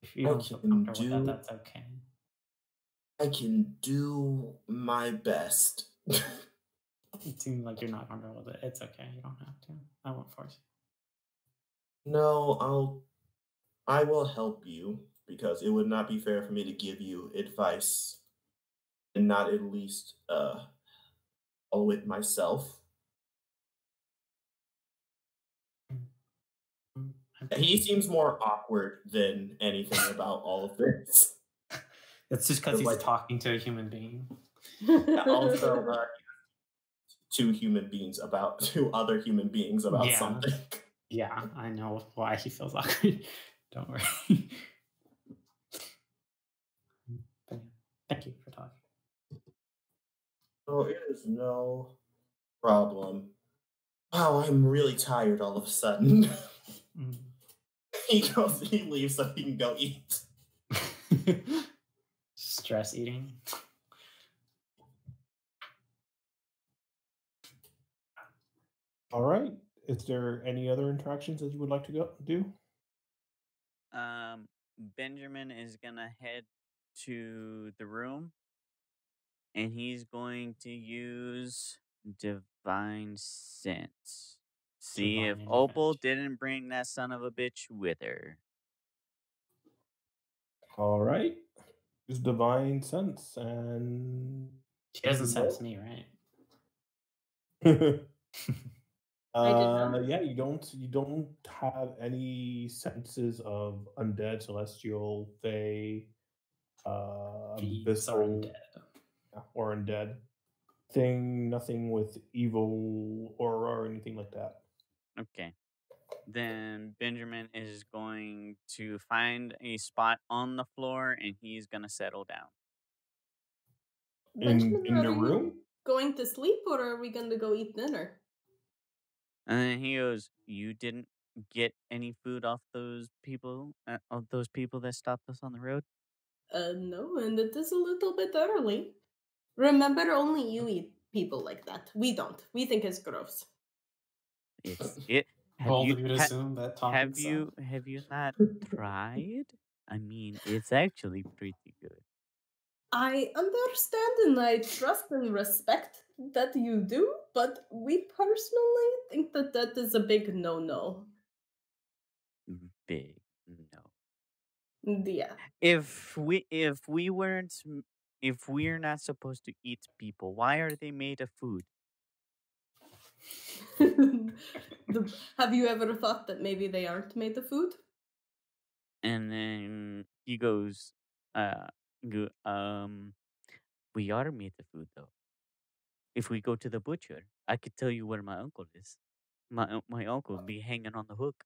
If you I don't feel can comfortable with that, do that's okay. I can do my best. It seems like you're not comfortable with it. It's okay. You don't have to. I won't force No, I will help you because it would not be fair for me to give you advice and not at least follow it myself. you. I He appreciate seems more awkward than anything about all of this. it. It's just because But, he's like, talking to a human being. also, two other human beings about Yeah. something. Yeah, I know why he feels awkward. Don't worry. But yeah, thank you for talking. So it is no problem. Wow, I'm really tired all of a sudden. Mm. He leaves so he can go eat. Stress eating. All right. Is there any other interactions that you would like to go do? Benjamin is gonna head to the room and he's going to use divine sense. See if Divine Opal intervention. didn't bring that son of a bitch with her. All right. Use divine sense and She doesn't sense me, right? I did not. yeah, you don't have any senses of undead, celestial, fae, Beasts are abyssal, undead. or undead. Nothing with evil aura or anything like that. Okay. Then Benjamin is going to find a spot on the floor and he's gonna settle down. Benjamin, In the are you room? going to sleep or are we going to go eat dinner? And then he goes, "You didn't get any food off those people that stopped us on the road." No, and it is a little bit early. Remember, only you eat people like that. We don't. We think it's gross. It's it. Have Bold you of you to ha, assume that talking so. have you not tried? I mean, it's actually pretty good. I understand and I trust and respect that you do, but we personally think that that is a big no-no. Big no. Yeah. If we weren't if we're not supposed to eat people, why are they made of food? Have you ever thought that maybe they aren't made of food? And then he goes, uh, go, we are made of food though. If we go to the butcher, I could tell you where my uncle is. my uncle would be hanging on the hook.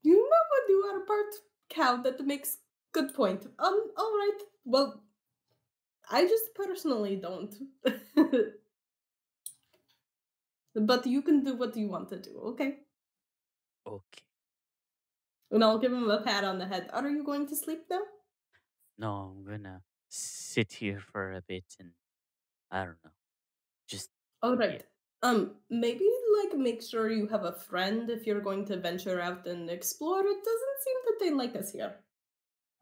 You know when you are part cow, that makes good point. Alright. Well, I just personally don't. But you can do what you want to do, okay? Okay. And I'll give him a pat on the head. Are you going to sleep now? No, I'm gonna sit here for a bit and I don't know. Just Alright. Maybe like make sure you have a friend if you're going to venture out and explore. It doesn't seem that they like us here.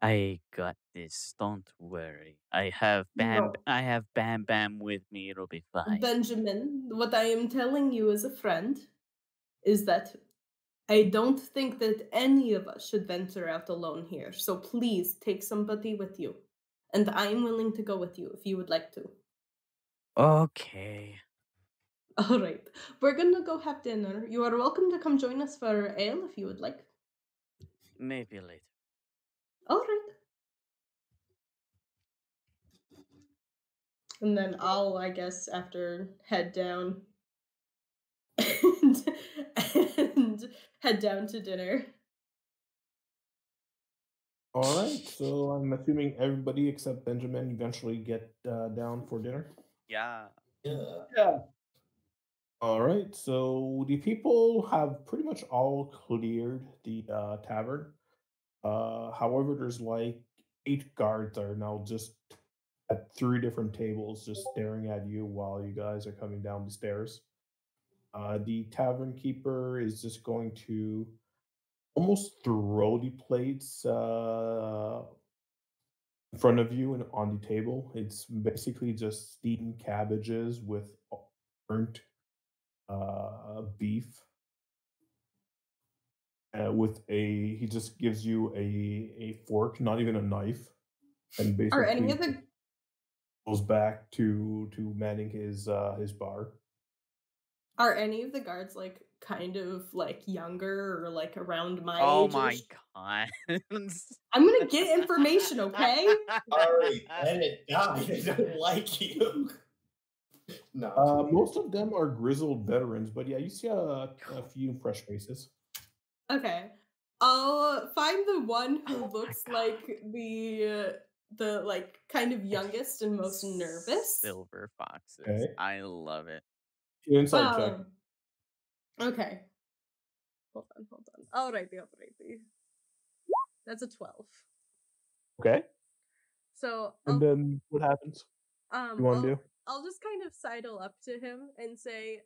I got this. Don't worry. I have No. Bam Bam with me. It'll be fine. Benjamin, what I am telling you as a friend is that I don't think that any of us should venture out alone here. So please take somebody with you. And I'm willing to go with you if you would like to. Okay. All right. We're going to go have dinner. You are welcome to come join us for ale if you would like. Maybe later. All right. And then I'll, I guess, after head down and head down to dinner. All right, so I'm assuming everybody except Benjamin eventually get down for dinner. Yeah. Yeah. All right, so the people have pretty much all cleared the tavern. However, there's like 8 guards are now just at 3 different tables, just staring at you while you guys are coming down the stairs. The tavern keeper is just going to almost throw the plates in front of you and on the table. It's basically just steamed cabbages with burnt beef. With a, he just gives you a fork, not even a knife, and Are any basically of the goes back to manning his bar. Are any of the guards like kind of like younger or like around my Oh age? my god. I'm gonna get information, okay? Sorry, let it die. They don't like you. No. Most of them are grizzled veterans, but yeah, you see a few fresh faces. Okay. I'll find the one who Oh my looks God. like the like kind of youngest and most nervous. Silver foxes. Okay. I love it. Inside check. Okay. Hold on. Alrighty. That's a 12. Okay. So And then what happens? You want to do? I'll just kind of sidle up to him and say,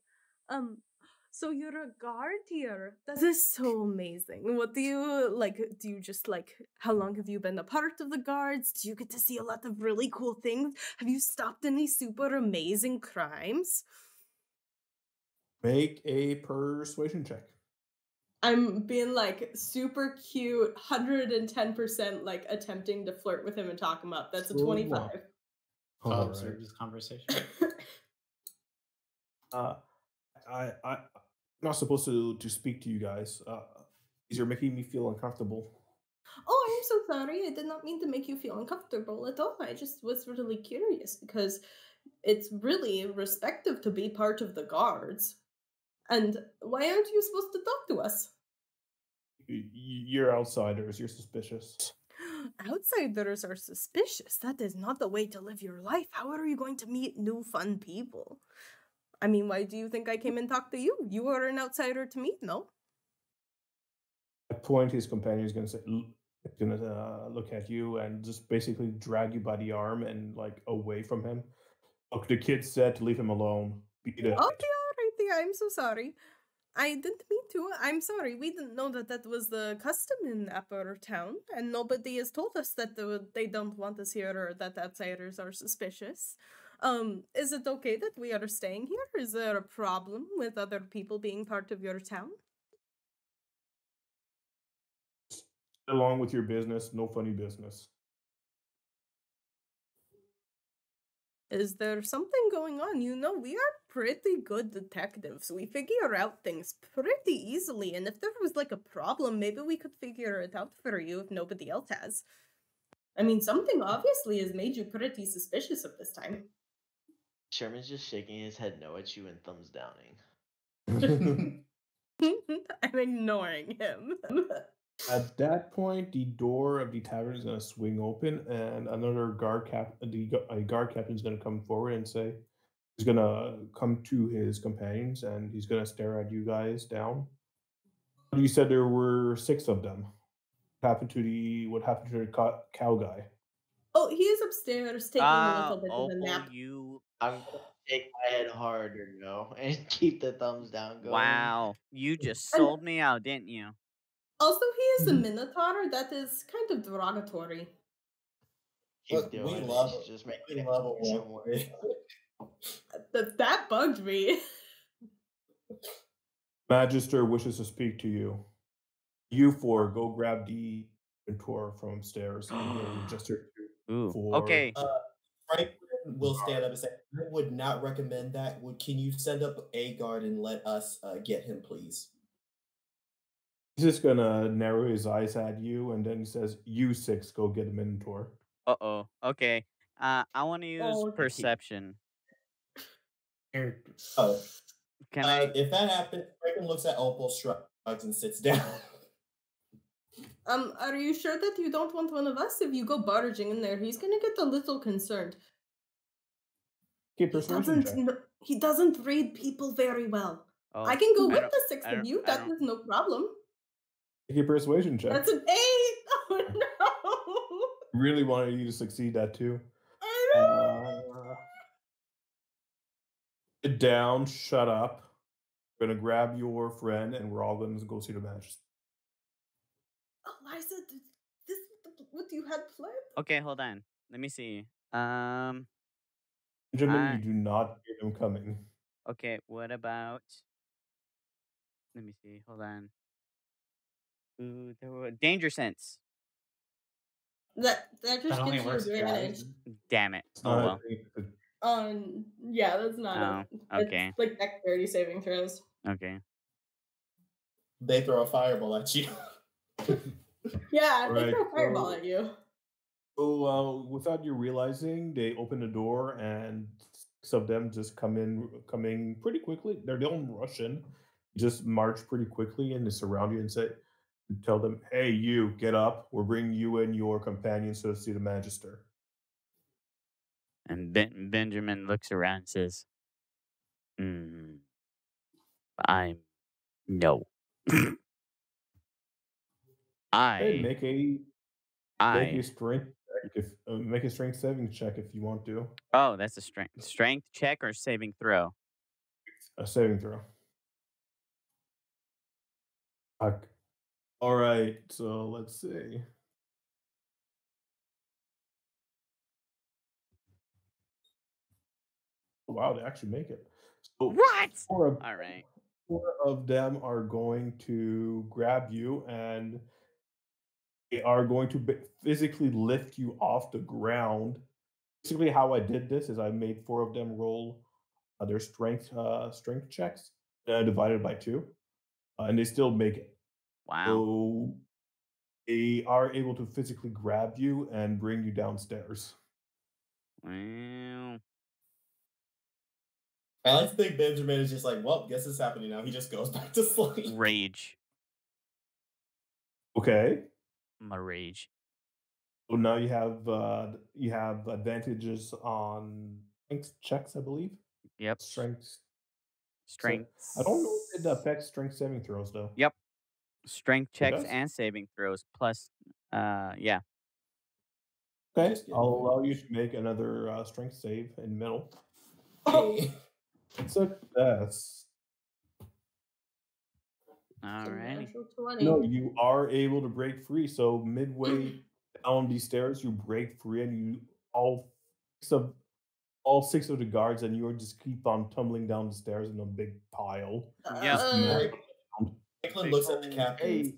so you're a guard here. That is so amazing. What do you like? Do you just like, how long have you been a part of the guards? Do you get to see a lot of really cool things? Have you stopped any super amazing crimes? Make a persuasion check. I'm being like super cute, 110% like attempting to flirt with him and talk him up. That's a So 25. I'll All observe right. this conversation. I'm not supposed to speak to you guys. You're making me feel uncomfortable. Oh, I'm so sorry. I did not mean to make you feel uncomfortable at all. I just was really curious because it's really respective to be part of the guards. And why aren't you supposed to talk to us? You're outsiders. You're suspicious. Outsiders are suspicious. That is not the way to live your life. How are you going to meet new fun people? I mean, why do you think I came and talked to you? You are an outsider to me, no? At point, his companion is going to say, look at you and just basically drag you by the arm and like away from him. Look, the kid said to leave him alone. Beat it. Okay, alright, I'm so sorry. I didn't mean to. I'm sorry. We didn't know that was the custom in Upper Town, and nobody has told us that they don't want us here or that outsiders are suspicious. Is it okay that we are staying here? Is there a problem with other people being part of your town? Along with your business, no funny business. Is there something going on? You know, we are pretty good detectives. We figure out things pretty easily, and if there was like a problem, maybe we could figure it out for you if nobody else has. I mean, something obviously has made you pretty suspicious of this time. Sherman's just shaking his head no at you and thumbs downing. I'm ignoring him. At that point, the door of the tavern is going to swing open, and another a guard captain is going to come forward and say, he's going to come to his companions, and he's going to stare at you guys down. You said there were 6 of them. What happened to the cow guy? Oh, he is upstairs taking a little bit of a Opal, nap. I'm gonna shake my head harder, no, and keep the thumbs down going. Wow, you just sold me out, didn't you? Also, he is a minotaur. That is kind of derogatory. Keep Look, doing we it. love He's just making we it love a somewhere. That bugged me. Magister wishes to speak to you. You 4 go grab the inventory from upstairs and he'll register you Ooh, for okay. Franklin will stand up and say, I would not recommend that. Can you send up a guard and let us get him, please? He's just gonna narrow his eyes at you and then he says, you 6 go get the Minotaur. Uh-oh. Okay. I want to use Oh, perception. Oh, Can I? if that happens, Franklin looks at Opal, shrugs, and sits down. Are you sure that you don't want one of us? If you go barging in there, he's gonna get a little concerned. Okay, persuasion check. He doesn't read people very well. Oh, I can go I with don't- the 6 I of don't- you. I That don't- is no problem. Okay, persuasion check. That's an 8. Oh no! Really wanted you to succeed that too. I know. Sit down, shut up. I'm gonna grab your friend and we're all gonna go see the match. Eliza, this what you had planned? Okay, hold on. Let me see. Benjamin, I- you do not hear them coming. Okay, what about? Let me see. Hold on. Ooh, there were danger sense. That just That only gives you works if you're advantage. Damn it. It's Oh not a well. thing. Yeah, that's not okay. It's like dexterity saving throws. Okay. They throw a fireball at you. Yeah, they Right, throw a fireball so- at you. So without you realizing, they open the door and 6 of them just coming pretty quickly. They don't rush in, just march pretty quickly and they surround you and tell them, "Hey, you get up. We're bringing you and your companions to see the Magister." And Benjamin looks around and says, I'm no. Hey, I make a strength check make a strength saving check if you want to. Oh, that's a strength check or saving throw. A saving throw. Fuck. All right, so let's see. Wow, they actually make it. So What? 4 of, All right. 4 of them are going to grab you and they are going to physically lift you off the ground. Basically, how I did this is I made 4 of them roll their strength checks divided by 2, and they still make it. Wow. So they are able to physically grab you and bring you downstairs. Well, I like to think Benjamin is just like, well, guess it's happening now. He just goes back to sleep. rage. Okay. I'm a rage. So now you have advantages on strength checks, I believe. Yep. Strength. Strength. I don't know if it affects strength saving throws though. Yep. Strength checks does? and saving throws plus yeah. Okay, Just kidding. I'll allow you to make another strength save in middle. Hey. It's a success. All right. Natural 20. No, you are able to break free. So midway down these stairs, you break free, and you all 6 of the guards, and you just keep on tumbling down the stairs in a big pile. Yep. Franklin looks at the captain Hey. and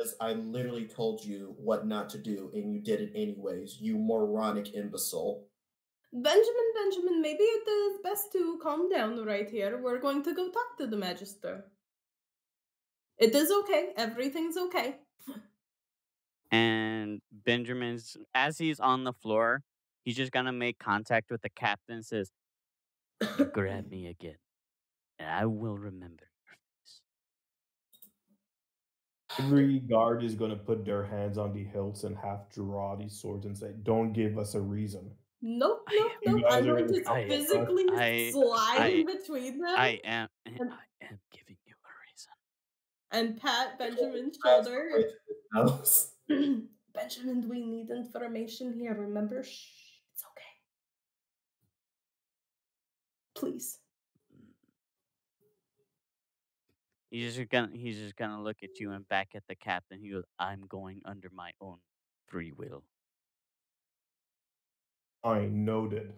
says, I literally told you what not to do, and you did it anyways, you moronic imbecile. Benjamin, maybe it is best to calm down right here. We're going to go talk to the Magister. It is okay. Everything's okay. And Benjamin's as he's on the floor, he's just gonna make contact with the captain and says, You grab me again, and I will remember your face. Every guard is going to put their hands on the hilts and half draw these swords and say, "Don't give us a reason." Nope, I nope, am- nope. I'm You guys are going gonna to tell us. physically slide in between them I am giving you a reason. and pat Benjamin's Grabs shoulder. right to his nose. Benjamin, we need information here. Remember? Shh, it's okay. Please. He's just gonna look at you and back at the captain. He goes, "I'm going under my own free will." I noted.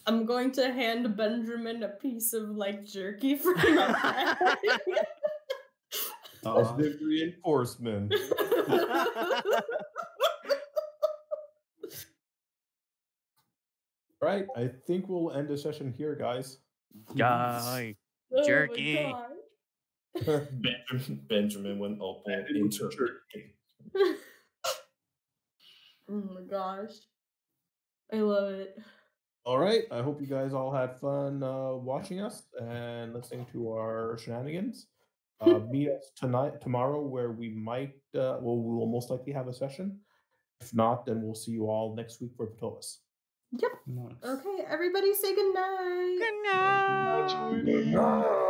I'm going to hand Benjamin a piece of like jerky from my bag. Positive reinforcement. Right, I think we'll end the session here, guys. Die, Oh my jerky. God. Benjamin went up into Oh my gosh. I love it. All right, I hope you guys all had fun watching us and listening to our shenanigans. Meet us tomorrow, where we might, we will most likely have a session. If not, then we'll see you all next week for Ptolus. Yep. Nice. Okay, everybody say good night. Good night. Good night.